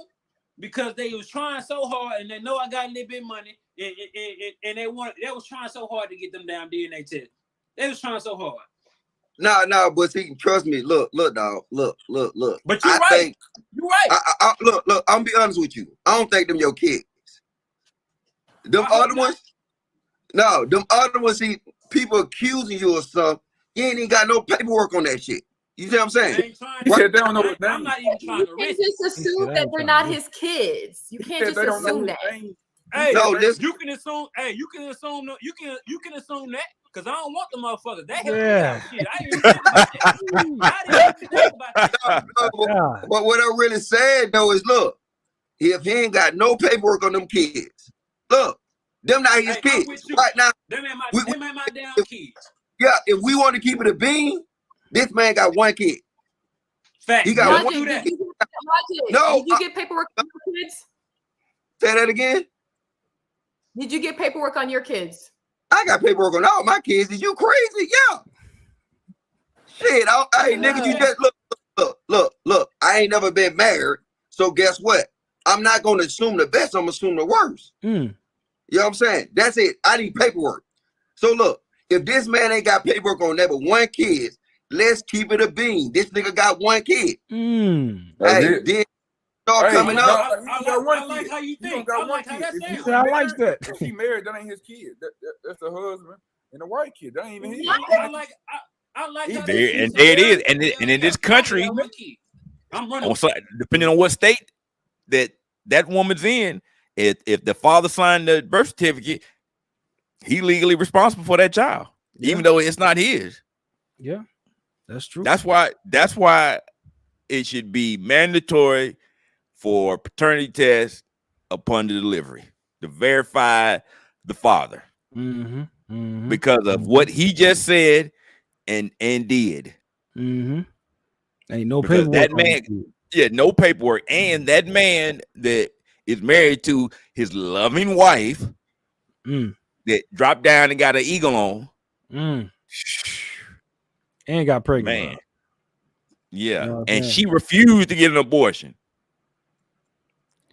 because they was trying so hard, and they know I got a little bit of money, and they was trying so hard to get them damn DNA test. They was trying so hard. No, but see, trust me. Look, dog. Look. But you're right. You're right. Look. I'm gonna be honest with you. I don't think them your kids. Them other ones. No, them other ones. See, people accusing you of something. You ain't even got no paperwork on that shit. You see what I'm saying? I'm not even trying to You can't risk it. just assume that they're not his kids. You can't just assume that. Hey, No, listen. you can assume. Hey, you can assume that because I don't want the motherfuckers. That helps Yeah. shit. I ain't even think about that. But what I really said though is, look, if he ain't got no paperwork on them kids, look, them not his kids right now. Them ain't my damn kids. Yeah, if we want to keep it a bean, this man got one kid. Fact. He got Logic, one did kid. you get paperwork on your kids? Say that again. Did you get paperwork on your kids? I got paperwork on all my kids. Is you crazy? Yeah. Shit. Hey, nigga, you just look. I ain't never been married. So guess what? I'm not going to assume the best. I'm going to assume the worst. You know what I'm saying? That's it. I need paperwork. So look, if this man ain't got paperwork on that but one kid, let's keep it a bean. This nigga got one kid. Hey, then start coming up. I like how you think. I like how that sounds. I like that. If he married, that ain't his kid. That's the husband and the white kid. That ain't even his. I like how And there it is. And in this country, depending on what state that woman's in, if the father signed the birth certificate, he legally responsible for that child, even though it's not his. Yeah, that's true. That's why it should be mandatory for paternity tests upon the delivery to verify the father, because of what he just said and did. Ain't no because paperwork. that man, no paperwork, and that man that is married to his loving wife that dropped down and got an eagle on, and got pregnant. Man, yeah, You know what I'm and saying? she refused to get an abortion.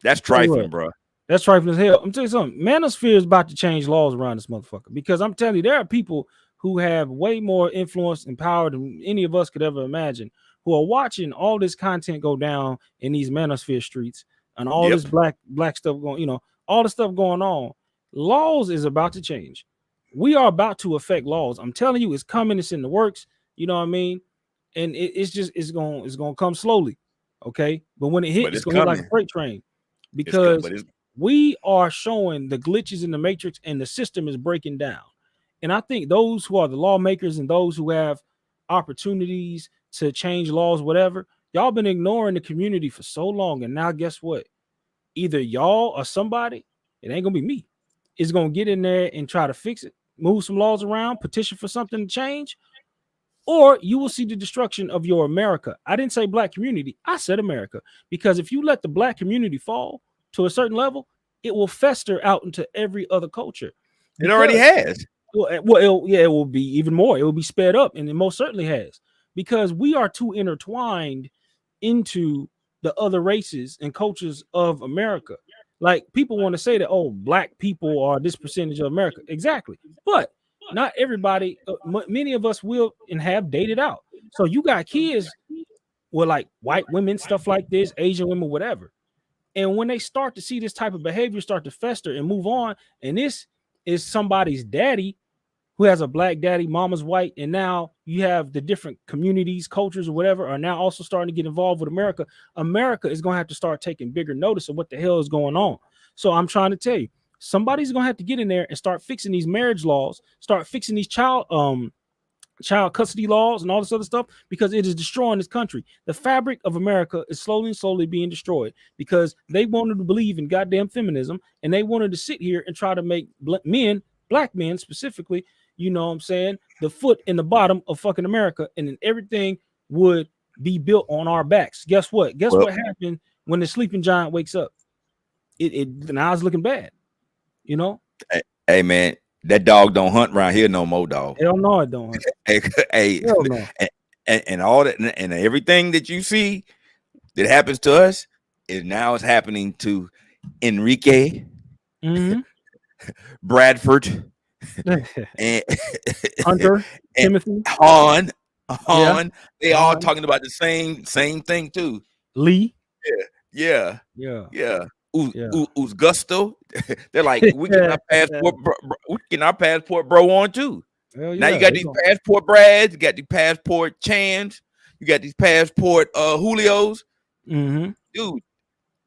That's trifling, bro. That's trifling as hell. I'm telling you something. Manosphere is about to change laws around this motherfucker, because I'm telling you, there are people who have way more influence and power than any of us could ever imagine, who are watching all this content go down in these manosphere streets and all this black stuff going, all the stuff going on. Laws is about to change. We are about to affect laws. I'm telling you, it's coming. It's in the works. You know what I mean? And it's going to come slowly. Okay. But when it hits, it's going to hit like a freight train, because we are showing the glitches in the matrix and the system is breaking down. And I think those who are the lawmakers and those who have opportunities to change laws, whatever, y'all been ignoring the community for so long. And now guess what? Either y'all or somebody, it ain't gonna be me, is gonna get in there and try to fix it, move some laws around, petition for something to change, or you will see the destruction of your America. I didn't say black community, I said America, because if you let the black community fall to a certain level, it will fester out into every other culture. It already has. Well, it will be even more. It will be sped up, and it most certainly has, because we are too intertwined into the other races and cultures of America. Like people want to say that, oh, black people are this percentage of America. Exactly. But not everybody, many of us will and have dated out. So you got kids with like white women, stuff like this, Asian women, whatever. And when they start to see this type of behavior start to fester and move on, and this is somebody's daddy who has a black daddy, mama's white, and now you have the different communities, cultures, or whatever are now also starting to get involved with America. America is going to have to start taking bigger notice of what the hell is going on. So I'm trying to tell you, somebody's going to have to get in there and start fixing these marriage laws, start fixing these child custody laws and all this other stuff, because it is destroying this country. The fabric of America is slowly being destroyed because they wanted to believe in goddamn feminism, and they wanted to sit here and try to make men, black men specifically, you know what I'm saying, the foot in the bottom of fucking America, and then everything would be built on our backs. Guess what? Guess what happened when the sleeping giant wakes up? It now it's looking bad, you know. Hey man, that dog don't hunt around here no more, dog. Hell no, it don't hunt. Hey, Hell no. and all that, and everything that you see that happens to us is now is happening to Enrique, Bradford, and Hunter, Timothy, Han. Yeah. They all talking about the same thing too. Lee. Yeah. Yeah. Gusto. They're like, we get our passport, bro, on too. Hell Now yeah, you got they these gonna- passport Brads, you got these passport Chans, you got these passport Julios. Dude,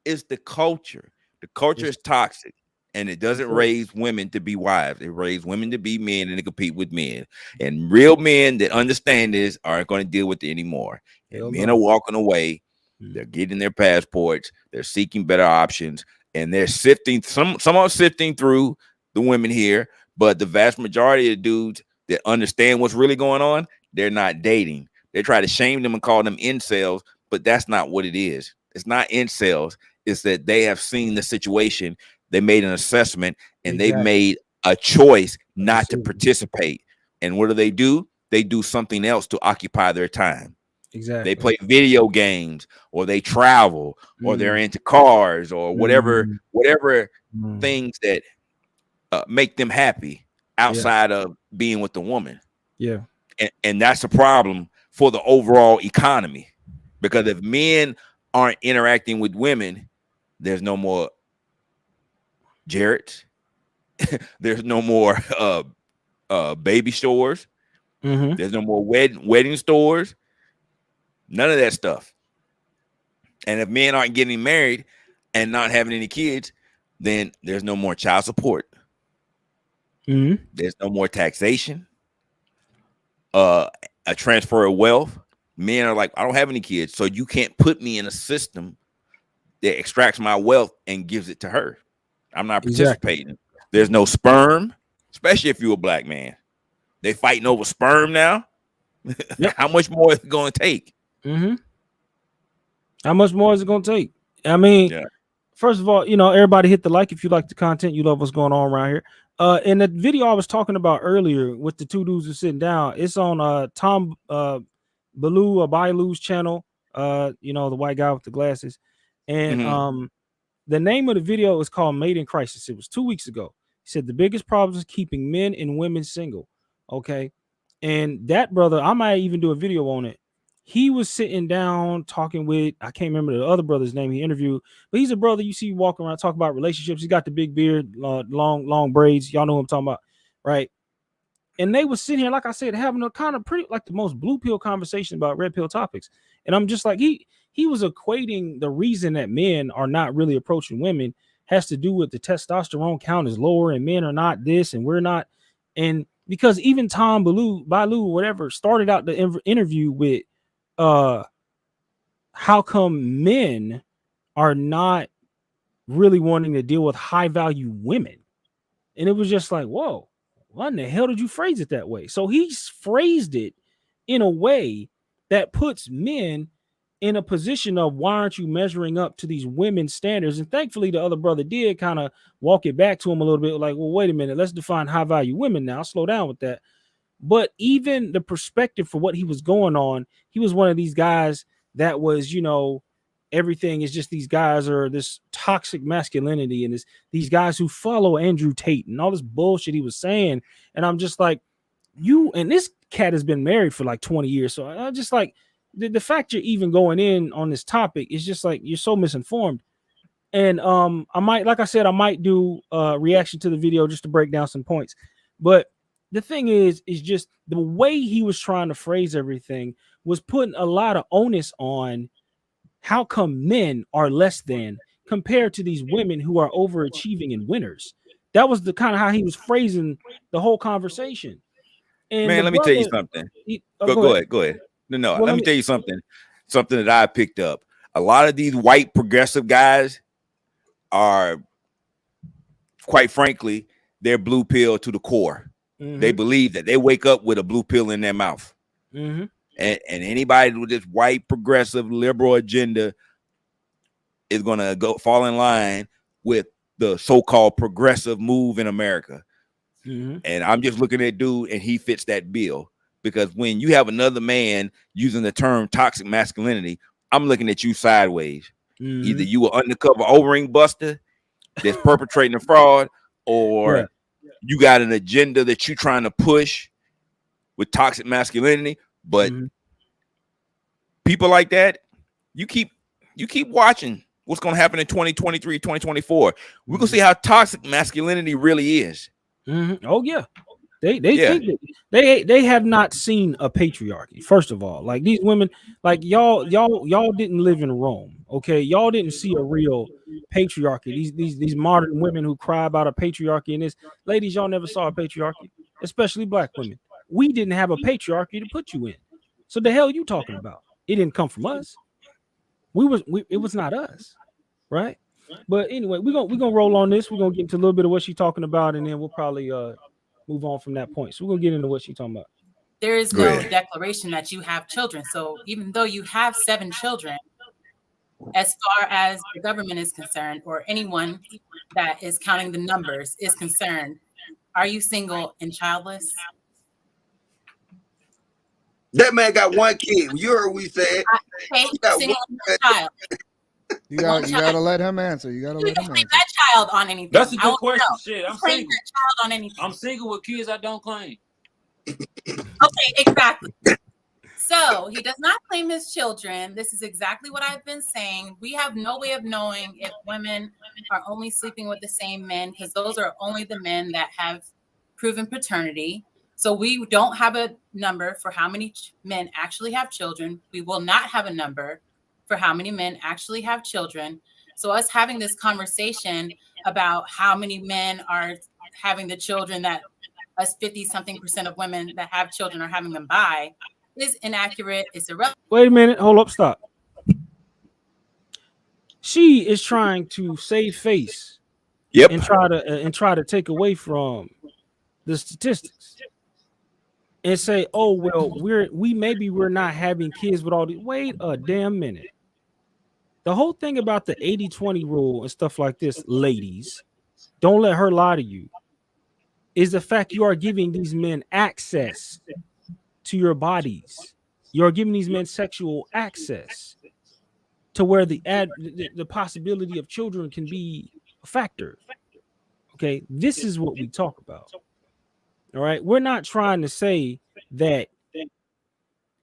it's the culture. The culture is toxic, and it doesn't raise women to be wives. It raises women to be men and to compete with men. And real men that understand this aren't going to deal with it anymore. And men are walking away. They're getting their passports. They're seeking better options, and they're sifting. Some are sifting through the women here, but the vast majority of dudes that understand what's really going on, they're not dating. They try to shame them and call them incels, but that's not what it is. It's not incels. It's that they have seen the situation. They made an assessment, and they've made a choice not to participate. And what do? They do something else to occupy their time. Exactly. They play video games, or they travel, or they're into cars, or whatever things that make them happy outside of being with the woman. Yeah. And that's a problem for the overall economy, because if men aren't interacting with women, there's no more Jarrett's, there's no more baby stores, there's no more wedding stores. None of that stuff. And if men aren't getting married and not having any kids, then there's no more child support. There's no more taxation. A transfer of wealth. Men are like, I don't have any kids, so you can't put me in a system that extracts my wealth and gives it to her. I'm not participating. There's no sperm, especially if you're a black man. They fighting over sperm now. How much more is it going to take? How much more is it going to take? I mean, first of all, you know, everybody hit the like if you like the content. You love what's going on around here. In the video I was talking about earlier with the two dudes who sitting down, it's on Tom Bailu's channel. You know, the white guy with the glasses. And the name of the video is called Made in Crisis. It was 2 weeks ago. He said the biggest problem is keeping men and women single. Okay. And that brother, I might even do a video on it. He was sitting down talking with, I can't remember the other brother's name he interviewed, but he's a brother you see walking around talking about relationships. He got the big beard, long braids. Y'all know what I'm talking about, right? And they was sitting here, like I said, having a kind of pretty like the most blue pill conversation about red pill topics. And I'm just like, he was equating the reason that men are not really approaching women has to do with the testosterone count is lower and men are not this and we're not. And because even Tom Bailu, whatever, started out the interview with, how come men are not really wanting to deal with high value women? And it was just like, whoa, why in the hell did you phrase it that way? So he's phrased it in a way that puts men in a position of why aren't you measuring up to these women's standards? And thankfully the other brother did kind of walk it back to him a little bit, like, well, wait a minute, let's define high value women now. Slow down with that. But even the perspective for what he was going on, he was one of these guys that was, you know, everything is just these guys are this toxic masculinity and these guys who follow Andrew Tate and all this bullshit he was saying. And I'm just like, you and this cat has been married for like 20 years. So I just like the fact you're even going in on this topic is just like you're so misinformed. And I might do a reaction to the video just to break down some points. But the thing is just the way he was trying to phrase everything was putting a lot of onus on how come men are less than compared to these women who are overachieving and winners. That was the kind of how he was phrasing the whole conversation. And man, let me tell you something. Go ahead. No, Well, let me tell you something that I picked up. A lot of these white progressive guys are, quite frankly, they're blue pill to the core. Mhm. They believe that they wake up with a blue pill in their mouth. Mhm. And anybody with this white progressive liberal agenda is gonna go fall in line with the so-called progressive move in America. Mhm. And I'm just looking at dude, and he fits that bill. Because when you have another man using the term toxic masculinity, I'm looking at you sideways. Mhm. Either you an undercover O-ring buster that's perpetrating a fraud, or Yeah. you got an agenda that you're trying to push with toxic masculinity. But people like that, you keep watching what's going to happen in 2023, 2024. We're going to see how toxic masculinity really is. Oh yeah, they Yeah. think that they have not seen a patriarchy. First of all, like these women, like y'all didn't live in Rome, okay? Y'all didn't see a real patriarchy. These modern women who cry about a patriarchy and this, ladies, y'all never saw a patriarchy, especially black women. We didn't have a patriarchy to put you in. So the hell you talking about? It didn't come from us. It was not us, right? But anyway, we're gonna roll on this. We're gonna get into a little bit of what she's talking about, and then we'll probably move on from that point. So we're gonna get into what she's talking about. There is Go no ahead. declaration that you have children. So even though you have 7 children, as far as the government is concerned, or anyone that is counting the numbers is concerned, are you single and childless? That man got one kid. You heard what we said. Okay, He got single one- and child. You gotta let him answer. You gotta You let don't him claim answer. that child on anything. That's a I good want to question. know. Shit, I'm You claim single. that child on anything. I'm single with kids I don't claim. Okay, exactly. So he does not claim his children. This is exactly what I've been saying. We have no way of knowing if women are only sleeping with the same men, because those are only the men that have proven paternity. So we don't have a number for how many men actually have children. We will not have a number for how many men actually have children. So us having this conversation about how many men are having the children that us 50-something% of women that have children are having them by is inaccurate. It's irrelevant. Wait a minute. Hold up. Stop. She is trying to save face. Yep. And try to take away from the statistics and say, oh well, we're not having kids with all these. Wait a damn minute. The whole thing about the 80-20 rule and stuff like this, ladies, don't let her lie to you, is the fact you are giving these men access to your bodies. You're giving these men sexual access to where the possibility of children can be a factor. Okay, this is what we talk about. All right, we're not trying to say that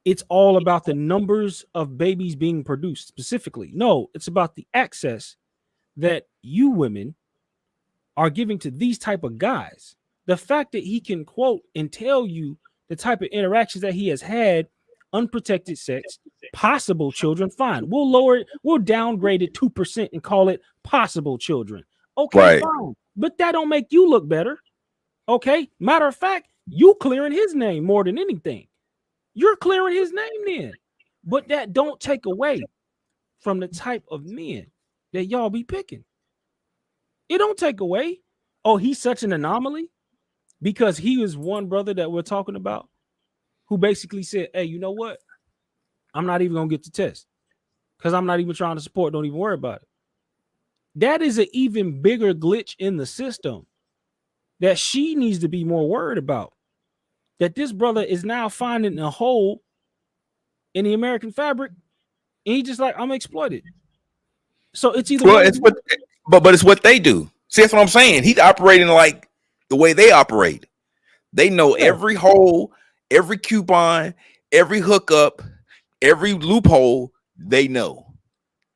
it's all about the numbers of babies being produced specifically. No, it's about the access that you women are giving to these type of guys. The fact that he can quote and tell you the type of interactions that he has had, unprotected sex, possible children, fine. We'll lower it, we'll downgrade it 2% and call it possible children. Okay, Right. fine. But that don't make you look better. Okay. Matter of fact, you clearing his name more than anything. You're clearing his name then. But that don't take away from the type of men that y'all be picking. It don't take away. Oh, he's such an anomaly because he was one brother that we're talking about who basically said, hey, you know what? I'm not even going to get the test because I'm not even trying to support. Don't even worry about it. That is an even bigger glitch in the system that she needs to be more worried about. That this brother is now finding a hole in the American fabric, and he just like, I'm exploited. So it's either Well, it's what, but it's what they do. See, that's what I'm saying. He's operating like the way they operate. They know every hole, every coupon, every hookup, every loophole. They know.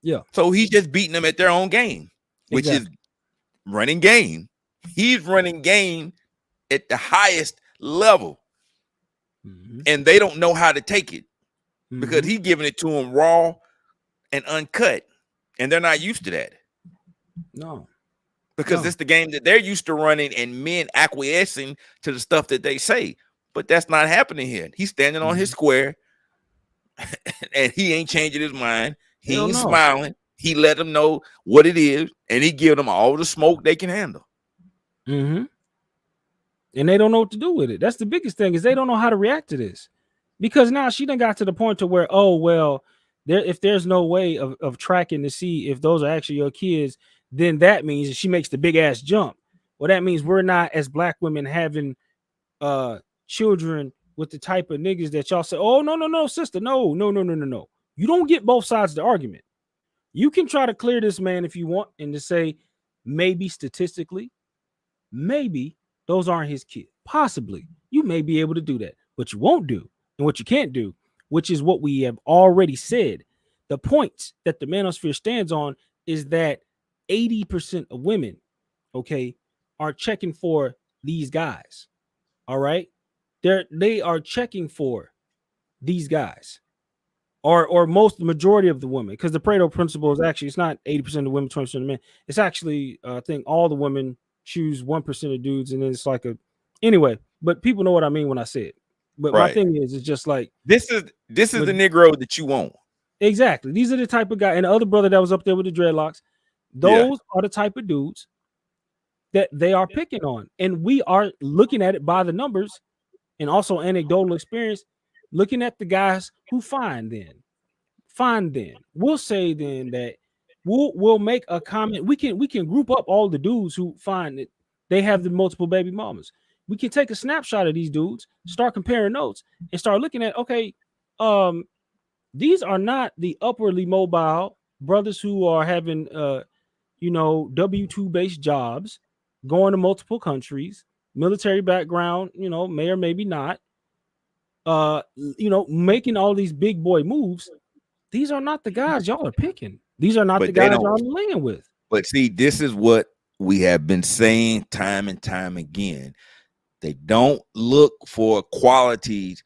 Yeah. So he's just beating them at their own game, which is running game. He's running game at the highest level, and they don't know how to take it because he's giving it to them raw and uncut, and they're not used to that. No, because it's the game that they're used to running, and men acquiescing to the stuff that they say. But that's not happening here. He's standing on his square, and he ain't changing his mind. He ain't smiling. He let them know what it is, and he give them all the smoke they can handle. And they don't know what to do with it. That's the biggest thing, is they don't know how to react to this, because now she done got to the point to where, oh well, if there's no way of tracking to see if those are actually your kids, then that means, if she makes the big ass jump, well, that means we're not, as black women, having children with the type of niggas that y'all say, oh no, sister, no. You don't get both sides of the argument. You can try to clear this man if you want, and to say maybe statistically, maybe those aren't his kids. Possibly you may be able to do that, but you won't do, and what you can't do, which is what we have already said. The points that the manosphere stands on is that 80% of women, okay, are checking for these guys. All right, they are checking for these guys, or the majority of the women, because the Pareto principle is actually, it's not 80% of women, 20% of men. It's actually, I think all the women choose 1% of dudes, and then it's like anyway. But people know what I mean when I say it. But my thing is, it's just like this is the Negro that you want. Exactly. These are the type of guy, and the other brother that was up there with the dreadlocks. Those are the type of dudes that they are picking on, and we are looking at it by the numbers, and also anecdotal experience, looking at the guys who find. Then we'll say then that we'll make a comment. We can group up all the dudes who find that they have the multiple baby mamas. We can take a snapshot of these dudes, start comparing notes, and start looking at, okay, these are not the upwardly mobile brothers who are having W-2 based jobs, going to multiple countries, military background, may or maybe not, making all these big boy moves. These are not the guys y'all are picking. These are not the guys y'all are laying with. But see, this is what we have been saying time and time again. They don't look for qualities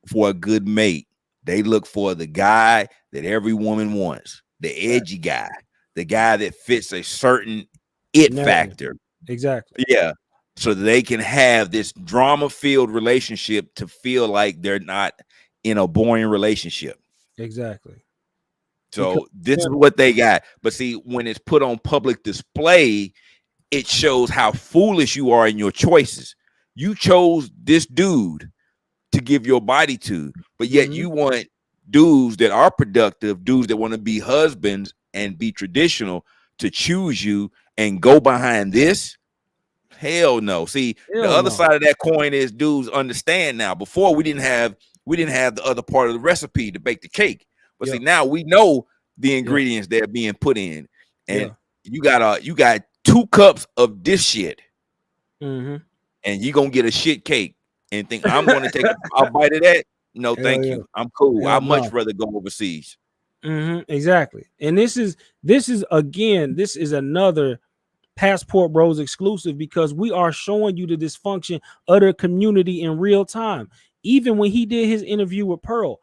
for a good mate. They look for the guy that every woman wants, the edgy guy, the guy that fits a certain factor. Exactly. Yeah. So they can have this drama-filled relationship to feel like they're not in a boring relationship. Exactly. So this is what they got. But see, when it's put on public display, it shows how foolish you are in your choices. You chose this dude to give your body to, but yet you want dudes that are productive, dudes that want to be husbands and be traditional, to choose you and go behind this. Hell no. See, the other side of that coin is dudes understand now. Before we didn't have the other part of the recipe to bake the cake. But see, now we know the ingredients that are being put in, and you got 2 cups of this shit, and you're gonna get a shit cake and think I'm gonna take a bite of that. No, thank you. I'm cool. I'd much rather go overseas. Exactly. And this is another Passport Bros exclusive, because we are showing you the dysfunction of the community in real time. Even when he did his interview with Pearl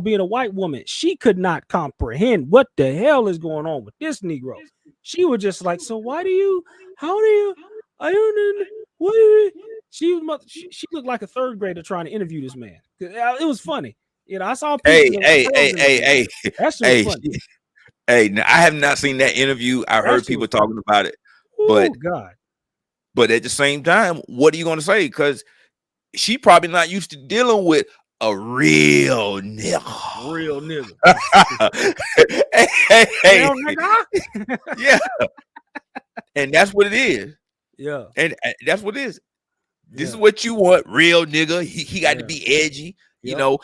being a white woman, she could not comprehend what the hell is going on with this Negro. She was just like, so she looked like a 3rd grader trying to interview this man. It was funny. I saw Hey, now, I have not seen that interview. I heard people talking about it. But at the same time, what are you going to say? Because she probably not used to dealing with a real nigga. Hey. Yeah. And that's what it is. Yeah. And that's what it is. This is what you want, real nigga. He got to be edgy. You know,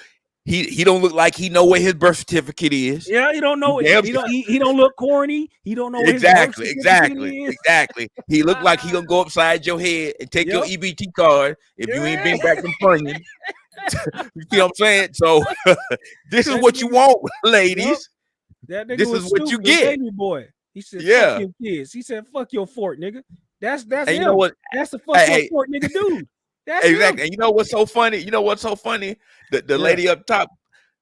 He don't look like he know where his birth certificate is. Yeah, he don't know. He damn He don't look corny. He don't know where Exactly, his birth certificate exactly, is. exactly. He look like he gonna go upside your head and take your Yep. EBT card if you ain't been back from Funyun. You see what I'm saying? So this is That what you nigga- want, Yep. ladies. That nigga This was is what you stupid, get. baby boy. He said, Yeah. "Fuck your kids." He said, "Fuck your fort, nigga." That's And him. you know what? That's the fuck Hey, your hey, fort, nigga, dude. That's exactly. him. And you know what's so funny? You know what's so funny? The Yeah. lady up top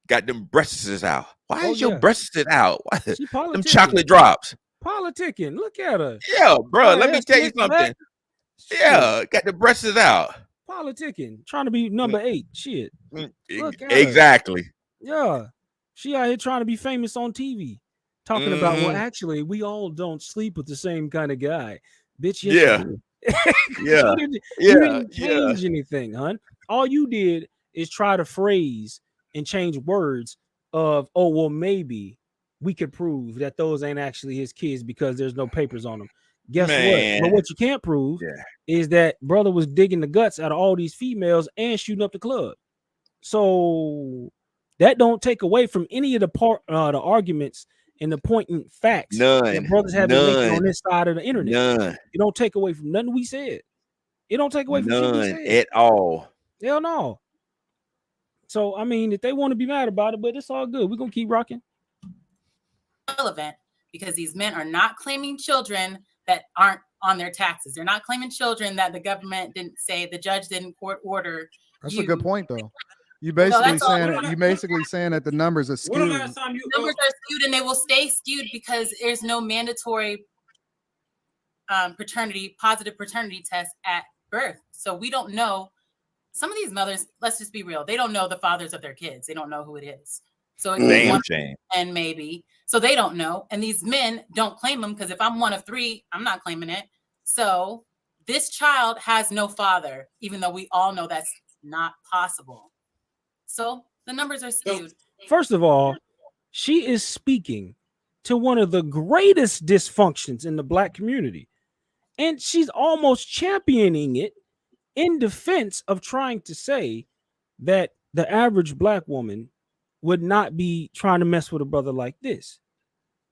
got them breasts out. Why Oh is your yeah, breasts out? Why? she Them politicking. chocolate drops. Politicking. Look at her. Yeah, bro. Her Let me ass tell you slick back. something. Shit. Yeah, got the breasts out. Politicking. Trying to be number 8. Shit. Look at her. Exactly. Yeah. She out here trying to be famous on TV. Talking about, well, Mhm. actually, we all don't sleep with the same kind of guy. Bitch, yes, Yeah. you do. Yeah. you Yeah. didn't Yeah. change anything, hun. All you did is try to phrase and change words of, oh, well, maybe we could prove that those ain't actually his kids because there's no papers on them. Guess what? Man. But what you can't prove Yeah. is that brother was digging the guts out of all these females and shooting up the club. So that don't take away from any of the the arguments and the pointing facts that None. brothers have been making on None. this side of the internet. None. It don't take away from nothing we said. It don't take away from shit we None said. at all. Hell no. So I mean, if they want to be mad about it, but it's all good. We're gonna keep rocking. Relevant because these men are not claiming children that aren't on their taxes. They're not claiming children that the government didn't say, the judge didn't court order. That's you. a good point, though. You No, basically that's all. saying that the numbers are When the skewed. last time you Numbers are skewed and they will stay skewed because there's no mandatory positive paternity test at birth. So we don't know. Some of these mothers, let's just be real, they don't know the fathers of their kids. They don't know who it is. So it's Damn one shame. and maybe. So they don't know. And these men don't claim them because if I'm one of 3, I'm not claiming it. So this child has no father, even though we all know that's not possible. So the numbers are skewed. First of all, she is speaking to one of the greatest dysfunctions in the black community. And she's almost championing it in defense of trying to say that the average black woman would not be trying to mess with a brother like this.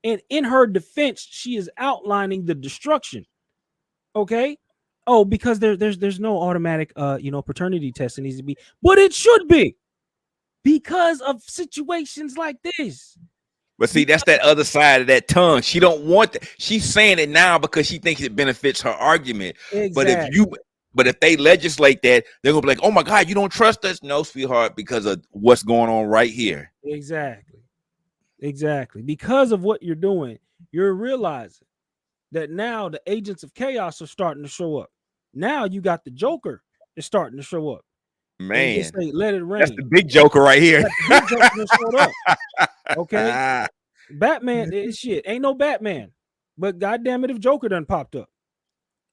And in her defense, she is outlining the destruction. Okay. Oh, because there's no automatic paternity test that needs to be, but it should be because of situations like this. But see, that's that other side of that tongue. She don't want that. She's saying it now because she thinks it benefits her argument. Exactly. But if they legislate that, they're gonna be like, "Oh my God, you don't trust us?" No, sweetheart, because of what's going on right here. Exactly. Because of what you're doing, you're realizing that now the agents of chaos are starting to show up. Now you got the Joker is starting to show up. And Man, just say, let it rain. that's the big Joker right here. That big Joker just showed up. Okay. Batman is shit. Ain't no Batman. But goddamn it, if Joker done popped up.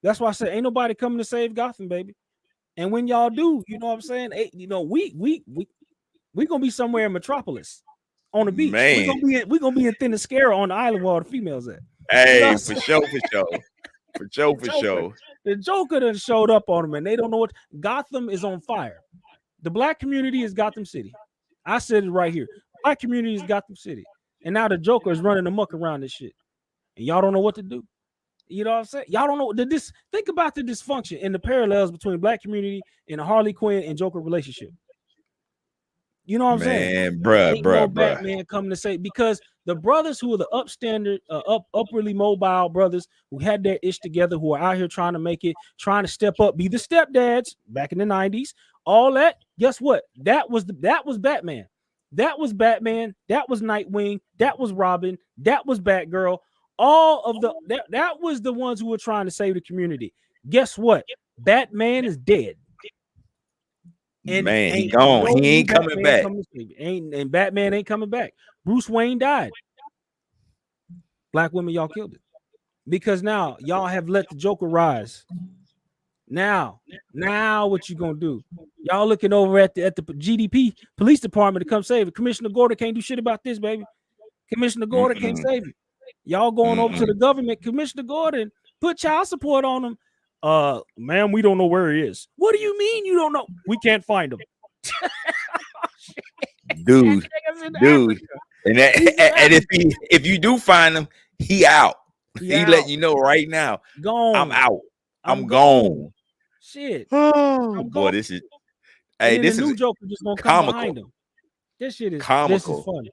That's why I say ain't nobody coming to save Gotham, baby. And when y'all do, you know what I'm saying? Hey, we gonna be somewhere in Metropolis on the beach. Man. We're gonna be in Themyscira on the island where all the females at. Hey, You know what for I'm sure, saying? for sure. The Joker done showed up on them, and they don't know what Gotham is on fire. The black community is Gotham City. I said it right here. Black community is Gotham City. And now the Joker is running amok around this shit. And y'all don't know what to do. You know what I'm saying? Y'all don't know this. Think about the dysfunction and the parallels between black community and the Harley Quinn and Joker relationship. You know what I'm saying? Man, bruh. Ain't no Batman coming to say, because the brothers who are the upwardly mobile brothers who had their ish together, who are out here trying to make it, trying to step up, be the stepdads back in the 90s, all that. Guess what? That was Batman. That was Batman. That was Nightwing. That was Robin. That was Batgirl. All of that was the ones who were trying to save the community. Guess what? Batman is dead. And man, he gone. He ain't coming back. And Batman ain't coming back. Bruce Wayne died. Black women, y'all killed it. Because now y'all have let the Joker rise. Now what you gonna do? Y'all looking over at the GDP police department to come save it. Commissioner Gordon can't do shit about this, baby. Commissioner Gordon can't save it. Y'all going over to the government. Commissioner Gordon put child support on him. Ma'am, we don't know where he is. What do you mean you don't know? We can't find him. dude. And if you do find him, he out. He letting you know right now. Gone. I'm out. I'm gone. Shit. Oh boy, this is. Hey, this the new is Joker just gonna come comical. behind him. This shit is Comical. This is funny.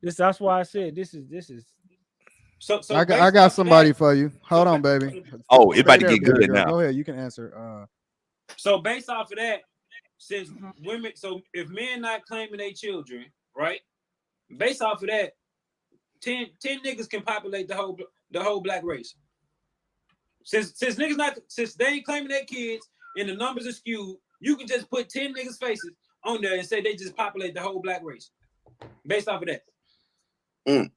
That's why I said this is. So I got somebody for you. Hold on, baby. Oh, it's about to Stay get there, good baby girl. now. Go ahead, you can answer. So based off of that, since women, so if men not claiming their children, right? Based off of that, 10 niggas can populate the whole black race. Since they ain't claiming their kids and the numbers are skewed, you can just put 10 niggas' faces on there and say they just populate the whole black race. Based off of that.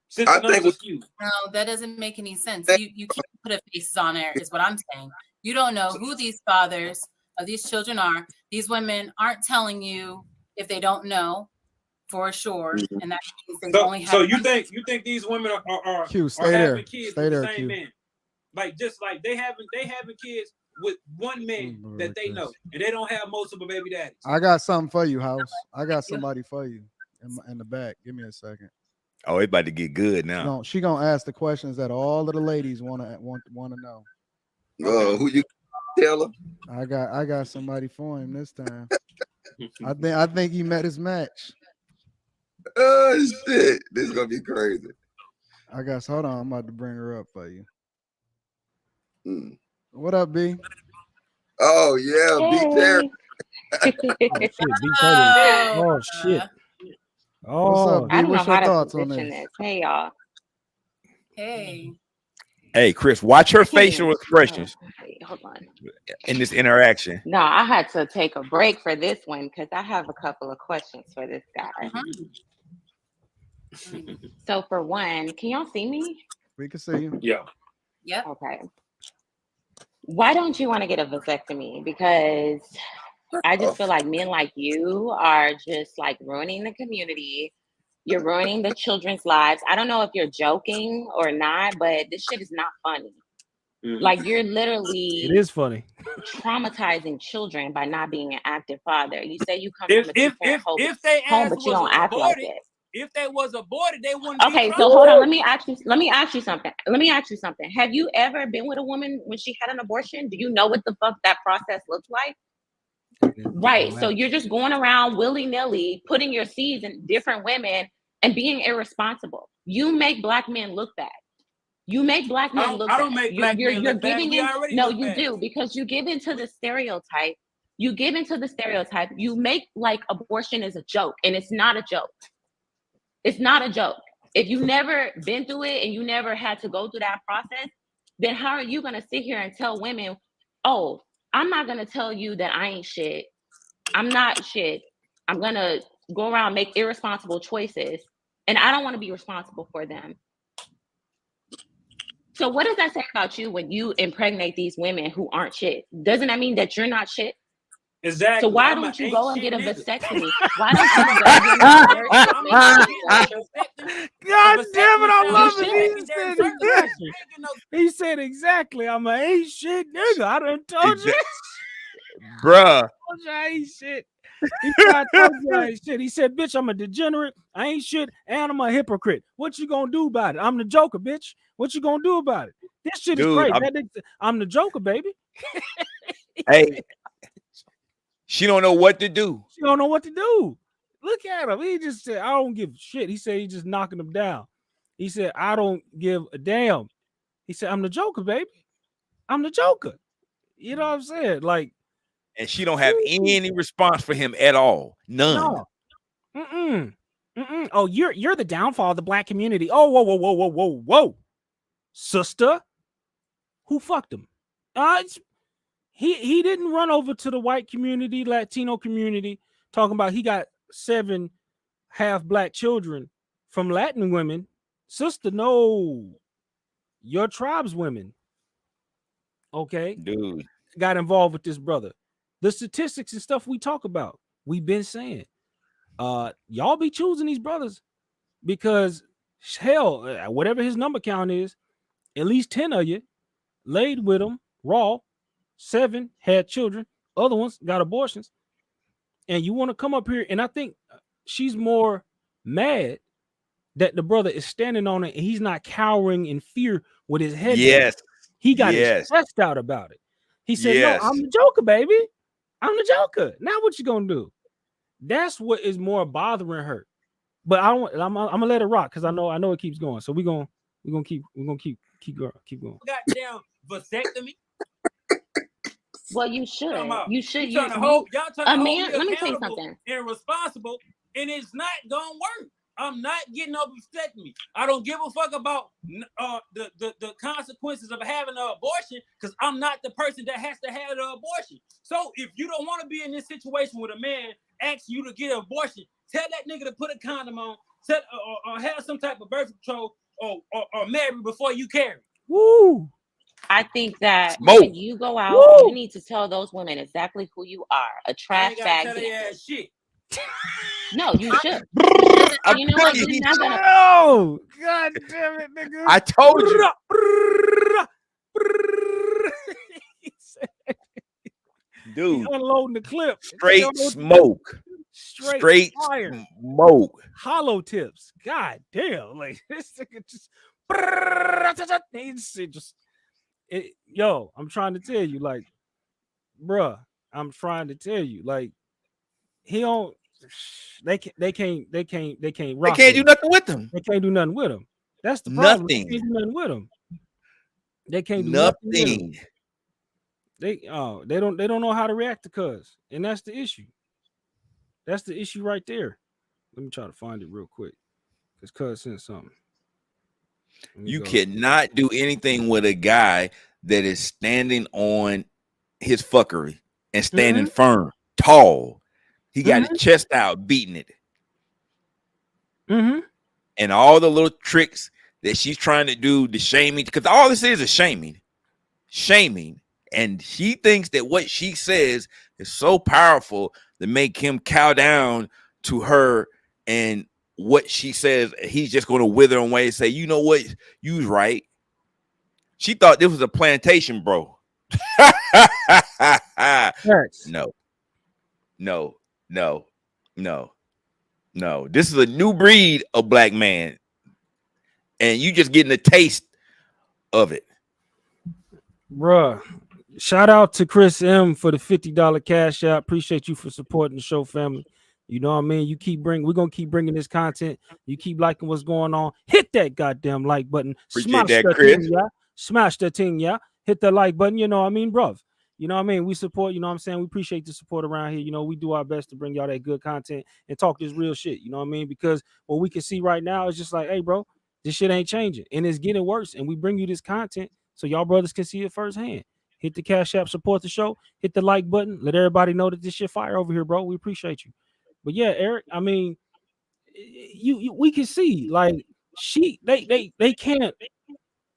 Since the numbers are skewed. No, that doesn't make any sense. You can't put a faces on there, is what I'm saying. You don't know who these fathers of these children are. These women aren't telling you if they don't know for sure, and that means they only have. So you think these women are Q, stay having there. kids Stay with there, the same Q. man? Like just like they having kids with one man that they know, and they don't have multiple baby daddies. I got something for you, House. I got somebody for you in the back. Give me a second. Oh, it's about to get good now. She gonna ask the questions that all of the ladies want to know. Who you tell her? I got somebody for him this time. I think he met his match. Oh shit, this is gonna be crazy. Hold on, I'm about to bring her up for you. What up, B? Oh yeah, B Terry. Oh shit. Oh, what's up, B? I don't What's know your how to thoughts on position this? this. Hey y'all. Hey. Hey, Chris, watch her facial expressions Wait, hold on. in this interaction. No, I had to take a break for this one because I have a couple of questions for this guy. So for one, can y'all see me? We can see you. Yeah. Yep. Okay. Why don't you want to get a vasectomy? Because I just feel like men like you are just like ruining the community. You're ruining the children's lives. I don't know if you're joking or not, but this shit is not funny. Like you're literally It is funny. traumatizing children by not being an active father. You say you come If from a two-parent if they home, ass but you was don't act like aborted, it. if they was aborted, they wouldn't be Okay, in so trouble. hold on. Let me ask you something. Have you ever been with a woman when she had an abortion? Do you know what the fuck that process looks like? Right. So you're just going around willy-nilly putting your seeds in different women and being irresponsible. You make black men look bad. You make black men look bad. I don't make black men look bad. We already no, look you bad. do, because you give into the stereotype. You give into the stereotype. You make like abortion is a joke, and it's not a joke. It's not a joke. If you've never been through it and you never had to go through that process, then how are you going to sit here and tell women, oh, I'm not going to tell you that I ain't shit. I'm not shit. I'm going to go around and make irresponsible choices, and I don't want to be responsible for them. So what does that say about you when you impregnate these women who aren't shit? Doesn't that mean that you're not shit? Exactly. So why I'm don't a you go ain't and get a shit nigga. vasectomy? Why don't you go and get a God damn it, I You love should. it. He said exactly. He said exactly. I'm an ain't shit nigga. I done told you. Bruh. I told you I ain't shit. He said, I told you I ain't shit. He said, bitch, I'm a degenerate. I ain't shit, and I'm a hypocrite. What you gonna do about it? I'm the Joker, bitch. What you gonna do about it? This shit is Dude, crazy. I'm the Joker, baby. Hey, she don't know what to do. She don't know what to do. Look at him. He just said, I don't give a shit. He said he's just knocking them down. He said, I don't give a damn. He said, I'm the Joker, baby. I'm the Joker. You know what I'm saying? Like, And she don't have any response for him at all. None. no. Oh, you're the downfall of the black community. Oh, whoa. Sister, who fucked him? He didn't run over to the white community, Latino community, talking about he got 7 half black children from Latin women. Sister, no. Your tribe's women. Okay. Dude. Got involved with this brother. The statistics and stuff we talk about, we've been saying. Y'all be choosing these brothers because hell, whatever his number count is, at least 10 of you laid with him raw, 7 had children, other ones got abortions, and you want to come up here, and I think she's more mad that the brother is standing on it and he's not cowering in fear with his head down. Yes. He got Yes. his chest out about it. He said, Yes. no, I'm the Joker, baby. I'm the Joker. Now what you gonna do? That's what is more bothering her. But I'm gonna let it rock because I know it keeps going. So we're gonna keep going. Goddamn vasectomy. Well, you should. You should. Y'all trying to hold a me man. Let me tell you accountable something. and responsible, and it's not gonna work. I'm not getting no vasectomy. I don't give a fuck about the consequences of having an abortion because I'm not the person that has to have the abortion. So if you don't want to be in this situation with a man asks you to get an abortion, tell that nigga to put a condom on, or have some type of birth control, or marry before you carry. Woo! I think that Smoke. when you go out, Woo! you need to tell those women exactly who you are. A I trash ain't gotta bag. tell their ass shit. No, you should. I'm You know what? telling you, You're not gonna. Oh, God damn it, nigga. I told you. Dude, Unloading the clip. straight Yo, smoke. Straight fire. smoke. Hollow tips. God damn. Like this nigga yo, I'm trying to tell you, like, bruh, I'm trying to tell you, like, he don't they can't They rock can't with do him. nothing with them. They can't do nothing with him. That's the problem. They Nothing. can't do nothing with him. They can't do nothing with him. Nothing. They don't know how to react to cuz, and that's the issue. That's the issue right there. Let me try to find it real quick because cuz sent something. Let me You go. cannot do anything with a guy that is standing on his fuckery and standing firm, tall. He got his chest out, beating it. And all the little tricks that she's trying to do to shaming, because all this is shaming. And she thinks that what she says is so powerful to make him cow down to her, and what she says, he's just going to wither away and say, you know what, you was right. She thought this was a plantation, bro. No. This is a new breed of black man, and you just getting a taste of it. Bruh. Shout out to Chris M for the $50 cash out. Appreciate you for supporting the show, family. You know what I mean? We're gonna keep bringing this content. You keep liking what's going on. Hit that goddamn like button. Appreciate that, Chris. Thing, yeah. Smash that thing, yeah. Hit the like button, you know what I mean, bruv. You know what I mean? We support, you know what I'm saying? We appreciate the support around here. You know, we do our best to bring y'all that good content and talk this real shit. You know what I mean? Because what we can see right now is just like, hey, bro, this shit ain't changing. And it's getting worse. And we bring you this content so y'all brothers can see it firsthand. Hit the Cash App, support the show. Hit the like button. Let everybody know that this shit fire over here, bro. We appreciate you. But yeah, Eric, I mean, we can see like they can't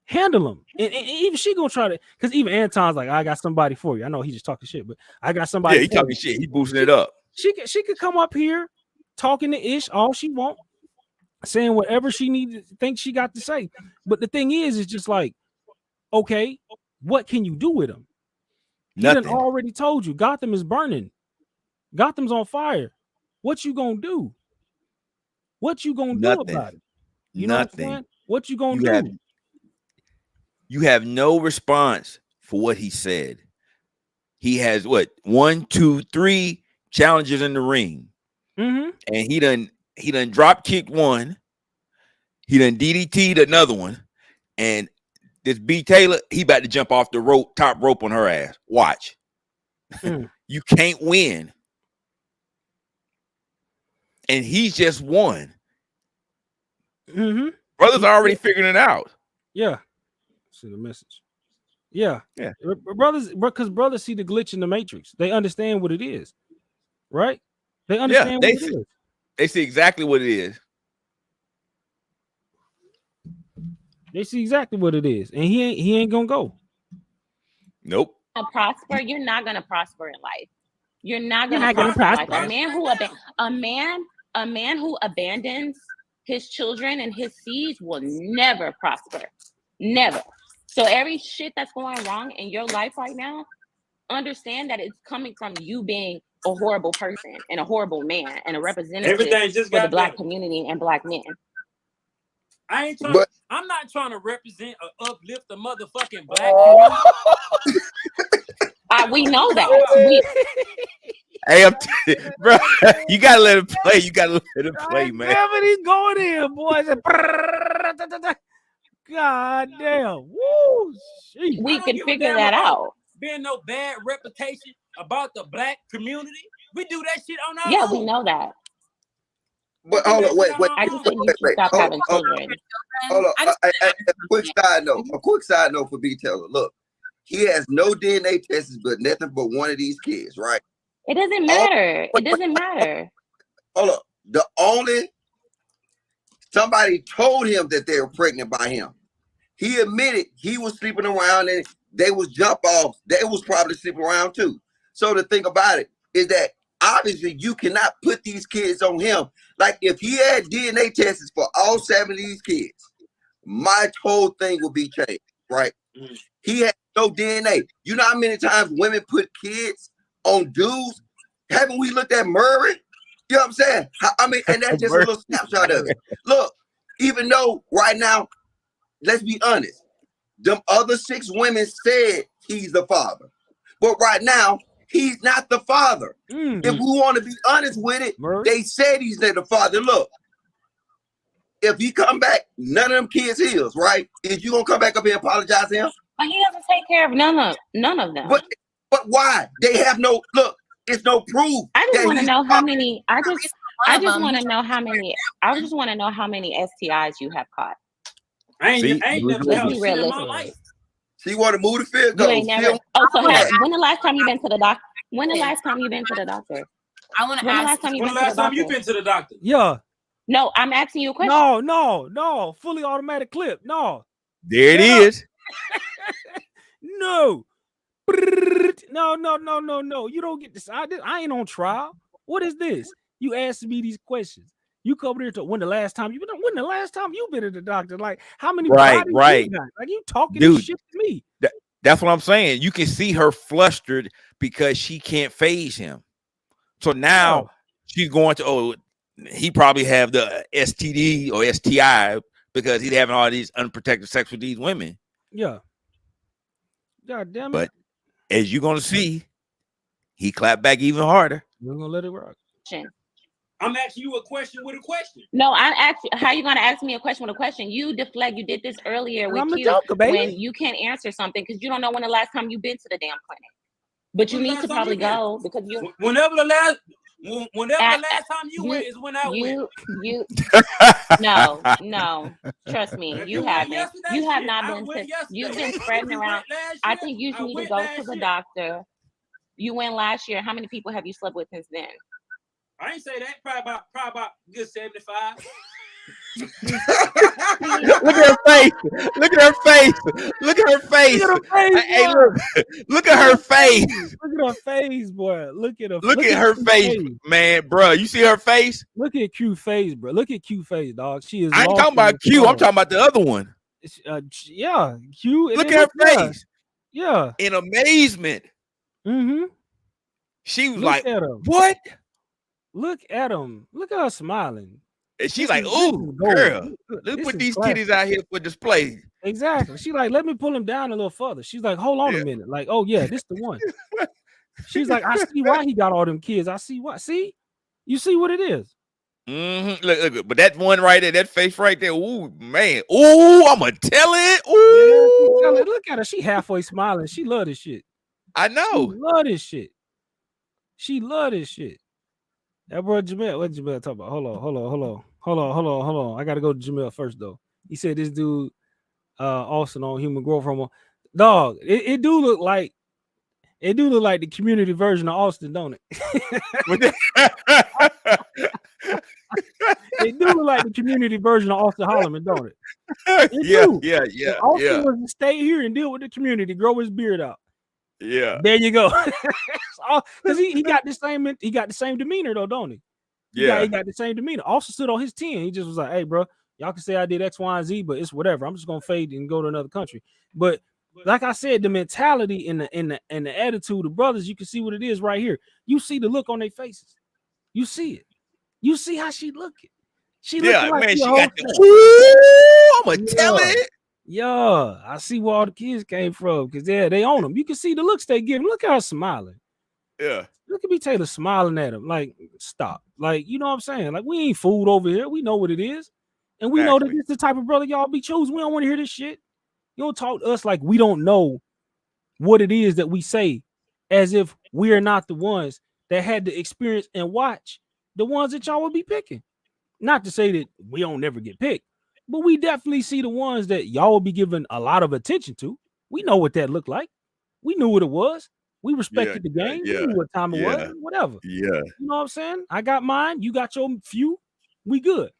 handle them, and even she gonna try to, because even Anton's like, I got somebody for you. I know he's just talking shit, but I got somebody. Yeah, he talking shit. He boosting it up. She could come up here talking to Ish all she want, saying whatever she needs, think she got to say. But the thing is just like, okay, what can you do with him? He done already told you Gotham is burning. Gotham's on fire. What you gonna do? What you gonna do about it? You know what I'm saying? What you gonna do? You have no response for what he said. He has what 1, 2, 3 challenges in the ring, and he done drop kicked one. He done DDT'd another one, and this B Taylor, he about to jump off the top rope on her ass. Watch. You can't win. And he's just won. Brothers are already figuring it out. Yeah. See the message. Yeah. Brothers, because brothers see the glitch in the matrix. They understand what it is. Right? They understand what it is. They see exactly what it is. They see exactly what it is. And he ain't gonna go. Nope. Prosper, you're not gonna prosper in life. You're not gonna prosper in life. A man who abandons his children and his seeds will never prosper. Never. So every shit that's going wrong in your life right now, understand that it's coming from you being a horrible person and a horrible man and a representative Everything just for the got black better. community and black men. I ain't trying. But I'm not trying to represent or uplift the motherfucking black community. We know that. Hey, bro, you gotta let him play. You gotta let him play, man. Damn it, he's going in, boys. God damn. Woo. Sheesh. We I don't can give a figure damn that about out. Being no bad reputation about the black community. We do that shit on our Yeah, own. we know that. But hold on, wait. I just think you should stop having children. Hold on. A quick side note for B Taylor. Look, he has no DNA tests, but nothing but one of these kids, right? It doesn't matter. It doesn't matter. Hold up. Somebody told him that they were pregnant by him. He admitted he was sleeping around and they was jump off. They was probably sleeping around too. So the thing about it is that obviously you cannot put these kids on him. Like if he had DNA tests for all 7 of these kids, my whole thing would be changed, right? He had no DNA. You know how many times women put kids on dudes? Haven't we looked at Murray? You know what I'm saying? I mean, and that's just a little snapshot of it. Look, even though right now, let's be honest, them other 6 women said he's the father. But right now, he's not the father. If we want to be honest with it, they said he's not the father. Look, if he come back, none of them kids heals, right? Is you gonna come back up here and apologize to him? But he doesn't take care of none of them. But why? They have no look. It's no proof. I just want to know how many. I just them. want to know how many. I just want to know how many STIs you have caught. I ain't never Let's caught be shit in my realistic. life. She want to move the field You goal. ain't never. Oh, so when the last time you been to the doctor? When the last time you been to the doctor? I want to When the ask. last time you When been the to last the time you doctor? been to the doctor? Yeah. No, I'm asking you a question. No. Fully automatic clip. No. There it Shut up. is. No. No. You don't get this. I ain't on trial. What is this? You asked me these questions. You come here to when the last time you been to the doctor? Like how many Right. bodies you got? Like you talking Dude, this shit to me. That's what I'm saying. You can see her flustered because she can't phase him. So now she's going to, he probably have the STD or STI because he's having all these unprotected sex with these women. Yeah. God damn it. But as you're gonna see, he clapped back even harder. We're gonna let it rock. I'm asking you a question with a question. No, I'm asking. How you gonna ask me a question with a question? You deflect. You did this earlier with I'm a you joker, baby. when you can't answer something because you don't know when the last time you've been to the damn clinic. But you When the need last to time probably you been? go because you. Whenever the last time you went is when I went. No. Trust me, you haven't. You have not been to. You've been spreading around. I think you need to go to the doctor. You went last year. How many people have you slept with since then? I ain't say that. Probably about good 75. Look at her face. Look at her face. Look at her face. Look at her face, Hey, boy. look at her face. Look at her face, boy. Look at her. Look at her Q face, man, bro. You see her face? Look at Q face, bro. Look at Q face, dog. She is. I ain't lost talking about in Q. I'm thought. talking about the other one. Yeah, Q. Look at her face. Yeah. In amazement. Mm-hmm. She was Look like, at him. what? Look at him. Look at her smiling. And she's This like, is ooh, gold. girl, let's This put is these classic. titties out here for display. Exactly. She like, let me pull him down a little further. She's like, hold on a minute. Like, oh yeah, this the one. She's like, I see why he got all them kids. I see why. See, you see what it is. Mm-hmm. Look, but that one right there, that face right there, ooh, man. Ooh, I'ma tell it. Ooh. Yeah, look at her. She halfway smiling. She love this shit. I know. She love this shit. She love this shit. That boy Jamel, what Jamel talk about? Hold on. I gotta go to Jamel first though. He said this dude, Austin on Human Growth Hormone. Dog, it do look like the community version of Austin, don't it? It do look like the community version of Austin Holloman, don't it? Yeah. If Austin was to stay here and deal with the community, grow his beard out. Yeah. There you go. Because he got the same demeanor though, don't he? He got the same demeanor. Also stood on his 10. He just was like, hey, bro, y'all can say I did X, Y, and Z, but it's whatever. I'm just gonna fade and go to another country. But like I said, the mentality and the attitude of brothers, you can see what it is right here. You see the look on their faces. You see it. You see how she looking. She Yeah, looking like man, she she a got whole the I'ma tell it. Yeah, I see where all the kids came from because they own them. You can see the looks they give. Look at her smiling. Yeah. Look at me, Taylor, smiling at him. Like, stop. Like, you know what I'm saying? Like, we ain't food over here. We know what it is. And we know that this is the type of brother y'all be choosing. We don't want to hear this shit. You don't talk to us like we don't know what it is that we say, as if we are not the ones that had to experience and watch the ones that y'all would be picking. Not to say that we don't never get picked, but we definitely see the ones that y'all will be giving a lot of attention to. We know what that looked like. We knew what it was. We respected the game. We knew what time it was. Whatever. Yeah. You know what I'm saying? I got mine. You got your few. We good.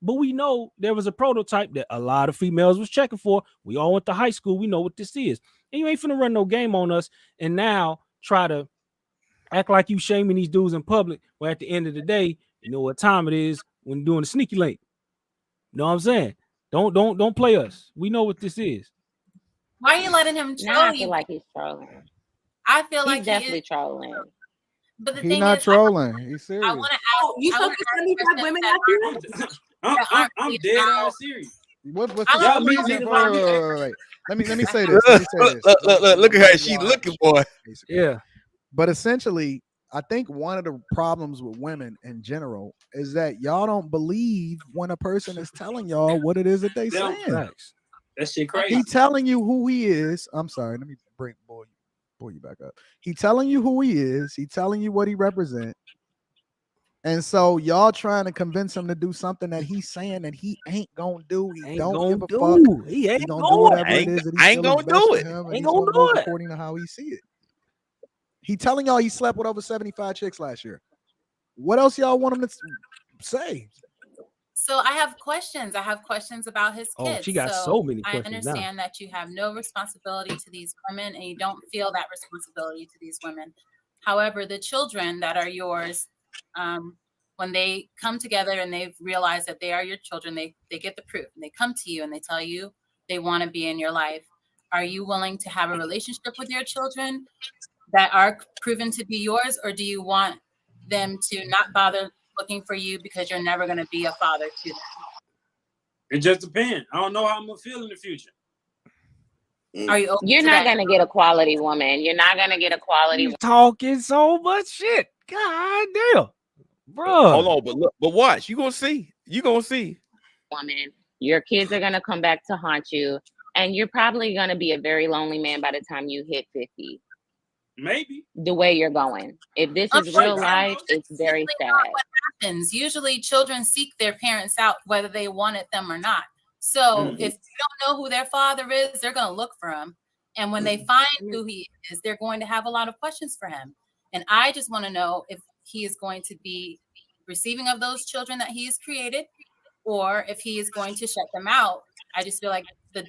But we know there was a prototype that a lot of females was checking for. We all went to high school. We know what this is. And you ain't finna run no game on us and now try to act like you shaming these dudes in public. Where at the end of the day, you know what time it is when you're doing the sneaky link. You know what I'm saying? Don't play us. We know what this is. Why are you letting him Now troll I you? feel like he's trolling. I feel He's like definitely he is. trolling. But the He's thing not is, trolling. He's serious. I want to ask. You I fuck wanna with ask 75 women that like aren't I'm reached dead out. ass serious. What's I the love reason? niggas Wait, like me. wait. Let me say this. Let me say this. Look at her. She looking, boy. Yeah. But essentially, I think one of the problems with women in general is that y'all don't believe when a person is telling y'all what it is that they saying. That shit crazy. He telling you who he is. I'm sorry. Let me pull you back up. He telling you who he is. He telling you what he represent. And so y'all trying to convince him to do something that he's saying that he ain't gonna do. He don't give a fuck. He ain't gonna gonna do whatever I it ain't- is that I he ain't feels gonna best do for it. him, and Ain't he's gonna gonna do move it. according to how he see it. He telling y'all he slept with over 75 chicks last year. What else y'all want him to say? So I have questions. I have questions about his Oh, kids. she got so many I questions now. understand that you have no responsibility to these women and you don't feel that responsibility to these women. However, the children that are yours, when they come together and they've realized that they are your children, they get the proof and they come to you and they tell you they want to be in your life. Are you willing to have a relationship with your children that are proven to be yours, or do you want them to not bother looking for you because you're never going to be a father to them? It just depends. I don't know how I'm gonna feel in the future. Are you open You're to not that? gonna get a quality woman. You're not gonna get a quality You talking so much shit. God damn. Bro. Hold on, but watch. You gonna see. You gonna see. woman. Your kids are gonna come back to haunt you, and you're probably gonna be a very lonely man by the time you hit 50. Maybe. The way you're going. If this is real life, it's very sad. What happens? Usually children seek their parents out whether they wanted them or not. So if you don't know who their father is, they're going to look for him. And when they find who he is, they're going to have a lot of questions for him. And I just want to know if he is going to be receiving of those children that he has created, or if he is going to shut them out. I just feel like the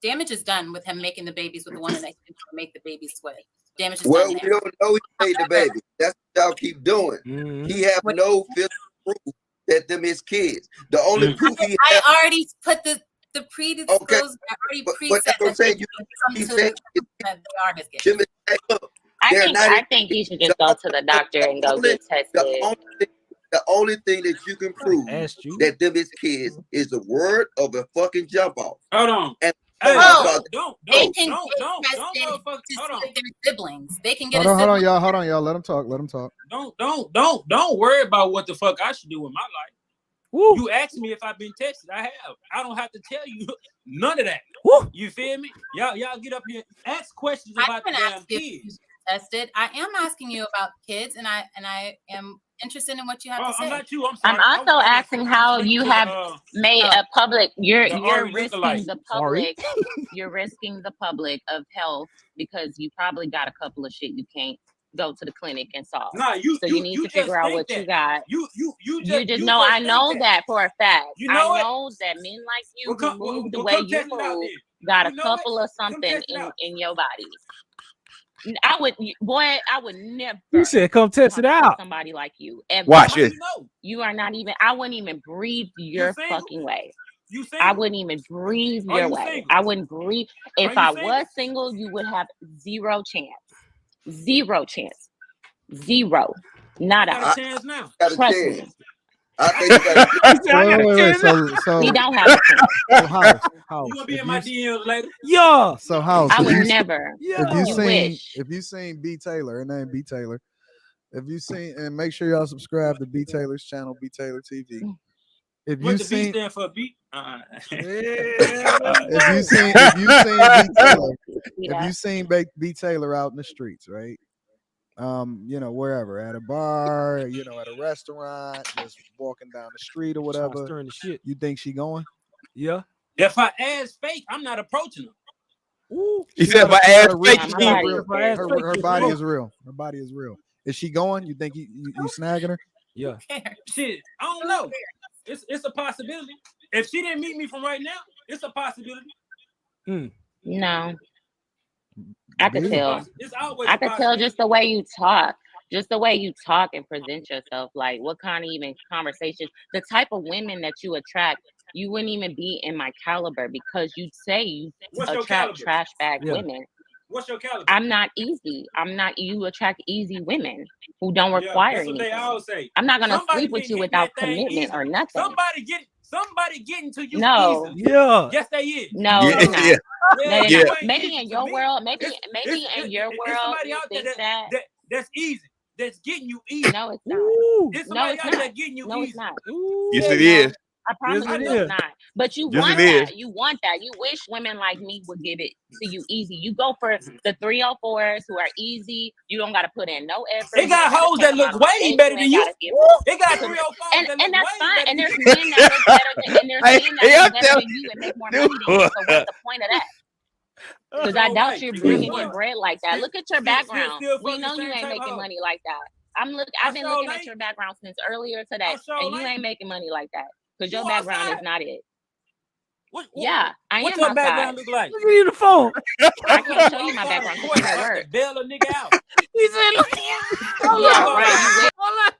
damage is done with him making the babies with the woman that he didn't make the babies with. Damage is Well, done we there. don't know he made the baby. That's what y'all keep doing. He have no physical proof that them his kids. The only proof he I have, already put the predisposed. Okay, I already but preset that's what I'm that saying. they come He to said that they are his kids. Jimmy, hey, look, I they're think not I think you should just go to the doctor and go get tested. the only thing that you can prove asked you. that them his kids is the word of a fucking jump off. Hold on. And Hey, don't They can don't, get tested to see if they're siblings. They can get Hold a on, sibling. hold on, y'all. Let him talk. Don't worry about what the fuck I should do in my life. Woo. You asked me if I've been tested. I have. I don't have to tell you none of that. Woo. You feel me? Y'all get up here, ask questions I about the haven't damn asked you if kids. you've been tested. I am asking you about kids, and I am interested in what you have to say. I'm not you. I'm I'm sorry. also asking how you have made a public. You're Ari risking lookalike. the Sorry. public. You're risking the public of health because you probably got a couple of shit you can't go to the clinic and solve. Nah, you need to just figure out think what that. you got. You just know. I know that for a fact. You know I it? know that men like you Well, who move the well, way come you test it out move then. got You a know couple it? of something test it out. in your body. I would never. You said come test it out. Somebody like you ever. Watch it. You are not even. I wouldn't even breathe your single? fucking way. You I single? wouldn't even breathe Are your you way. single? I wouldn't breathe. Are If you I single? was single, you would have zero chance. Zero chance. Zero. I Nada. got a chance now. Got a Trust chance. me. I think you got a chance. I got a Wait. chance. So He don't have a chance. so house. You gonna be If in my you DMs later? Yeah. so house. I If would you never. if you Yeah. You seen wish. if you seen B Taylor, her name B Taylor. If you seen, and make sure y'all subscribe to B Taylor's channel, B Taylor TV. If you What the B seen stand for? B. if you seen B Taylor, if you seen B Taylor out in the streets, right? Wherever, at a bar, at a restaurant, just walking down the street or Trying to whatever. stir in the shit. You think she going? Yeah. If I ass fake, I'm not approaching her. Ooh. He She said, got "If I a ask real, fake, she my got a body real, is big. her body is real. Her body is real. Is she going? You think you snagging her? Yeah. Shit, I don't know. It's a possibility. If she didn't meet me from right now, it's a possibility. No. I could Believe it. tell. It's always I a could tell possibility. just the way you talk. Just the way you talk and present yourself. Like what kind of even conversations, the type of women that you attract, you wouldn't even be in my caliber because you say you What's your attract caliber? trash bag Yeah. women. What's your caliber? I'm not easy. You attract easy women who don't Yeah, require that's what they anything. all say. I'm not gonna Somebody sleep with getting you hit in without that thing commitment easy. or nothing. Somebody getting to you No. easy. Yeah. Yes, they is. No, Yeah, they're not. yeah, No, Yeah, they're yeah. not. you ain't Maybe easy in to your me. world, maybe It's in your it's world somebody you out there think that. that's easy. That's getting you easy. No, it's not. Ooh. It's No, somebody it's out there not. getting you No, it's easy. not. Ooh. Yes, Yeah, it you is. are. I promise I it you know. it's is. not. But you Yes, want it is. that. You want that. You wish women like me would give it to you easy. You go for the 304s who are easy. You don't got to put in no effort. It You got ain't got to hoes take that them out look on a way date. better You than ain't you. got to give It got to 304s that and look that's way fine. better And than there's you. men that look better than, and there's Hey, men hey, that I'm look better telling than you and make more you, money than you. So what's the point of that? It's Because I all doubt right. you're And guess bringing in what? bread like that. Look at your background. Still We fuck the know you same ain't type of making hoe. money like that. I I've been sure looking at ain't. your background since earlier today, I and sure you ain't. ain't making money like that because You your background is outside? not it. What Yeah, I what's am your outside. background look like? Look at you the phone. I can't show You you my outside, of background because course, I'm at about to work. bail a nigga out. He said, look. Hold Yeah, on. right. You will. Hold on.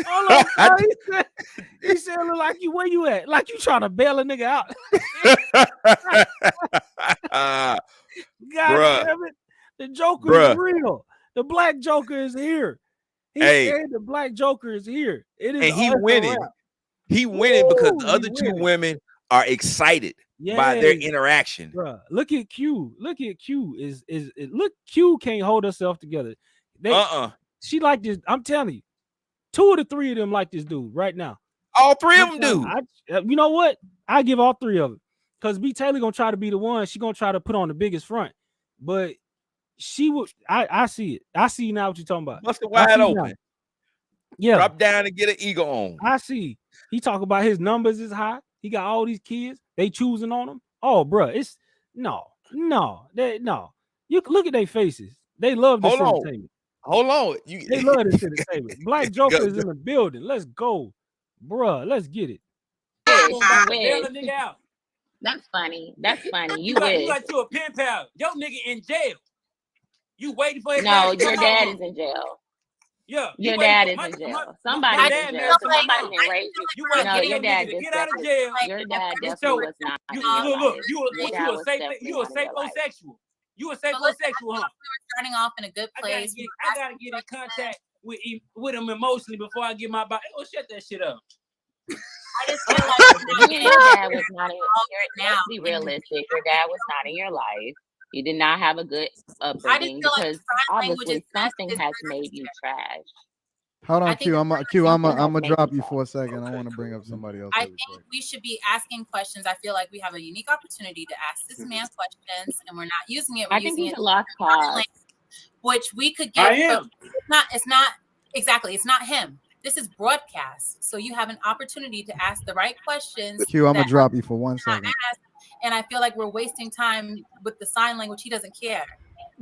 Hold on. Bro. He said, look like you, where you at? Like you trying to bail a nigga out. God Bruh. damn it. The Joker Bruh. is real. The black Joker is here. He Hey. said the black Joker is here. It is And he it's a winning. wrap. He winning because Woo, the he other two winning. women are excited by their Yes, interaction. bruh. Look at Q. Look at Q. Look, Q can't hold herself together. She like this. I'm telling you, 2 of the 3 of them like this dude right now. All 3 of them do. You know what? I give all 3 of them. Because B Taylor gonna try to be the one. She gonna try to put on the biggest front. But she would I see it. I see now what you're talking about. Bust it I wide see now. open. Yeah. Drop down and get an ego on. I see. He talk about his numbers is high. He got all these kids. They choosing on him. Oh, bro, it's no. You look at their faces. They love this Hold on. entertainment. Hold on. They love this entertainment. Black Joker Go- is in the building. Let's go, bruh. Let's get it. You About to wish. bail a nigga out. That's funny. That's funny. You You wish. like you a pen pal. Your nigga in jail. You waiting for his No, ass to your come dad out. is in jail. Yeah. Your you waiting dad for is my- in jail. my Somebody's dad in married jail. to my Somebody mom. didn't raise you. You waiting No, for your your dad nigga to just get out of definitely. jail. Your dad Get definitely your was not you in your look, life. you Your dad was definitely you a not in your life. sapiosexual. You a So listen, I sapiosexual, feel huh? like we were starting off in a good place. I gotta get in contact with him emotionally before I get my body. Oh, shut that shit up. I just feel like Your dad was not in. now. Let's be realistic. Your dad was not in your life. You did not have a good upbringing feel like because sign language obviously is best something has made you trash. Hold on, I think Q. I'm something gonna has drop made you for a second. I want to bring up somebody else. I really think quick. we should be asking questions. I feel like we have a unique opportunity to ask this man questions, and we're not using it. We're I think using he's it a lost cause. which we could I give. am. It's not exactly. It's not him. This is broadcast, so you have an opportunity to ask the right questions. Q, I'm gonna that drop you for 1 not second. asked, and I feel like we're wasting time with the sign language. He doesn't care.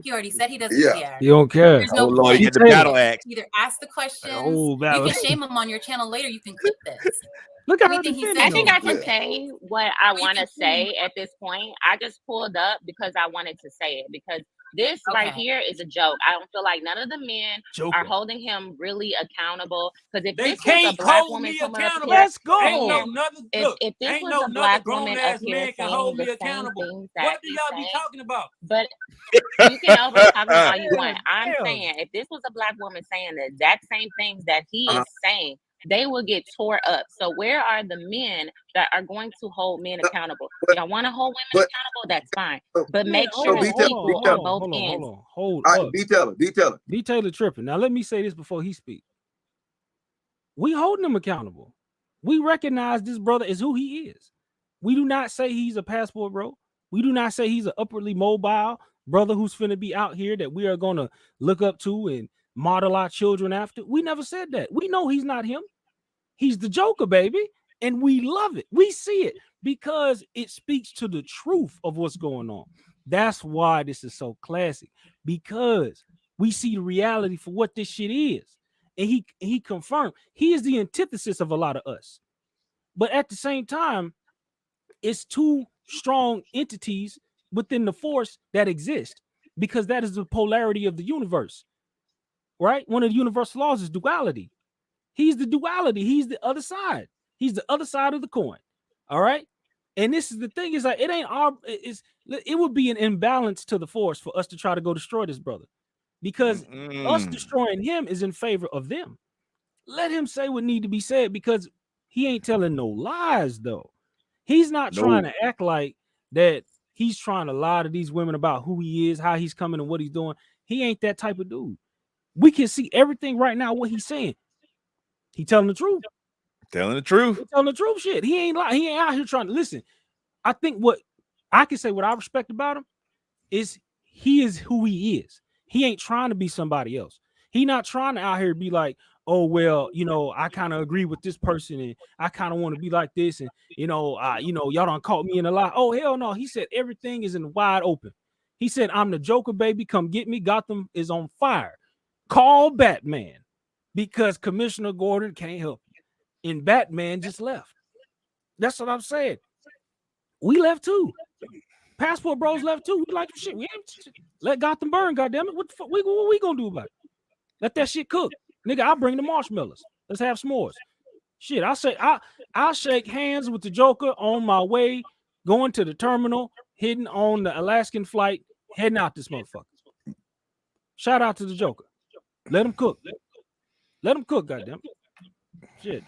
He already said he doesn't care. You don't care. There's no Oh Lord, point. you get the battle act. Either ask the questions. Oh, You battle. can shame him on your channel later. You can clip this. Look at her Anything he defending I says, think him. I can say what I want to say at this point. I just pulled up because I wanted to say it because This right Okay. here is a joke. I don't feel like none of the men Joker. are holding him really accountable. Because if They this was a can't black hold woman me coming up accountable. here Let's go. Ain't no saying, another if look. this Ain't was no a another black grown woman up ass here man can saying hold me the same accountable. things that What do he's y'all be saying, talking about? but you can always talk about all you Yeah, want. I'm damn. saying if this was a black woman saying the exact same things that he Uh-huh. is saying, they will get tore up. So where are the men that are going to hold men accountable? Y'all want to hold women But accountable? That's fine. so, But Man, make hold sure so on, it's B Taylor, hold B on, equal hold on Taylor. on, both hold on, hold ends. on, hold All right, up. B Taylor, B Taylor. B Taylor tripping. Now let me say this before he speak. We holding him accountable. We recognize this brother is who he is. We do not say he's a passport bro. We do not say he's an upwardly mobile brother who's finna be out here that we are gonna look up to and model our children after. We never said that. We know he's not him. He's the Joker, baby, and we love it. We see it because it speaks to the truth of what's going on. That's why this is so classic, because we see the reality for what this shit is. And he confirmed he is the antithesis of a lot of us. But at the same time, it's two strong entities within the force that exist, because that is the polarity of the universe, right? One of the universal laws is duality. He's the duality. He's the other side. He's the other side of the coin. All right. And this is the thing, is like, it ain't our, it would be an imbalance to the force for us to try to go destroy this brother, because us destroying him is in favor of them. Let him say what need to be said, because he ain't telling no lies though. He's not trying No. to act like that he's trying to lie to these women about who he is, how he's coming, and what he's doing. He ain't that type of dude. We can see everything right now, what he's saying. He telling the truth. Telling the truth. He telling the truth. Shit. He ain't lying. He ain't out here trying to listen. I think what I can say, what I respect about him, is he is who he is. He ain't trying to be somebody else. He not trying to out here be like, oh, well, you know, I kind of agree with this person and I kind of want to be like this. And, y'all done caught me in a lie. Oh, hell no. He said everything is in wide open. He said, I'm the Joker, baby. Come get me. Gotham is on fire. Call Batman, because Commissioner Gordon can't help you. And Batman just left. That's what I'm saying. We left too. Passport Bros left too. We like shit. We ain't let Gotham burn. Goddamn it! What the fuck? What we gonna do about it? Let that shit cook, nigga. I'll bring the marshmallows. Let's have s'mores. Shit, I'll shake hands with the Joker on my way going to the terminal, hitting on the Alaskan flight, heading out this motherfucker. Shout out to the Joker. Let him cook. Let him cook. Goddamn shit.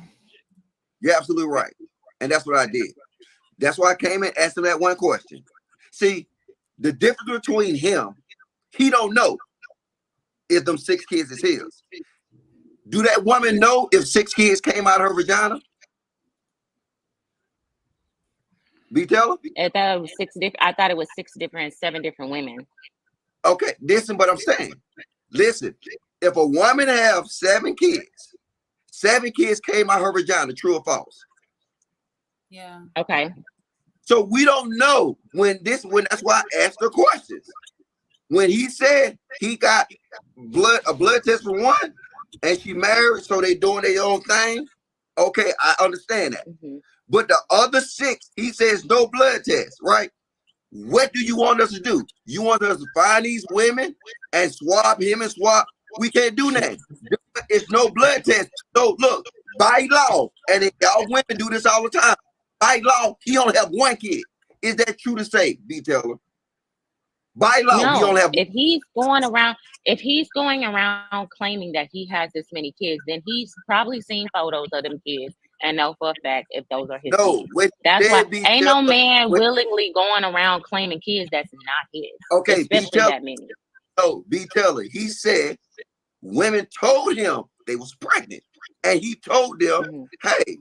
You're absolutely right, and that's what I did. That's why I came in asking that one question. See, the difference between him, he don't know if them 6 kids is his. Do that woman know if 6 kids came out of her vagina? B Teller? I thought it was 6 different. I thought it was 7 different women. Okay, listen what I'm saying. Listen, if a woman have 7 kids, 7 kids came out of her vagina, true or false? Yeah. Okay. So we don't know when that's why I asked the questions. When he said he got a blood test for one and she married, so they doing their own thing. Okay, I understand that. But the other 6, he says no blood test, right? What do you want us to do? You want us to find these women and swab him and swab? We can't do that. It's no blood test. So look, by law, and y'all women do this all the time. By law, he only have 1 kid. Is that true to say, B Teller? By law, he No, only have. if he's going around claiming that he has this many kids, then he's probably seen photos of them kids and know for a fact if those are his No, kids. what That's said why B ain't no Teller, man what- willingly going around claiming kids that's not his, Okay, B especially Teller. that many. No, B Teller. He said women told him they was pregnant, and he told them, "Hey,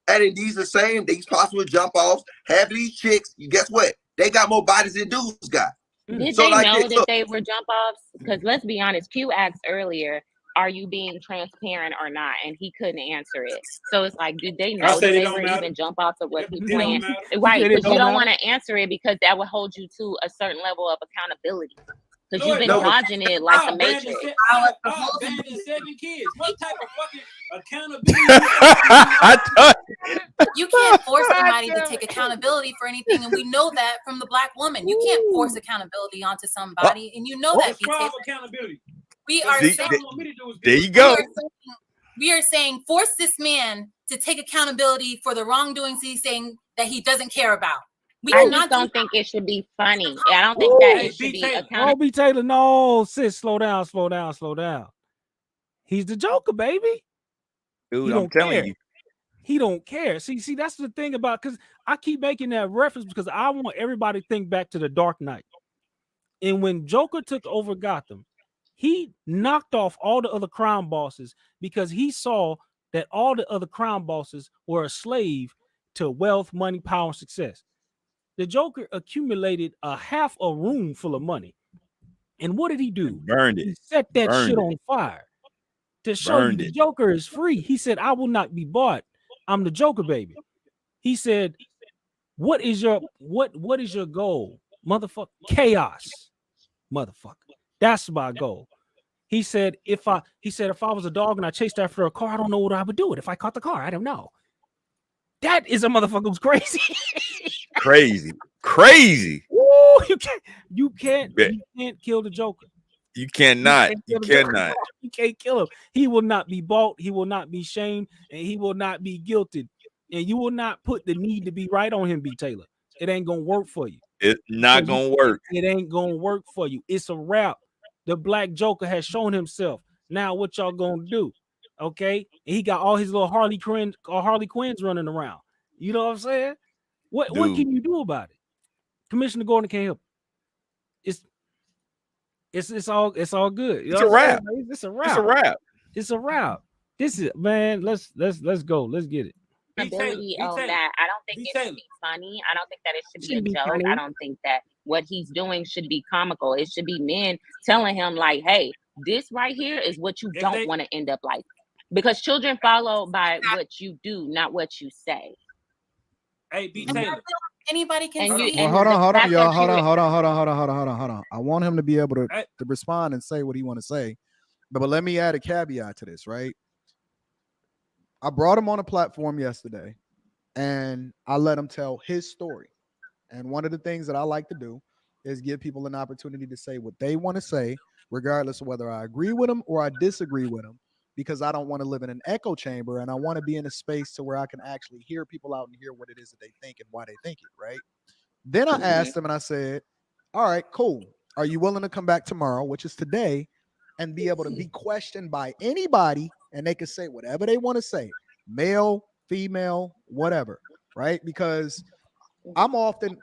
and these the same. These possible jump offs. Have these chicks. Guess what? They got more bodies than dudes got. Did So they like know this, that look, they were jump offs? Because let's be honest, Q asked earlier, are you being transparent or not? And he couldn't answer it. So it's like, did they I know said that it they don't were matter. even jump offs, or was he It playing? don't matter. Right, said it because you don't don't matter. want to answer it because that would hold you to a certain level of accountability. Because you've been dodging it like the Matrix. Abandoned 7 kids. What type of fucking accountability? You can't force somebody to take accountability for anything, and we know that from the Black woman. You can't force accountability onto somebody, and you know that. Accountability. We are saying, there you go. We are saying force this man to take accountability for the wrongdoings he's saying that he doesn't care about. I just don't think it should be funny. I don't think that it should be accountable. Oh, B. Taylor, no, sis, slow down. He's the Joker, baby. Dude, I'm telling you. He don't care. See, that's the thing about, because I keep making that reference because I want everybody to think back to the Dark Knight. And when Joker took over Gotham, he knocked off all the other crime bosses because he saw that all the other crime bosses were a slave to wealth, money, power, and success. The Joker accumulated a half a room full of money. And what did he do? Burned it. He set that shit on fire to show you the Joker is free. He said, I will not be bought. I'm the Joker, baby. He said, what is your goal? Motherfucker, chaos. Motherfucker. That's my goal. He said, if I was a dog and I chased after a car, I don't know what I would do. If I caught the car, I don't know. That is a motherfucker who's crazy. Crazy. Woo, you can't kill the Joker. You cannot. You cannot. You can't kill him. He will not be bought. He will not be shamed, and he will not be guilted. And you will not put the need to be right on him, B. Taylor. It ain't gonna work for you. It's not gonna work. It ain't gonna work for you. It's a wrap. The Black Joker has shown himself. Now what y'all gonna do? Okay, and he got all his little Harley Quinns running around. You know what I'm saying? What can you do about it? Commissioner Gordon can't help. It's all good. You It's know a what I'm wrap. saying? It's a wrap. It's a wrap. It's a wrap. This is, man. Let's go. Let's get it. Ability on that. I don't think it should be funny. I don't think that it should be a joke. I don't think that what he's doing should be comical. It should be men telling him like, hey, this right here is what you don't want to end up like. Because children follow by what you do, not what you say. Hey, B. Taylor. Anybody can see. Well, hold on, y'all. Hold on. I want him to be able to respond and say what he want to say. But let me add a caveat to this, right? I brought him on a platform yesterday and I let him tell his story. And one of the things that I like to do is give people an opportunity to say what they want to say, regardless of whether I agree with them or I disagree with them, because I don't want to live in an echo chamber and I want to be in a space to where I can actually hear people out and hear what it is that they think and why they think it, right? Then I asked him and I said, all right, cool. Are you willing to come back tomorrow, which is today, and be able to be questioned by anybody and they can say whatever they want to say, male, female, whatever, right? Because I'm often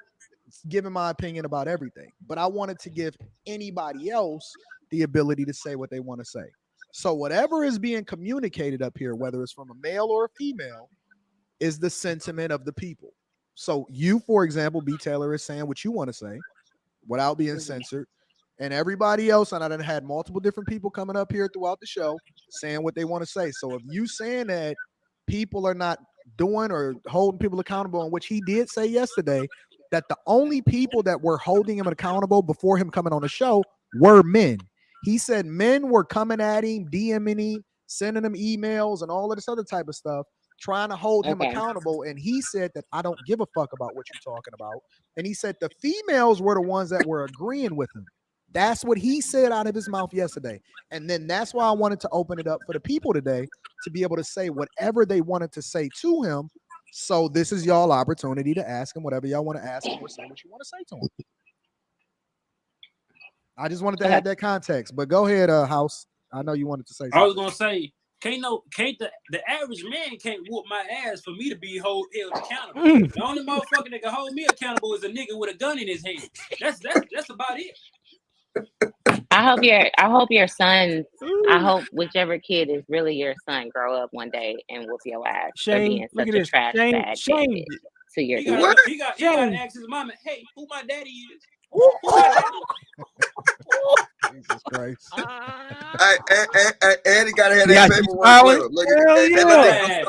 giving my opinion about everything, but I wanted to give anybody else the ability to say what they want to say. So whatever is being communicated up here, whether it's from a male or a female, is the sentiment of the people. So you, for example, B. Taylor, is saying what you want to say without being censored. And everybody else, and I done had multiple different people coming up here throughout the show saying what they want to say. So if you saying that people are not doing or holding people accountable, in which he did say yesterday, that the only people that were holding him accountable before him coming on the show were men. He said men were coming at him, DMing him, sending him emails and all of this other type of stuff, trying to hold him accountable. And he said that I don't give a fuck about what you're talking about. And he said the females were the ones that were agreeing with him. That's what he said out of his mouth yesterday. And then that's why I wanted to open it up for the people today to be able to say whatever they wanted to say to him. So this is y'all opportunity to ask him whatever y'all want to ask him or say what you want to say to him. I just wanted to add that context, but go ahead, House. I know you wanted to say something. I was gonna say, can't the average man can't whoop my ass for me to be held accountable. The only motherfucker that can hold me accountable is a nigga with a gun in his hand. That's about it. I hope your son, I hope whichever kid is really your son grow up one day and whoop your ass for being such a trash bag to your He got to ask his mama, hey, who my daddy is? Jesus Christ. And he gotta have that paperwork with him. Look at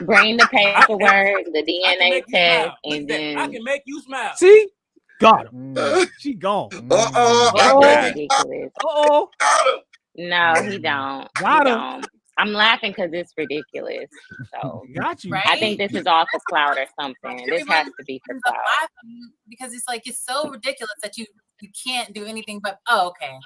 Bring the paperwork, the DNA test, and then I can make you smile. See? Got him. She gone. That's ridiculous. Oh. No, he don't. Got He him. don't. I'm laughing because it's ridiculous. So Got you. I think this is all for clout or something. This has to be for ends up clout. laughing because it's like it's so ridiculous that you can't do anything but okay.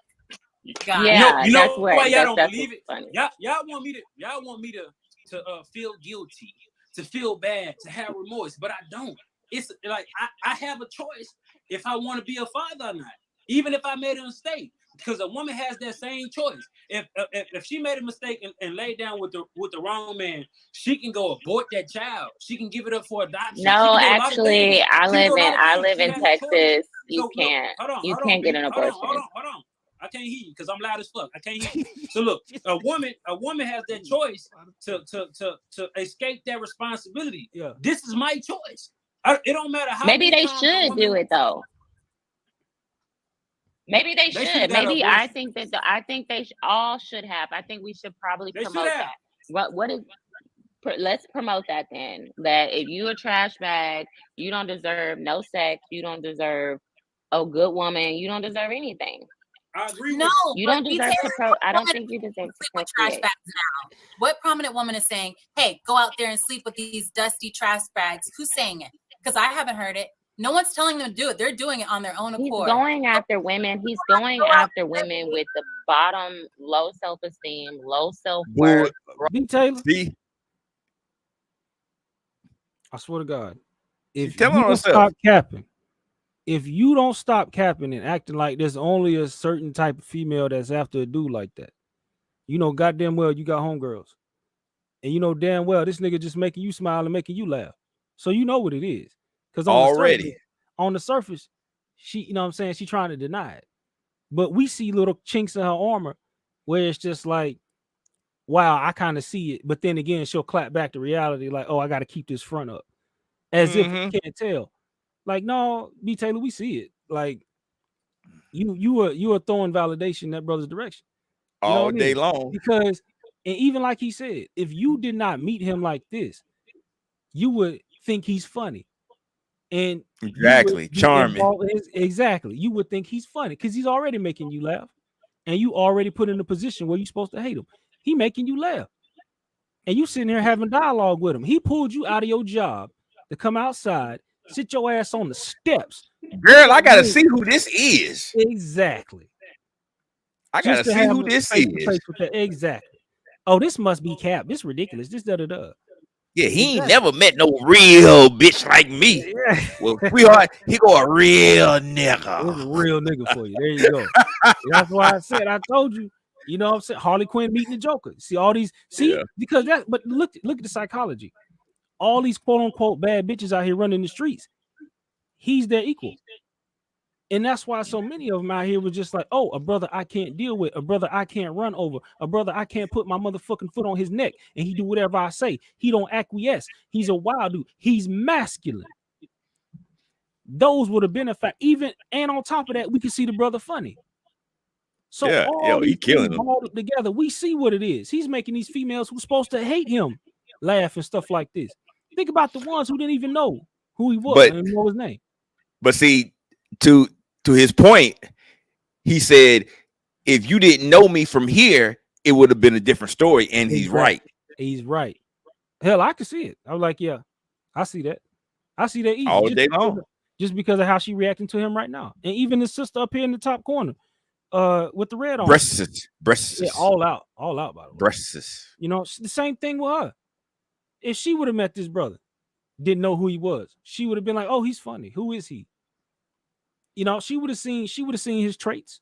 Got it. Yeah, You know that's what why y'all don't that's believe what's it? funny. Y'all want me to feel guilty, to feel bad, to have remorse, but I don't. It's like I have a choice if I want to be a father or not, even if I made a mistake. Because a woman has that same choice. If she made a mistake and laid down with the wrong man, she can go abort that child. She can give it up for adoption. No, actually, I live in Texas. You can't. You can't get an abortion. Hold on. I can't hear you because I'm loud as fuck. I can't hear you. So look, a woman has that choice to escape that responsibility. Yeah. This is my choice. It don't matter how. Maybe many they times a should woman- do it though. Maybe they They should. should've got Maybe an I abortion. think that all should have. I think we should probably They should promote have. that. What is? Let's promote that then. That if you a trash bag, you don't deserve no sex. You don't deserve a good woman. You don't deserve anything. I agree. No, You but don't be deserve to fair, I don't woman think you deserve to sleep with trash procreate. bags now. What prominent woman is saying, "Hey, go out there and sleep with these dusty trash bags"? Who's saying it? Because I haven't heard it. No one's telling them to do it. They're doing it on their own He's accord. going after women. He's going after women with the bottom, low self-esteem, low self-worth. B. Taylor, See, I swear to God, if telling you don't herself. stop capping, if you don't stop capping and acting like there's only a certain type of female that's after a dude like that, you know goddamn well you got homegirls, and you know damn well this nigga just making you smile and making you laugh. So you know what it is, because Already. on the surface, she, you know what I'm saying, she trying to deny it, but we see little chinks in her armor where it's just like, wow, I kind of see it, but then again she'll clap back to reality like, oh, I got to keep this front up, as if you can't tell. Like, no, B. Taylor, we see it. Like, you are throwing validation in that brother's direction. You know All what I day mean? long. Because, and even like he said, if you did not meet him like this, you would think he's funny. And you would Exactly. be Charming. involved exactly. You would think he's funny because he's already making you laugh. And you already put in a position where you're supposed to hate him. He making you laugh. And you sitting here having dialogue with him. He pulled you out of your job to come outside, sit your ass on the steps. Girl, I gotta see who this is. Exactly. I gotta Just to see have who a this face-to-face is. with that. Exactly. Oh, this must be Cap. This ridiculous. This da-da-da. Yeah, he ain't Exactly. never met no real bitch like me. Yeah. Well, sweetheart, he go a real It's nigga. a real nigga for you. There you go. That's why I said, I told you, you know what I'm saying? Harley Quinn meeting the Joker. See all these, Yeah. because that, but look at the psychology. All these quote unquote bad bitches out here running the streets. He's their equal. And that's why so many of them out here was just like, oh, a brother I can't deal with, a brother I can't run over, a brother I can't put my motherfucking foot on his neck, and he do whatever I say. He don't acquiesce. He's a wild dude. He's masculine. Those would have been a fact. Even, and on top of that, we can see the brother funny. So Yeah, all yo, he these killing things them. balled up together, we see what it is. He's making these females who's supposed to hate him laugh and stuff like this. Think about the ones who didn't even know who he was But- and know his name. But see, to his point, he said, if you didn't know me from here, it would have been a different story. And he's right. He's right. Hell, I can see it. I was like, yeah, I see that. I see that easy. All just day because long. of- just because of how she reacting to him right now. And even his sister up here in the top corner, with the red on. Breasts. Yeah, all out, by the way. Breasts. You know, the same thing with her. If she would have met this brother, didn't know who he was, she would have been like, oh, he's funny. Who is he? You know, she would have seen his traits.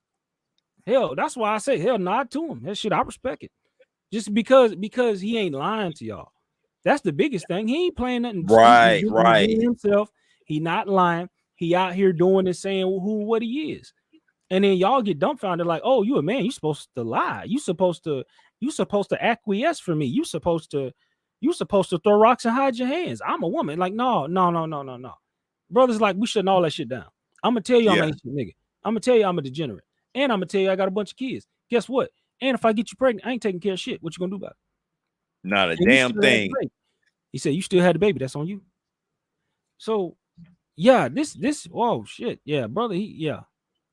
Hell, that's why I say, hell, nod to him. That shit, I respect it. Just because he ain't lying to y'all. That's the biggest thing. He ain't playing nothing. Right, He's right. being himself. He not lying. He out here doing and saying what he is. And then y'all get dumbfounded like, oh, you a man. You supposed to lie. You supposed to acquiesce for me. You supposed to throw rocks and hide your hands. I'm a woman. Like, no. Brothers, like, we shutting all that shit down. I'm gonna tell you I'm Yeah. an ancient nigga. I'm gonna tell you I'm a degenerate. And I'm gonna tell you I got a bunch of kids. Guess what? And if I get you pregnant, I ain't taking care of shit. What you gonna do about it? Not a And you damn still had the thing. baby. He said, you still had the baby. That's on you. So Yeah, this oh shit. Yeah, brother.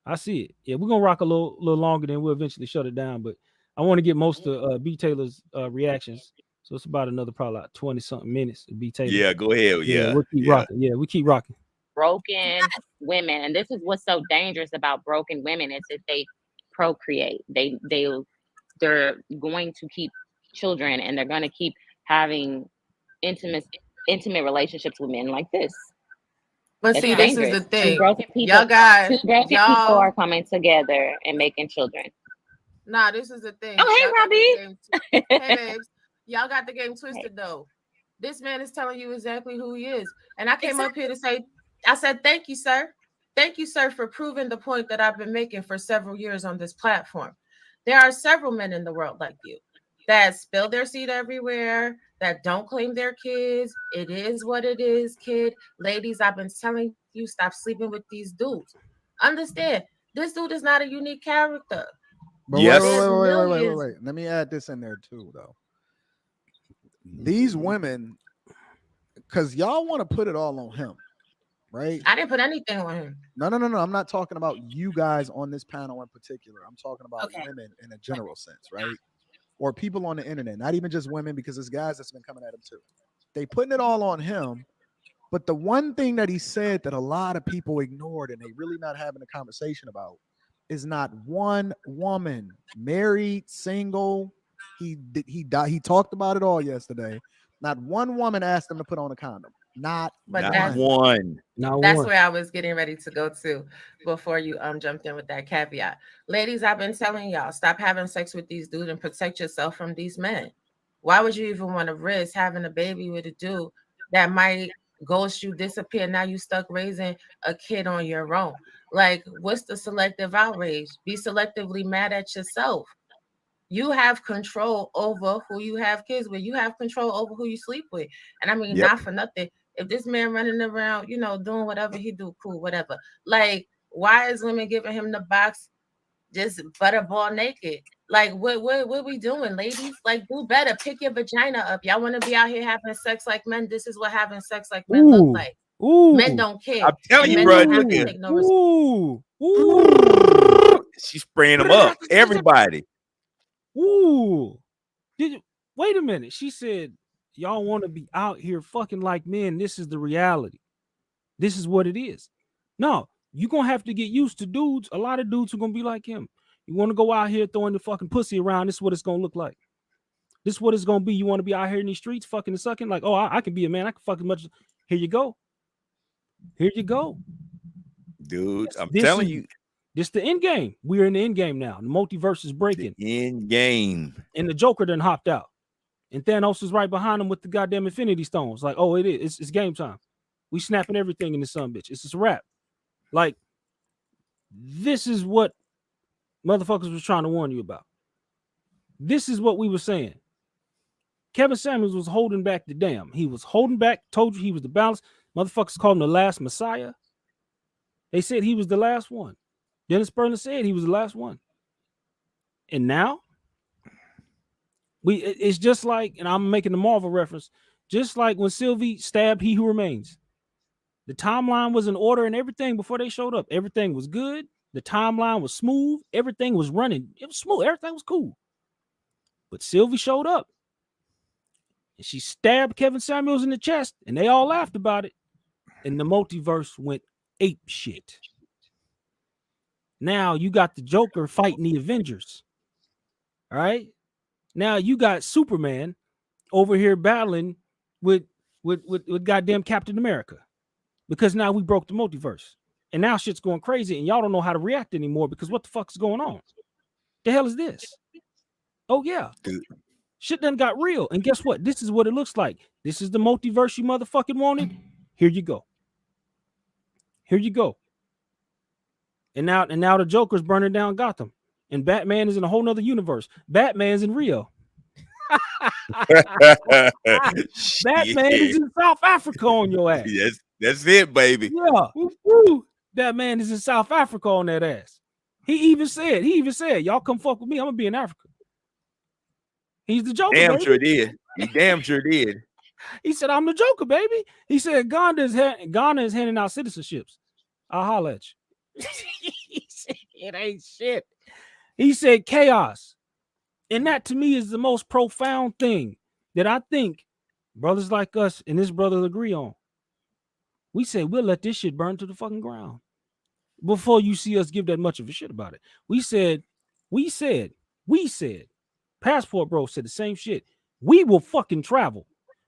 I see it. Yeah, we're gonna rock a little longer, then we'll eventually shut it down. But I want to get most of B Taylor's reactions. So it's about another probably like 20 something minutes of B Taylor. Yeah, go ahead. Yeah, we'll keep rocking. Yeah, we keep rocking. Broken women, and this is what's so dangerous about broken women, is that they procreate. They're going to keep children, and they're going to keep having intimate relationships with men like this. But It's see, this is dangerous. the thing. Two broken people Y'all are coming together and making children. Nah, this is the thing. Oh, hey, Robbie. Hey, babes. Y'all got the game twisted, though. This man is telling you exactly who he is. And I came up here to say, I said, thank you, sir. Thank you, sir, for proving the point that I've been making for several years on this platform. There are several men in the world like you that spill their seed everywhere, that don't claim their kids. It is what it is, kid. Ladies, I've been telling you, stop sleeping with these dudes. Understand, this dude is not a unique character. But Yes. wait. Let me add this in there too, though. These women, because y'all want to put it all on him, right? I didn't put anything on him. No. I'm not talking about you guys on this panel in particular. I'm talking about women in a general sense, right? Or people on the internet, not even just women, because there's guys that's been coming at him too. They putting it all on him. But the one thing that he said that a lot of people ignored and they really not having a conversation about is not one woman, married, single. He talked about it all yesterday. Not one woman asked him to put on a condom. Not one. That's where I was getting ready to go to before you jumped in with that caveat. Ladies, I've been telling y'all, stop having sex with these dudes and protect yourself from these men. Why would you even want to risk having a baby with a dude that might ghost you, disappear? Now you stuck raising a kid on your own. Like, what's the selective outrage? Be selectively mad at yourself. You have control over who you have kids with. You have control over who you sleep with. And I mean, not for nothing. If this man running around, doing whatever he do, cool, whatever. Like, why is women giving him the box just butterball naked? Like, what we doing, ladies? Like, do better. Pick your vagina up. Y'all want to be out here having sex like men? This is what having sex like men look like. Men don't care. I'm telling you, Men bro. don't have Look to at take no responsibility. she's spraying them up. Everybody. Ooh. Wait a minute. She said, y'all want to be out here fucking like men. This is the reality. This is what it is. No, you're going to have to get used to dudes. A lot of dudes are going to be like him. You want to go out here throwing the fucking pussy around. This is what it's going to look like. This is what it's going to be. You want to be out here in these streets fucking and sucking? Like, oh, I can be a man. I can fuck as much. Here you go. Here you go. Dude, I'm telling you. This the end game. We're in the end game now. The multiverse is breaking. End game. And the Joker done hopped out. And Thanos is right behind him with the goddamn Infinity Stones. Like, oh, it is. It's game time. We snapping everything in the son bitch. It's just a wrap. Like, this is what motherfuckers was trying to warn you about. This is what we were saying. Kevin Samuels was holding back the dam. He was holding back, told you he was the balance. Motherfuckers called him the last Messiah. They said he was the last one. Dennis Berlin said he was the last one. And now, it's just like, and I'm making the Marvel reference, just like when Sylvie stabbed He Who Remains. The timeline was in order and everything before they showed up. Everything was good. The timeline was smooth. Everything was running. It was smooth. Everything was cool. But Sylvie showed up. And she stabbed Kevin Samuels in the chest. And they all laughed about it. And the multiverse went ape shit. Now you got the Joker fighting the Avengers. All right. Now you got Superman over here battling with goddamn Captain America. Because now we broke the multiverse. And now shit's going crazy. And y'all don't know how to react anymore because what the fuck's going on? The hell is this? Oh, yeah. Dude. Shit done got real. And guess what? This is what it looks like. This is the multiverse you motherfucking wanted. Here you go. Here you go. And now the Joker's burning down Gotham. And Batman is in a whole nother universe. Batman's in Rio. Batman is in South Africa on your ass. Yes, that's it, baby. Yeah. Woo. Batman is in South Africa on that ass. He even said, y'all come fuck with me. I'm gonna be in Africa. He's the Joker. Damn baby. sure did. He damn sure did. He said, I'm the Joker, baby. He said, Ghana is handing out citizenships. I'll holler at you. He said, it ain't shit. He said, chaos. And that to me is the most profound thing that I think brothers like us and this brother agree on. We say, we'll let this shit burn to the fucking ground before you see us give that much of a shit about it. We said, Passport Bro said the same shit. We will fucking travel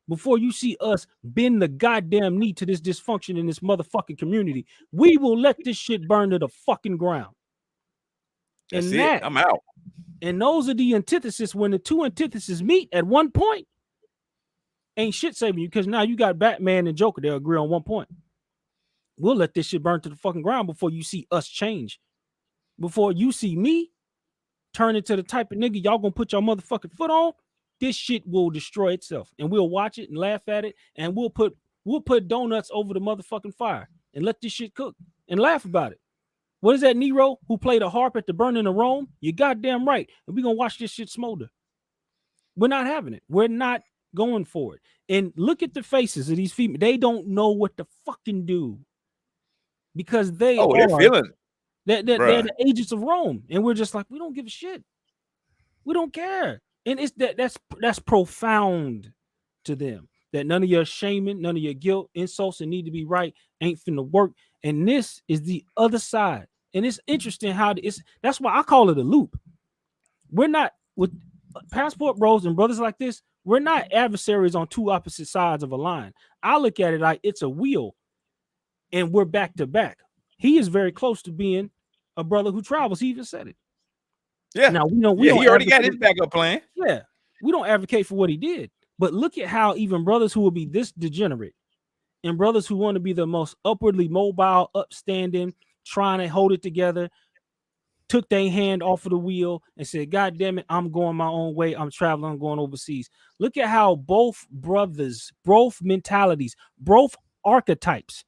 before you see us bend the goddamn knee to this dysfunction in this motherfucking community. We will let this shit burn to the fucking ground. That's And it. that, I'm out. and those are the antithesis. When the two antitheses meet at one point, ain't shit saving you, because now you got Batman and Joker. They'll agree on one point. We'll let this shit burn to the fucking ground before you see us change. Before you see me turn into the type of nigga y'all gonna put your motherfucking foot on, this shit will destroy itself. And we'll watch it and laugh at it, and we'll put donuts over the motherfucking fire and let this shit cook and laugh about it. What is that Nero who played a harp at the burning of Rome? You're goddamn right. And we're gonna watch this shit smolder. We're not having it. We're not going for it. And look at the faces of these females. They don't know what to fucking do, because they're feeling it. they're the agents of Rome, and we're just like, we don't give a shit. We don't care. And it's that's profound to them, that none of your shaming, none of your guilt, insults, and need to be right ain't finna work. And this is the other side. And it's interesting how that's why I call it a loop. We're not, with Passport Bros and brothers like this, we're not adversaries on two opposite sides of a line. I look at it like it's a wheel, and we're back to back. He is very close to being a brother who travels. He even said it. Yeah. Now we don't he already got his backup plan. Yeah, we don't advocate for what he did, but look at how even brothers who will be this degenerate and brothers who want to be the most upwardly mobile, upstanding, trying to hold it together, took their hand off of the wheel and said, God damn it, I'm going my own way. I'm traveling, I'm going overseas. Look at how both brothers, both mentalities, both archetypes,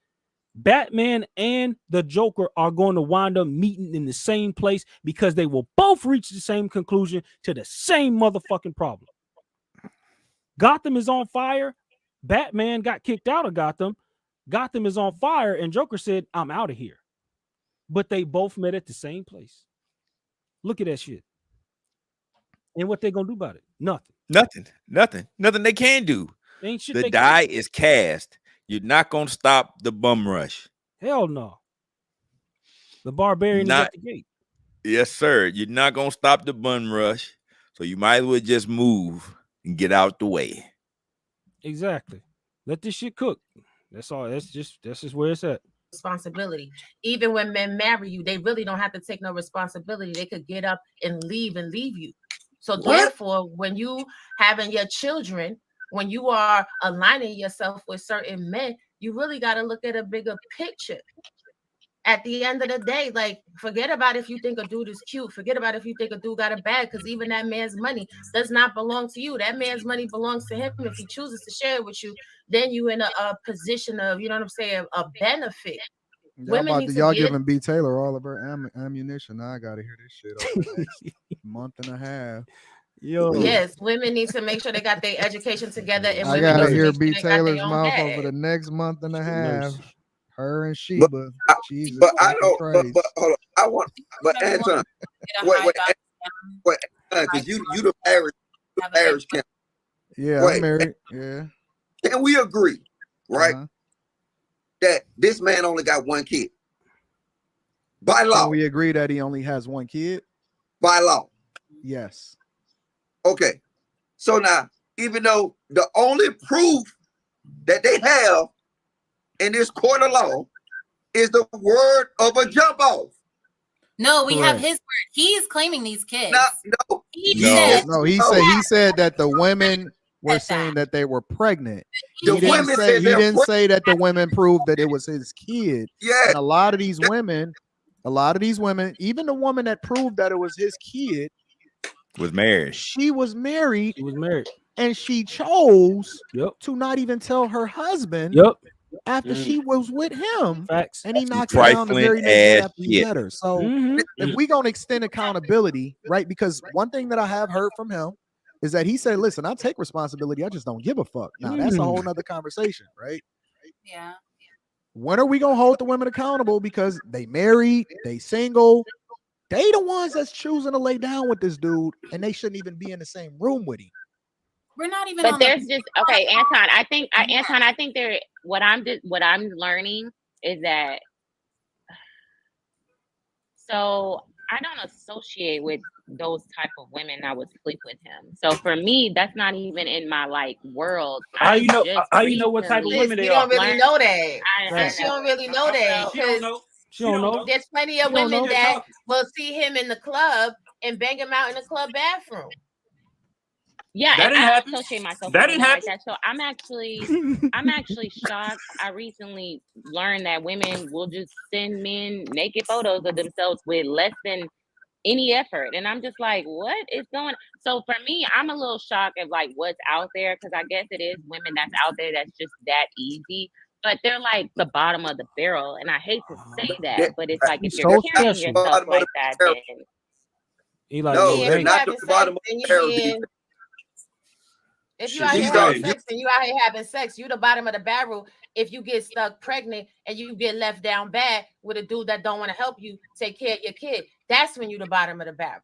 Batman and the Joker, are going to wind up meeting in the same place, because they will both reach the same conclusion to the same motherfucking problem. Gotham is on fire. Batman got kicked out of Gotham. Gotham is on fire, and Joker said, I'm out of here. But they both met at the same place. Look at that shit. And what they gonna do about it? Nothing. Nothing they can do. Ain't shit The they die can. is cast. You're not gonna stop the bum rush. Hell no. The barbarian is at the gate. Yes, sir. You're not gonna stop the bum rush. So you might as well just move and get out the way. Exactly. Let this shit cook. That's all. That's just where it's at. Responsibility. Even when men marry you, they really don't have to take no responsibility. They could get up and leave you. So therefore, when you having your children, when you are aligning yourself with certain men, you really got to look at a bigger picture. At the end of the day, like, forget about if you think a dude is cute. Forget about if you think a dude got a bag, because even that man's money does not belong to you. That man's money belongs to him. If he chooses to share it with you, then you in a position of, you know what I'm saying, a benefit. Y'all giving B. Taylor all of her ammunition. Now I gotta hear this shit over the next month and a half. Yes, women need to make sure they got their education together, and I women gotta need to hear make sure B. they got their Taylor's own mouth bag. over the next month and a half. Her and Sheba. Jesus, But I don't. Christ. But hold on. I want. But Anton, wait, because you the marriage camp. Yeah, I'm married. Yeah. Can we agree, right, that this man only got one kid by law? Can we agree that he only has one kid? By law. Yes. Okay. So now, even though the only proof that they have in this court of law is the word of a jump off. No, we have his word. He's claiming these kids. No. He said He said that the women were saying that they were pregnant. He didn't say that the women proved that it was his kid. Yeah. And a lot of these women, even the woman that proved that it was his kid, was married. She was married. She was married. And she chose to not even tell her husband after she was with him. Facts. And he knocked her down the very next day after he met her. So Mm-hmm. if we gonna extend accountability, right? Because one thing that I have heard from him is that he said, listen, I take responsibility. I just don't give a fuck. Now that's a whole nother conversation, right? Yeah. When are we gonna hold the women accountable? Because they married, they single, they the ones that's choosing to lay down with this dude, and they shouldn't even be in the same room with him. We're not even. But on there's the, just okay, Anton. I think there. What I'm learning is that. So I don't associate with those type of women that would sleep with him. So for me, that's not even in my like world. How you know what type of women they You are? don't really know that. I She don't really know that. She don't Because know. She don't know. there's plenty of She don't women know. that will see him in the club and bang him out in the club bathroom. Yeah, That and didn't I happen. associate myself That with didn't women like happen. that. So I'm actually shocked. I recently learned that women will just send men naked photos of themselves with less than any effort, and I'm just like, what is going? So for me, I'm a little shocked at like what's out there, because I guess it is women that's out there that's just that easy. But they're like the bottom of the barrel, and I hate to say that, but it's like if you're So carrying special. yourself like that, then He like, No, yo, they're hey, not the bottom of the barrel. If you out here These having are sex and you out here having sex, you the bottom of the barrel. If you get stuck pregnant and you get left down bad with a dude that don't want to help you take care of your kid, that's when you the bottom of the barrel.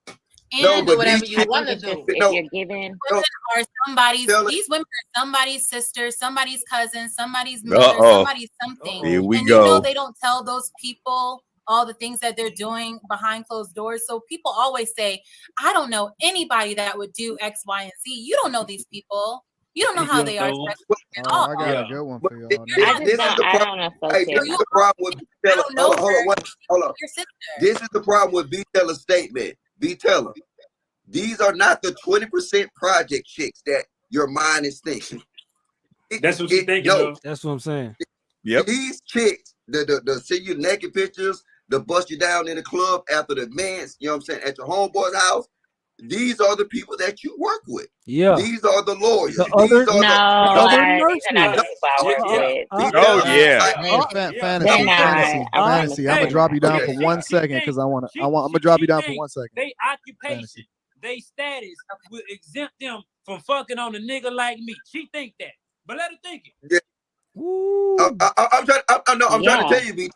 And No, do but whatever these you chicks- want to do. if you're given, No. Are somebody's Tell it. these women are somebody's sister, somebody's cousin, somebody's mother, Uh-oh. somebody's something. Here we and go. you know they don't tell those people all the things that they're doing behind closed doors. So people always say, I don't know anybody that would do X, Y, and Z. You don't know these people. You don't know how they are sexually at all. I got a good one for y'all. This is the problem. Hey, this is the problem with B Teller. Hold on. This is the problem with B Teller's statement. B Teller, these are not the 20% project chicks that your mind is thinking. That's what you're thinking No, of. that's what I'm saying. Yep. These chicks, the see you naked pictures, the bust you down in the club after the men's, you know what I'm saying, at your homeboy's house. These are the people that you work with. Yeah. These are the lawyers. The These other- are No, the other I- nurses. these are not the people I work with. Oh yeah. Fantasy, They're not. fantasy. I'm gonna drop you down Hey, for she- 1 she second think- because I'm gonna she drop you down for think 1 second. They occupation, they status will exempt them from fucking on a nigga like me. She think that, but let her think it. I'm trying to tell you, B.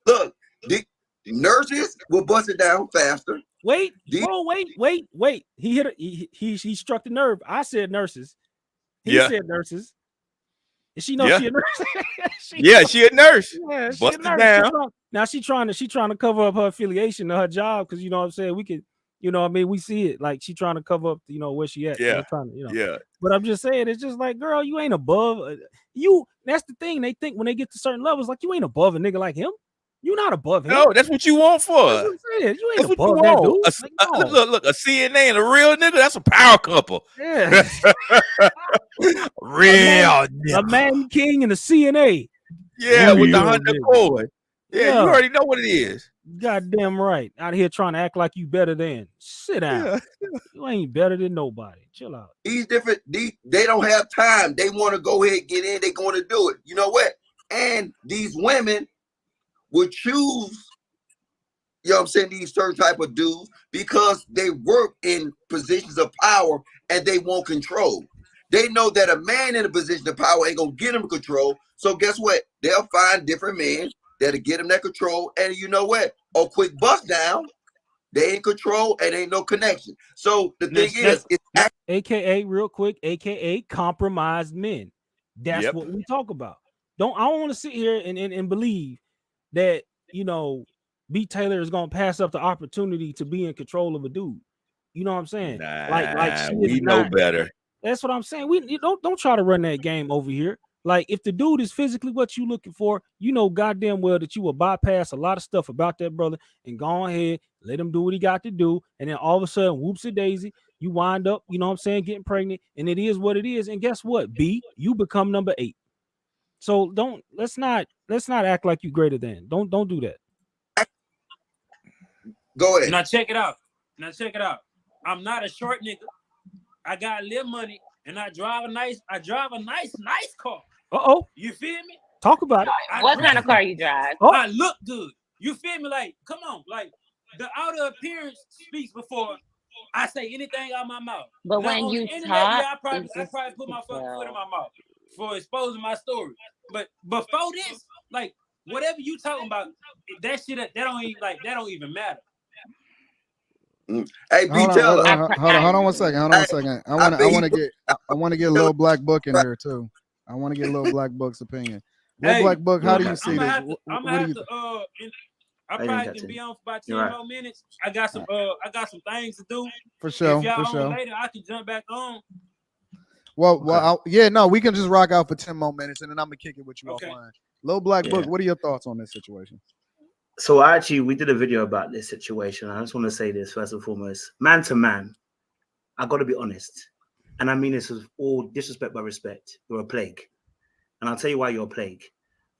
Look, the nurses will bust it down faster. Wait, bro, wait. He hit. He struck the nerve. I said nurses. He Yeah. said nurses. And she knows Yeah. she a nurse. Yeah, she a nurse. Yeah, she Bust a it nurse. down. Now she trying to cover up her affiliation to her job, because you know what I'm saying, we could, you know what I mean, we see it like she trying to cover up, you know, where she at. Yeah. Yeah. But I'm just saying, it's just like, girl, you ain't above you. That's the thing. They think when they get to certain levels, like you ain't above a nigga like him. You not above him. No, that's what you want for. That's what I'm saying. You ain't That's what you above that dude. want. Like, no. Look, a CNA and a real nigga, that's a power couple. Yeah. Real a man king and a CNA. Yeah, with the Real Honda nigga. Accord. Yeah, you already know what it is. Goddamn right. Out here trying to act like you better than. Sit down. You ain't better than nobody. Chill out. These they don't have time. They want to go ahead, get in. They're going to do it. You know what? And these women would choose, you know what I'm saying, these certain type of dudes because they work in positions of power and they want control. They know that a man in a position of power ain't gonna get them control. So guess what? They'll find different men that'll get them that control. And you know what? A quick bust down, they ain't control and ain't no connection. So the thing is, it's AKA real quick, AKA compromised men. That's what we talk about. I don't want to sit here and believe that, you know, B Taylor is gonna pass up the opportunity to be in control of a dude. You know what I'm saying? Like she we is know not. better. That's what I'm saying. You don't try to run that game over here. Like, if the dude is physically what you looking for, you know goddamn well that you will bypass a lot of stuff about that brother and go ahead, let him do what he got to do, and then all of a sudden, whoopsie daisy, you wind up, you know what I'm saying, getting pregnant, and it is what it is. And guess what? B, you become number 8. So let's not act like you greater than. Don't do that. Go ahead. Now check it out. I'm not a short nigga. I got a little money, and I drive a nice car. Uh-oh. You feel me? Talk about it. What kind of car you drive? I look good. You feel me? Like, come on. Like, the outer appearance speaks before I say anything out my mouth. But Now, when on you the internet, talk, yeah, I probably it's just put my fucking foot in well, my mouth for exposing my story. But before this, like whatever you talking about, that shit that don't even matter. Hey, B Hold Teller. on 1 second. Hold on 1 second. I want to get a little Black Book in here too. I want to get a little Black Book's opinion. Little Black Book, how do you see this? I'm gonna have to I probably can be on for about 10 more minutes. I got some things to do. For sure, If y'all for on sure. later, I can jump back on. Well, no, we can just rock out for 10 more minutes and then I'm gonna kick it with you offline. Little Black Book, Yeah. what are your thoughts on this situation? So we did a video about this situation. I just want to say this first and foremost, man to man, I got to be honest, and I mean this with all disrespect but respect. You're a plague, and I'll tell you why you're a plague.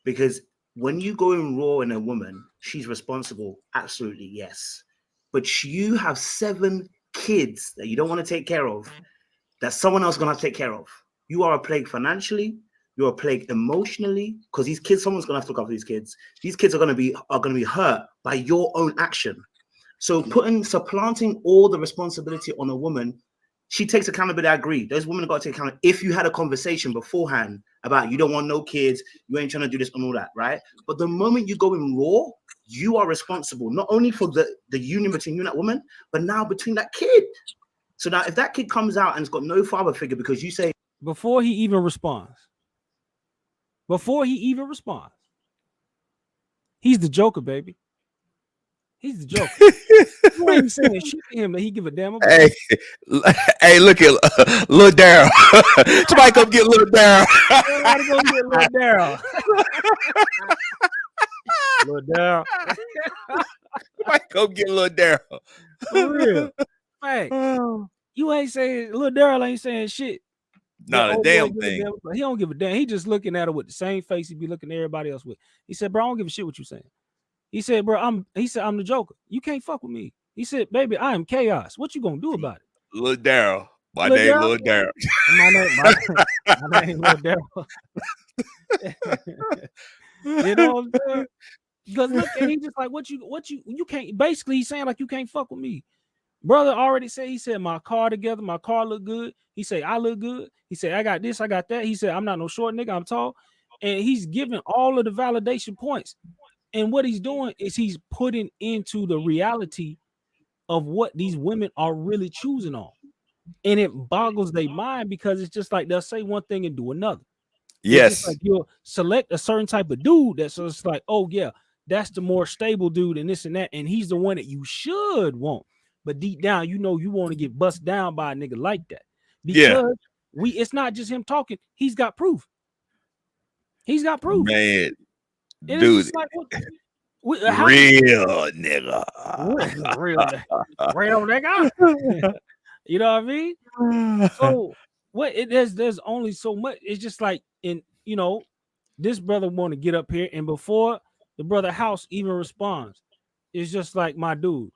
Because when you go in raw in a woman, she's responsible. Absolutely, yes. But you have 7 kids that you don't want to take care of, that someone else is gonna have to take care of. You are a plague financially. You're a plague emotionally, because these kids, someone's gonna have to look after these kids. These kids are gonna be hurt by your own action. So supplanting all the responsibility on a woman, she takes accountability. I agree. Those women got to take accountability. If you had a conversation beforehand about you don't want no kids, you ain't trying to do this and all that, right? But the moment you go in raw, you are responsible not only for the union between you and that woman, but now between that kid. So now, if that kid comes out and has got no father figure because you say before he even responds, he's the Joker, baby. He's the Joker. You ain't saying shit to him that he give a damn about. Hey, look at Lil Daryl. Somebody come get Lil Daryl. Somebody go get Lil Daryl. Lil Daryl. Somebody come get Lil Daryl. For real. Hey, you ain't saying Lil Daryl ain't saying shit. Not a old damn boy give a thing. damn- He don't give a damn. He just looking at her with the same face he be looking at everybody else with. He said, bro, I don't give a shit what you saying. He said, bro, I'm the Joker. You can't fuck with me. He said, baby, I am chaos. What you gonna do about it? Lil Daryl. My Lil name Daryl? Lil Daryl. My name Lil Daryl. You know what I'm saying? Because look, and he just like what you can't, basically he's saying like you can't fuck with me. Brother already said, he said my car together, my car look good. He said I look good. He said I got this, I got that. He said I'm not no short nigga, I'm tall. And he's giving all of the validation points. And what he's doing is he's putting into the reality of what these women are really choosing on. And it boggles their mind because it's just like they'll say one thing and do another. It's Yes. just like you'll select a certain type of dude that's just like, oh yeah, that's the more stable dude and this and that, and he's the one that you should want. But deep down, you know you want to get bust down by a nigga like that. Because it's not just him talking, he's got proof. He's got proof. Man, And dude. it's just like Real nigga. real nigga. You know what I mean? So there's only so much. It's just like this brother want to get up here, and before the brother House even responds, it's just like, my dude,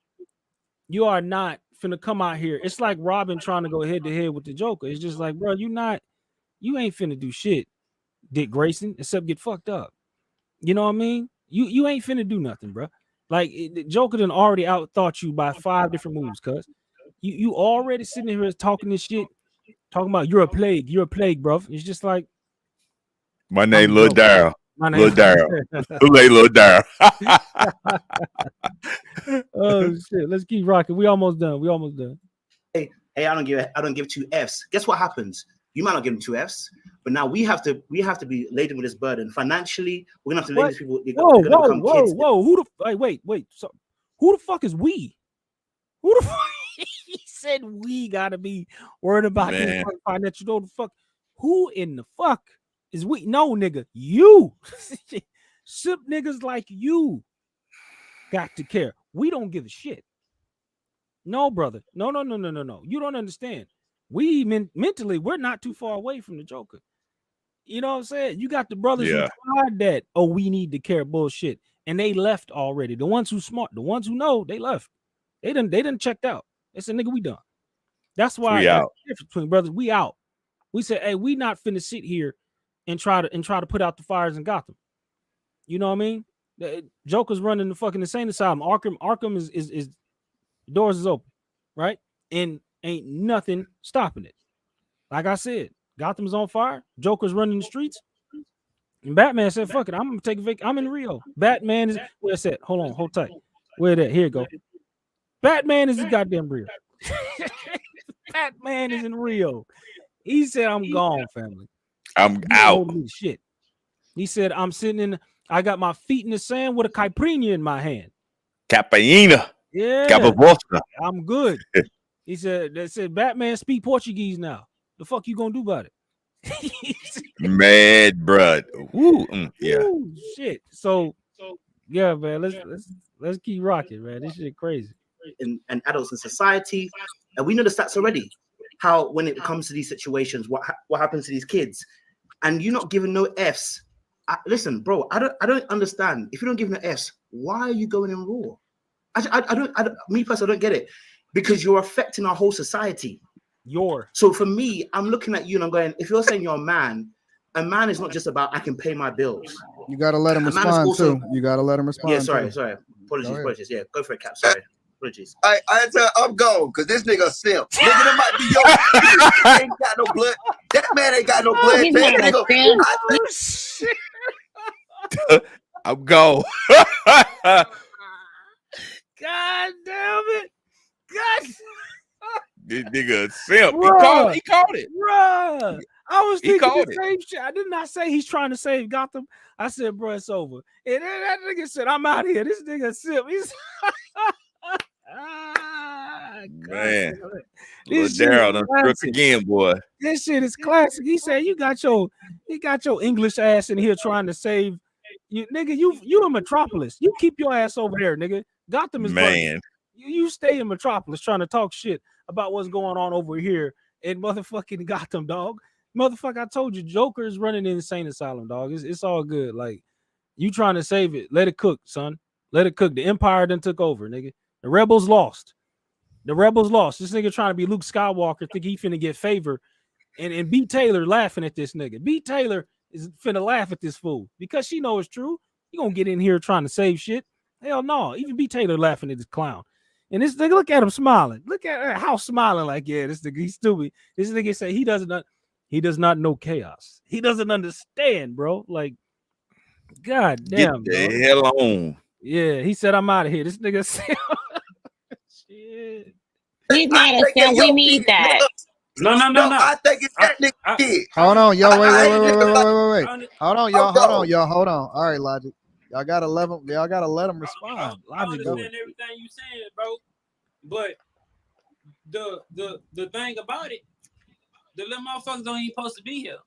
you are not finna come out here. It's like Robin trying to go head to head with the Joker. It's just like, bro, you ain't finna do shit, Dick Grayson, except get fucked up. You know what I mean? You ain't finna do nothing, bro. Like the Joker done already outthought you by 5 different moves, cuz you already sitting here talking this shit, talking about you're a plague, bro. It's just like My name Lil Daryl. Lil Daryl. Lil Daryl. Oh shit, let's keep rocking. We almost done. Hey, I don't give 2 Fs. Guess what happens? You might not give them 2 Fs, but now we have to be laden with this burden financially. We're gonna have to lay these people. Whoa! Wait. So, who the fuck is we? Who the fuck? He said we gotta be worried about this financial. You know the fuck? Who in the fuck is we? No, nigga, you. Sip niggas like you got to care. We don't give a shit. No, brother. No. You don't understand. We mentally, we're not too far away from the Joker. You know what I'm saying? You got the brothers who tried that. Oh, we need to care bullshit, and they left already. The ones who smart, the ones who know, they left. They done checked out. They said, nigga, we done. That's why We out. the difference between brothers. We out. We said, hey, we not finna sit here and try to put out the fires in Gotham. You know what I mean? The Joker's running the fucking insane asylum. Arkham is doors is open, right? and ain't nothing stopping it. Like I said, Gotham's on fire. Joker's running the streets. And Batman said, fuck it, I'm gonna take a vacation. I'm in Rio. Batman is where's that? Hold on, hold tight. Where that? Here you go. Batman is in goddamn Rio. Batman is in Rio. He said, I'm gone, family. I'm out. Shit. He said, I'm sitting in, I got my feet in the sand with a caipirinha in my hand. Capaina. Yeah. Capabosta. I'm good. He said, they said, Batman speak Portuguese now. The fuck you gonna do about it? Mad, bruh. Woo. Yeah. Ooh, shit. So yeah, man. Let's keep rocking, man. This shit crazy. And adults in society, and we know the stats already. How when it comes to these situations, what happens to these kids, and you're not giving no Fs. Listen, bro. I don't understand. If you don't give no Fs, why are you going in raw? I don't. Me personally, I don't get it, because you're affecting our whole society. So for me, I'm looking at you and I'm going, if you're saying you're a man is not just about I can pay my bills. You gotta let him respond too. You gotta let him respond. Yeah, sorry. Apologies. Yeah, go for it, Cap. Sorry. Apologies. I tell I'm gone because this nigga a simp. Nigga, that might be your ain't got no blood. That man ain't got no blood. He's That not a nigga, simp. I'm gone. God damn it. God. This nigga a simp. Bruh. He called it. Bruh. I was He thinking called the it. same shit. I did not say he's trying to save Gotham. I said, bro, it's over. And then that nigga said, I'm out here. This nigga simp. He's Man. This Little shit Daryl is done struck classic. again, boy. This shit is classic. He said, you got your English ass in here trying to save you, nigga. You in Metropolis. You keep your ass over there, nigga. Gotham is burning. Man. You stay in Metropolis trying to talk shit about what's going on over here in motherfucking Gotham, dog. Motherfucker, I told you, Joker is running the insane asylum, dog. It's all good. Like, you trying to save it. Let it cook, son. Let it cook. The Empire done took over, nigga. The rebels lost. The rebels lost. This nigga trying to be Luke Skywalker, think he finna get favor. And B. Taylor laughing at this nigga. B. Taylor is finna laugh at this fool because she knows it's true. You gonna get in here trying to save shit? Hell no. Even B. Taylor laughing at this clown. And this nigga, look at him smiling. Look at how smiling, like, yeah, this nigga, he's stupid. This nigga say he does not know chaos. He doesn't understand, bro. Like, god damn. Get the hell on. Yeah, he said, I'm out of here. This nigga said, shit. He's not a simp. We need that. No. I think it's that nigga kid. Hold on, yo, wait. Hold on, y'all. Hold on. All right, Logic. Y'all gotta let him respond. I Logic, go. understand everything you saying, bro. But the thing about it, the little motherfuckers don't even supposed to be here.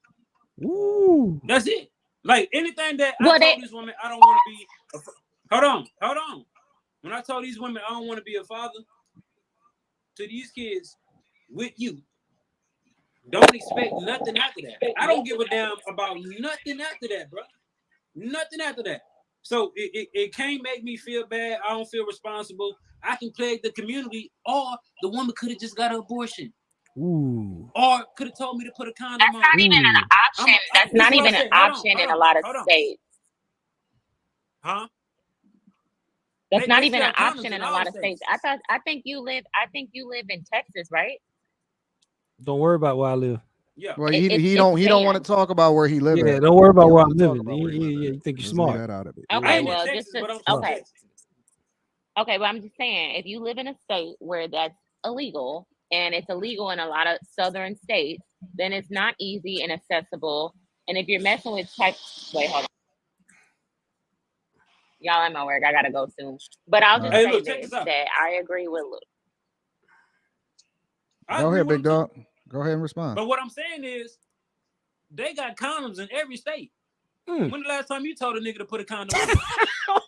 Ooh. That's it. Like anything that I Well, told these women, I don't want to be. Hold on. When I told these women I don't want to be a father to these kids with you, don't expect nothing after that. I don't give a damn about nothing after that, bro. Nothing after that. So it can't make me feel bad. I don't feel responsible. I can plague the community, or the woman could have just got an abortion. Ooh. Or could have told me to put a condom on. That's not even an option. That's not even an option in a lot of states. Huh? That's not even an option in a lot of states. I think you live in Texas, right? Don't worry about where I live. Yeah. Well, he don't want to talk about where he lives. Yeah, don't worry about where I'm living. Yeah, you think you're smart. That out of it. Okay, well, okay, but I'm just saying, if you live in a state where that's illegal, and it's illegal in a lot of southern states, then it's not easy and accessible. And if you're messing with wait, hold on. Y'all, I'm at work. I gotta go soon. But I'll just say this, that I agree with Luke. Go ahead, big dog. Go ahead and respond. But what I'm saying is, they got condoms in every state. When the last time you told a nigga to put a condom on?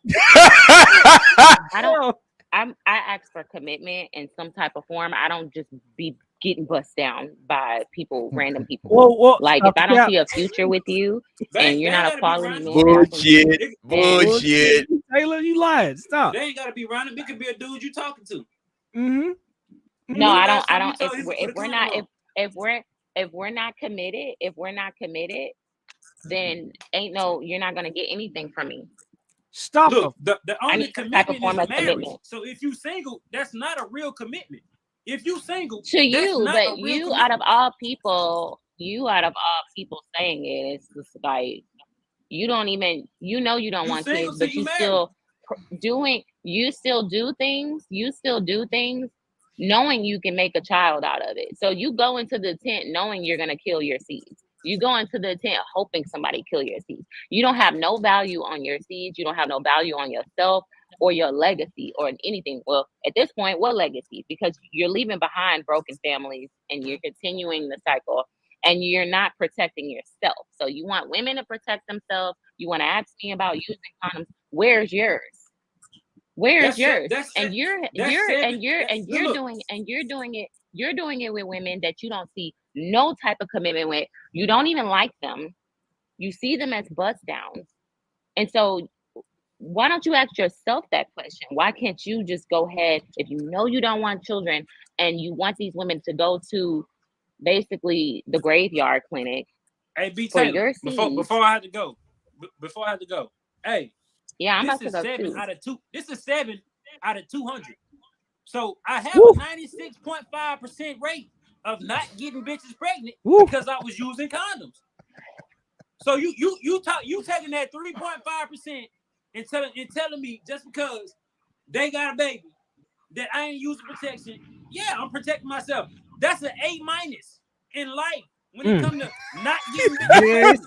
I ask for commitment in some type of form. I don't just be getting bust down by people, random people. Well, like if I don't see a future with you and you're not a quality man, Bullshit. Taylor, you lying. Stop. They ain't gotta be random. It could be a dude you talking to. Mm-hmm. No, I don't. If we're not committed, then you're not gonna get anything from me. Stop. Look, the only type of commitment form is of marriage. commitment. So if you single, that's not a real commitment. If you single, to that's you, not but a real you out of commitment. all people, saying it, it's just like you don't even, you know, you don't You want single kids, till but you you married. still you still do things knowing you can make a child out of it. So you go into the tent knowing you're gonna kill your seeds. You go into the tent hoping somebody kill your seeds. You don't have no value on your seeds. You don't have no value on yourself or your legacy or anything. Well, at this point, what legacy? Because you're leaving behind broken families and you're continuing the cycle and you're not protecting yourself. So you want women to protect themselves. You want to ask me about using condoms. Where's yours? Where's yours? And you're doing it with women that you don't see no type of commitment with. You don't even like them. You see them as bust downs. And so why don't you ask yourself that question? Why can't you just go ahead, if you know you don't want children and you want these women to go to basically the graveyard clinic Hey, B for Taylor, your seeds? before I had to go, hey, Yeah, I'm this about to is go 7 too. out of 2. This is 7 out of 200. So I have Woo. a 96.5% rate of not getting bitches pregnant Woo. because I was using condoms. So you taking that 3.5% and telling me just because they got a baby that I ain't using protection. Yeah, I'm protecting myself. That's an A- in life when it comes to not getting bitches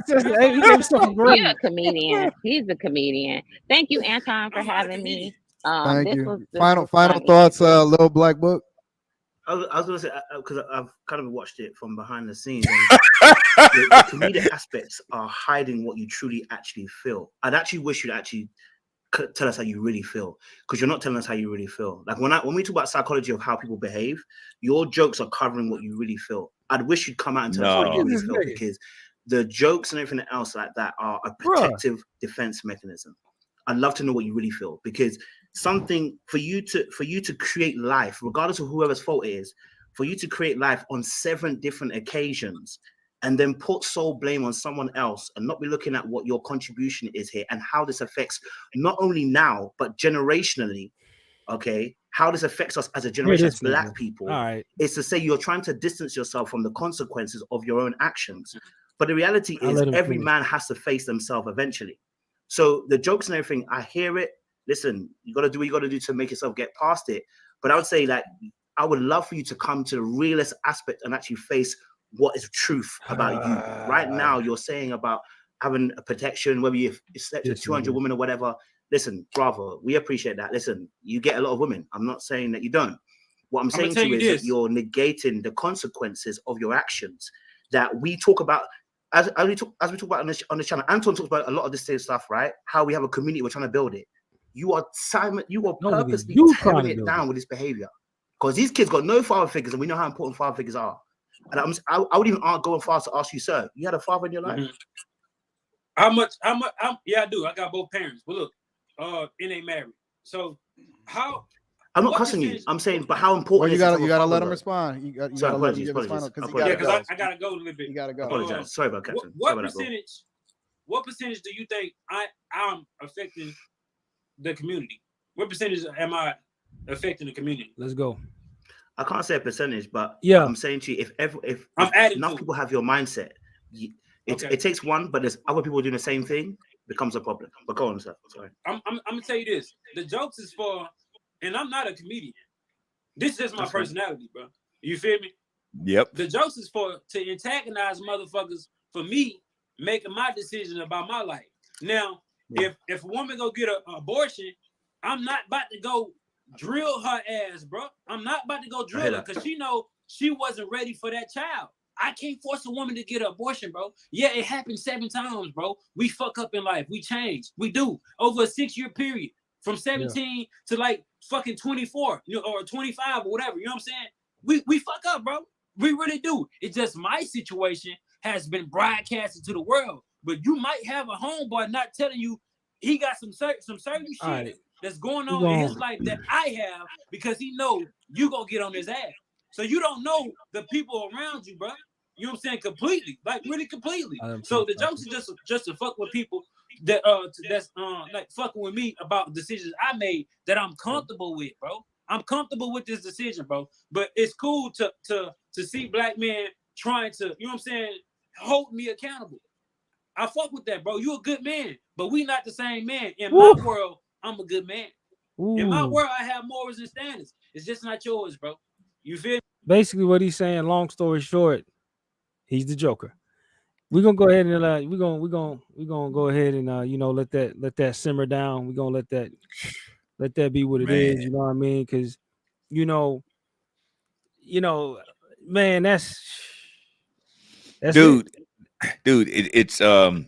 pregnant. You're a comedian. He's a comedian. Thank you, Anton, for having me. Thank This you. was Final funny. thoughts, Little Black Book. I was gonna say because I've kind of watched it from behind the scenes, and the comedic aspects are hiding what you truly actually feel. I'd actually wish you'd actually tell us how you really feel, because you're not telling us how you really feel. Like when we talk about psychology of how people behave, your jokes are covering what you really feel. I'd wish you'd come out and tell us what you really feel, because the jokes and everything else like that are a protective defense mechanism. I'd love to know what you really feel, because something for you to create life, regardless of whoever's fault it is, for you to create life on 7 different occasions and then put sole blame on someone else and not be looking at what your contribution is here and how this affects not only now but generationally, okay, how this affects us as a generation as Black people. All right. Is to say you're trying to distance yourself from the consequences of your own actions. But the reality I'll is let him every finish. man has to face themselves eventually. So the jokes and everything, I hear it. Listen, you got to do what you got to do to make yourself get past it. But I would say, like, I would love for you to come to the realist aspect and actually face what is truth about you. Right now, you're saying about having a protection, whether you slept with 200 women or whatever. Listen, bravo, we appreciate that. Listen, you get a lot of women. I'm not saying that you don't. What I'm saying to you is that you're negating the consequences of your actions that we talk about. As we talk about on the channel, Anton talks about a lot of this same stuff, right? How we have a community, we're trying to build it. You are purposely tearing it down with this behavior, because these kids got no father figures, and we know how important father figures are. And I would even go as far as to ask you, sir, you had a father in your life? How much? Yeah, I do. I got both parents, but look, and they married. So how? I'm not cussing you. I'm saying, but how important? Well, you gotta let him respond. You gotta let him give his final, because I gotta go a little bit. You gotta go. Apologize. Sorry about Captain. What percentage do you think I'm affecting the community? What percentage am I affecting the community? Let's go. I can't say a percentage, but yeah, I'm saying to you, if enough people have your mindset, it takes one, but there's other people doing the same thing, becomes a problem. But go on, sir. Sorry. I'm gonna tell you this: the jokes is for, and I'm not a comedian. This is just my personality, bro. You feel me? Yep. The jokes is to antagonize motherfuckers for me making my decision about my life. Now, if a woman go get an abortion, I'm not about to go drill her ass, bro. I'm not about to go drill her because she know she wasn't ready for that child. I can't force a woman to get an abortion, bro. Yeah, it happened 7 times, bro. We fuck up in life. We change. We do. Over a 6-year period. From 17 to like fucking 24, or 25 or whatever. You know what I'm saying? We fuck up, bro. We really do. It's just my situation has been broadcasted to the world. But you might have a homeboy not telling you he got some certain shit that's going on in his life that I have, because he know you gonna get on his ass. So you don't know the people around you, bro. You know what I'm saying? Completely, like really completely. So the jokes are just to fuck with people that that's like fucking with me about decisions I made that I'm comfortable with, bro. I'm comfortable with this decision, bro. But it's cool to see black men trying to, you know what I'm saying, hold me accountable. I fuck with that, bro. You a good man, but we not the same man. In my world, I'm a good man. In my Ooh. world, I have morals and standards. It's just not yours, bro. You feel me? Basically, what he's saying, long story short, he's the Joker. We're gonna go ahead and we're gonna go ahead and let that simmer down. We're gonna let that be what it is, you know what I mean? Because man, that's dude, it's an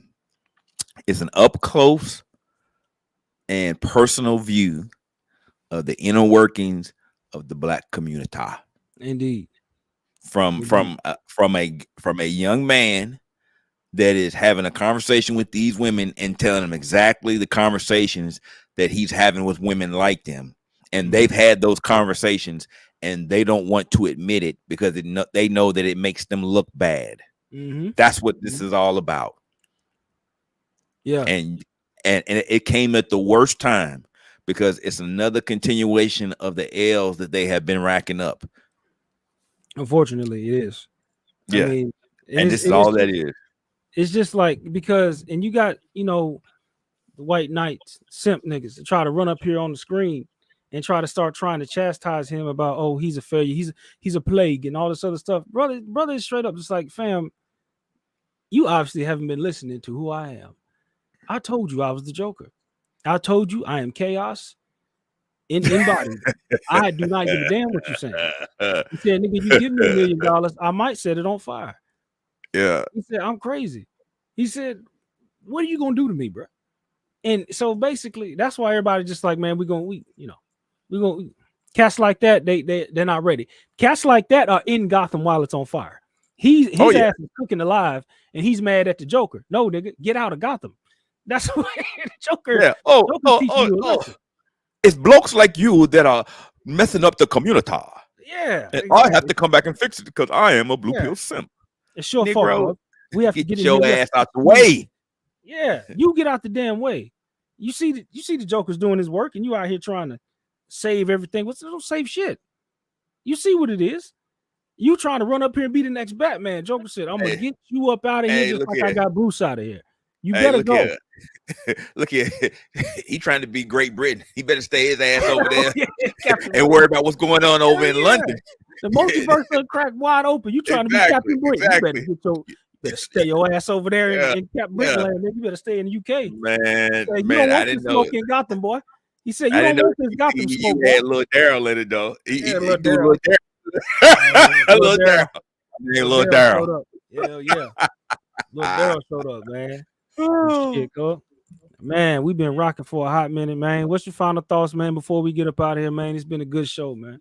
up close and personal view of the inner workings of the black community. Indeed. From a young man that is having a conversation with these women and telling them exactly the conversations that he's having with women like them. And they've had those conversations and they don't want to admit it because they know that it makes them look bad. Mm-hmm. That's what this is all about. Yeah. And it came at the worst time because it's another continuation of the L's that they have been racking up. Unfortunately, it is. Yeah. I mean, and this is all that is. It's just like, because, and you got, the white knights, simp niggas to try to run up here on the screen and try to chastise him about, oh, he's a failure, he's a plague and all this other stuff. Brother is straight up just like, fam, you obviously haven't been listening to who I am. I told you I was the Joker. I told you I am chaos embodied. I do not give a damn what you're saying. He said, nigga, you give me $1 million, I might set it on fire. Yeah. He said, I'm crazy. He said, what are you gonna do to me, bro? And so basically, that's why everybody just like, man, we're gonna cats like that, they're not ready. Cats like that are in Gotham while it's on fire. His ass is cooking alive, and he's mad at the Joker. No, nigga, get out of Gotham. That's why the Joker. Yeah. Oh. It's blokes like you that are messing up the community. Yeah. And I have to come back and fix it because I am a blue pill simp. It's your Negro, fault, bro. We have to get get your ass out the way. Yeah, you get out the damn way. You see the Joker's doing his work, and you out here trying to save everything. Don't save shit. You see what it is. You trying to run up here and be the next Batman. Joker said, I'm gonna get you up out of here just like I got Bruce out of here. You better go. Look here. He trying to be Great Britain. He better stay his ass over there and worry about what's going on over in London. The multiverse will crack wide open. You trying to be Captain Britain. You better stay your ass over there in Captain Britain land. You better stay in the UK. Man, you don't want this smoke in Gotham, boy. He said, you don't want this Gotham smoke. He had little Daryl in it, though. Little Daryl. Little Daryl. Hell yeah. Little Daryl showed up, man. Shit, man, we've been rocking for a hot minute, man. What's your final thoughts, man, before we get up out of here, man? It's been a good show, man.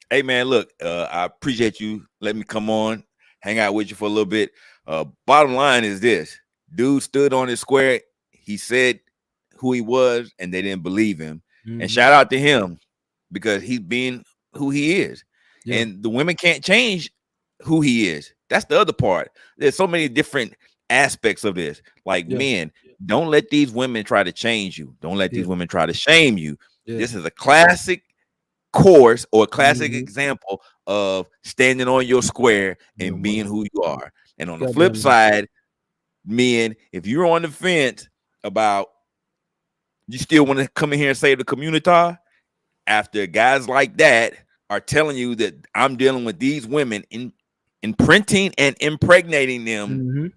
Hey, man, look, I appreciate you letting me come on, hang out with you for a little bit. Bottom line is this. Dude stood on his square. He said who he was, and they didn't believe him. Mm-hmm. And shout out to him because he's being who he is. Yeah. And the women can't change who he is. That's the other part. There's so many different aspects of this. Like, men, don't let these women try to change you. Don't let these women try to shame you. This is a classic course or a classic example of standing on your square and being who you are. And on the flip side, men, if you're on the fence about you still want to come in here and save the community, after guys like that are telling you that I'm dealing with these women imprinting and impregnating them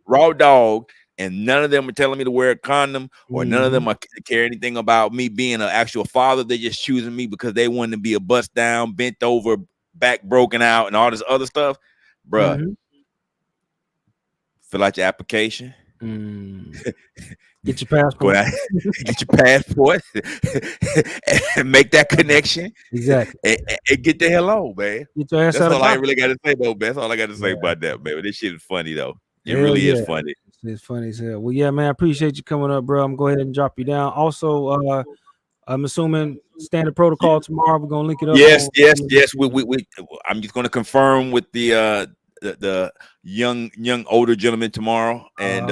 raw dog, and none of them are telling me to wear a condom, or none of them are care anything about me being an actual father. They're just choosing me because they want to be a bust down, bent over, back broken out, and all this other stuff. Bruh, fill out your application. Get your passport. Get your passport and make that connection. Exactly. And get the hell on, man. Get your ass That's out of all I pocket. really got to say, though, man. That's all I got to say about that, man. This shit is funny, though. It really is funny. It's funny as hell. Well, yeah, man, I appreciate you coming up, bro. I'm going to go ahead and drop you down. Also, I'm assuming standard protocol tomorrow. We're gonna link it up. Yes. I'm just gonna confirm with the young older gentleman tomorrow, and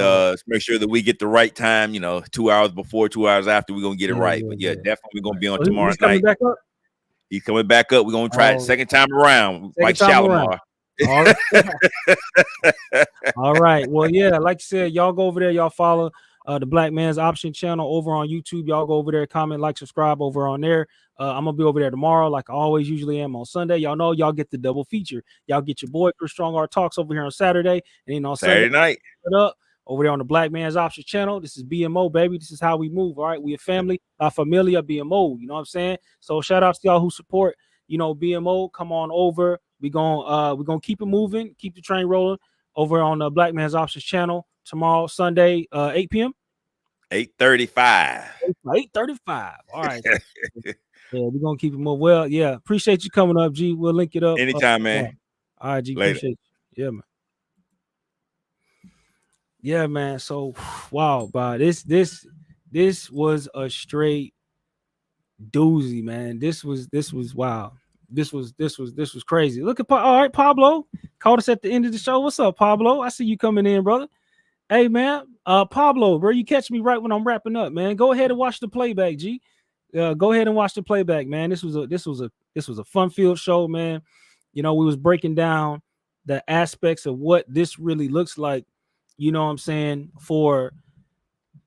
make sure that we get the right time. 2 hours before, 2 hours after. We're gonna get it right. But definitely we're gonna be on tomorrow coming night. back up? He's coming back up. We're gonna try it second time around, like Shalimar. All right. All right. Well, yeah, like you said, y'all go over there, y'all follow the Black Man's Option channel over on YouTube. Y'all go over there, comment, like, subscribe over on there. I'm gonna be over there tomorrow, like I always usually am on Sunday. Y'all know y'all get the double feature. Y'all get your boy Chris Strong Art Talks over here on Saturday, and then on Saturday Sunday night up over there on the Black Man's Option channel. This is BMO, baby. This is how we move. All right, we a family, La Familia BMO. You know what I'm saying? So shout out to y'all who support, you know, BMO. Come on over. We're gonna keep it moving, keep the train rolling over on the Black Man's Options channel tomorrow, Sunday, 8 p.m. 8:35. 8:35. All right. Yeah, we're gonna keep it moving. Well, yeah, appreciate you coming up, G. We'll link it up Anytime, man. All right, G. Later. Appreciate you. Yeah, man. Yeah, man. So wow, but this was a straight doozy, man. This was wow. This was crazy. Look at all right, Pablo called us at the end of the show. What's up, Pablo? I see you coming in, brother. Hey, man, Pablo, bro, you catch me right when I'm wrapping up, man. Go ahead and watch the playback, G. Go ahead and watch the playback, man. This was a fun-filled show, man. You know, we was breaking down the aspects of what this really looks like, you know what I'm saying, for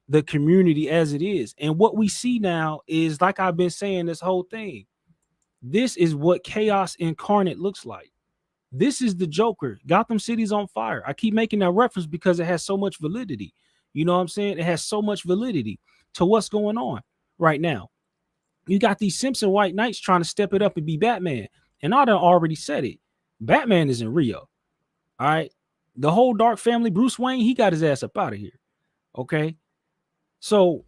the community as it is. And what we see now is, like I've been saying this whole thing, this is what chaos incarnate looks like. This is the Joker. Gotham City's on fire. I keep making that reference because it has so much validity. You know what I'm saying? It has so much validity to what's going on right now. You got these Simpson White Knights trying to step it up and be Batman. And I done already said it. Batman is in Rio. All right. The whole Dark family, Bruce Wayne, he got his ass up out of here. Okay. So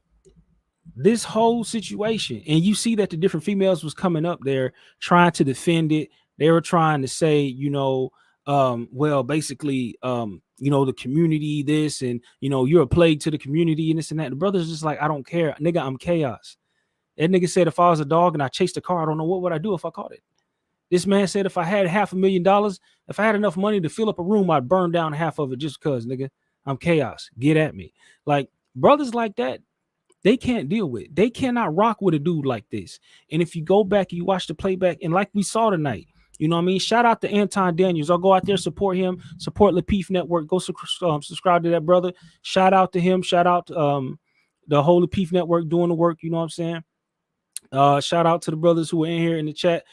this whole situation, and you see that the different females was coming up there trying to defend it. They were trying to say, you know, well, basically, you know, the community, this, and, you know, you're a plague to the community and this and that. The brother's just like, I don't care. Nigga, I'm chaos. That nigga said, if I was a dog and I chased a car, I don't know what would I do if I caught it. This man said, if I had $500,000, if I had enough money to fill up a room, I'd burn down half of it just because, nigga, I'm chaos. Get at me. Like, brothers like that, they can't deal with it. They cannot rock with a dude like this. And if you go back and you watch the playback, and like we saw tonight, you know what I mean? Shout out to Anton Daniels. I'll go out there, support him, support Lapeef Network. Go subscribe to that brother. Shout out to him. Shout out to the whole Lapeef Network doing the work. You know what I'm saying? Shout out to the brothers who were in here in the chat.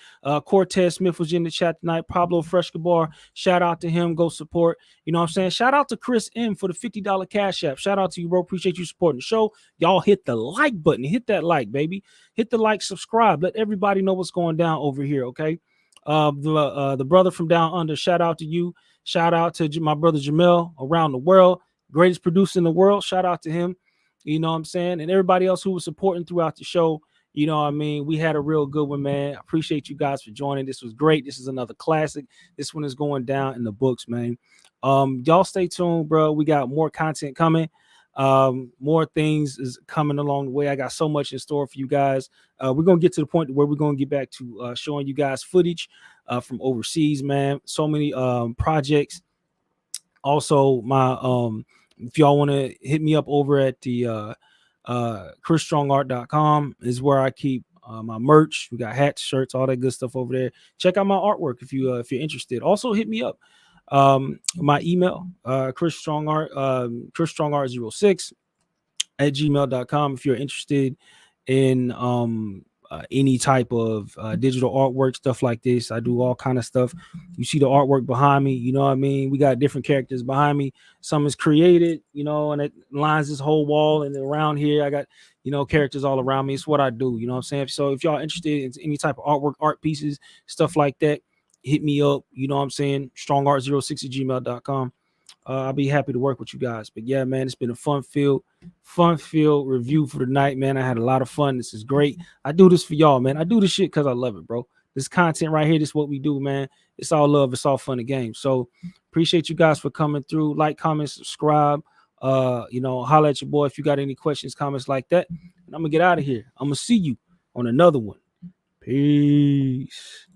Cortez Smith was in the chat tonight. Pablo Frescobar, shout out to him. Go support. You know what I'm saying? Shout out to Chris M for the $50 cash app. Shout out to you, bro. Appreciate you supporting the show. Y'all hit the like button. Hit that like, baby. Hit the like, subscribe. Let everybody know what's going down over here, okay? The brother from down under, shout out to you. Shout out to my brother Jamel around the world. Greatest producer in the world. Shout out to him. You know what I'm saying? And everybody else who was supporting throughout the show. You know what I mean? We had a real good one, man. I appreciate you guys for joining. This was great. This is another classic. This one is going down in the books, man. Y'all stay tuned, bro. We got more content coming. More things is coming along the way. I got so much in store for you guys. We're going to get to the point where we're going to get back to showing you guys footage from overseas, man. So many projects. Also, my if y'all want to hit me up over at the chrisstrongart.com is where I keep my merch. We got hats, shirts, all that good stuff over there. Check out my artwork if you're interested. Also hit me up. My email, chrisstrongart, chrisstrongart06 at gmail.com if you're interested in any type of digital artwork, stuff like this. I do all kind of stuff. You see the artwork behind me, you know what I mean? We got different characters behind me. Some is created, you know, and it lines this whole wall, and around here I got, you know, characters all around me. It's what I do, you know what I'm saying? So if y'all interested in any type of artwork, art pieces, stuff like that, hit me up, you know what I'm saying? strongart06 at gmail.com. I'll be happy to work with you guys. But yeah, man, it's been a fun-filled review for the night, man. I had a lot of fun. This is great. I do this for y'all, man. I do this shit because I love it, bro. This content right here, this is what we do, man. It's all love. It's all fun and games. So appreciate you guys for coming through. Like, comment, subscribe. You know, holla at your boy if you got any questions, comments like that. And I'm going to get out of here. I'm going to see you on another one. Peace.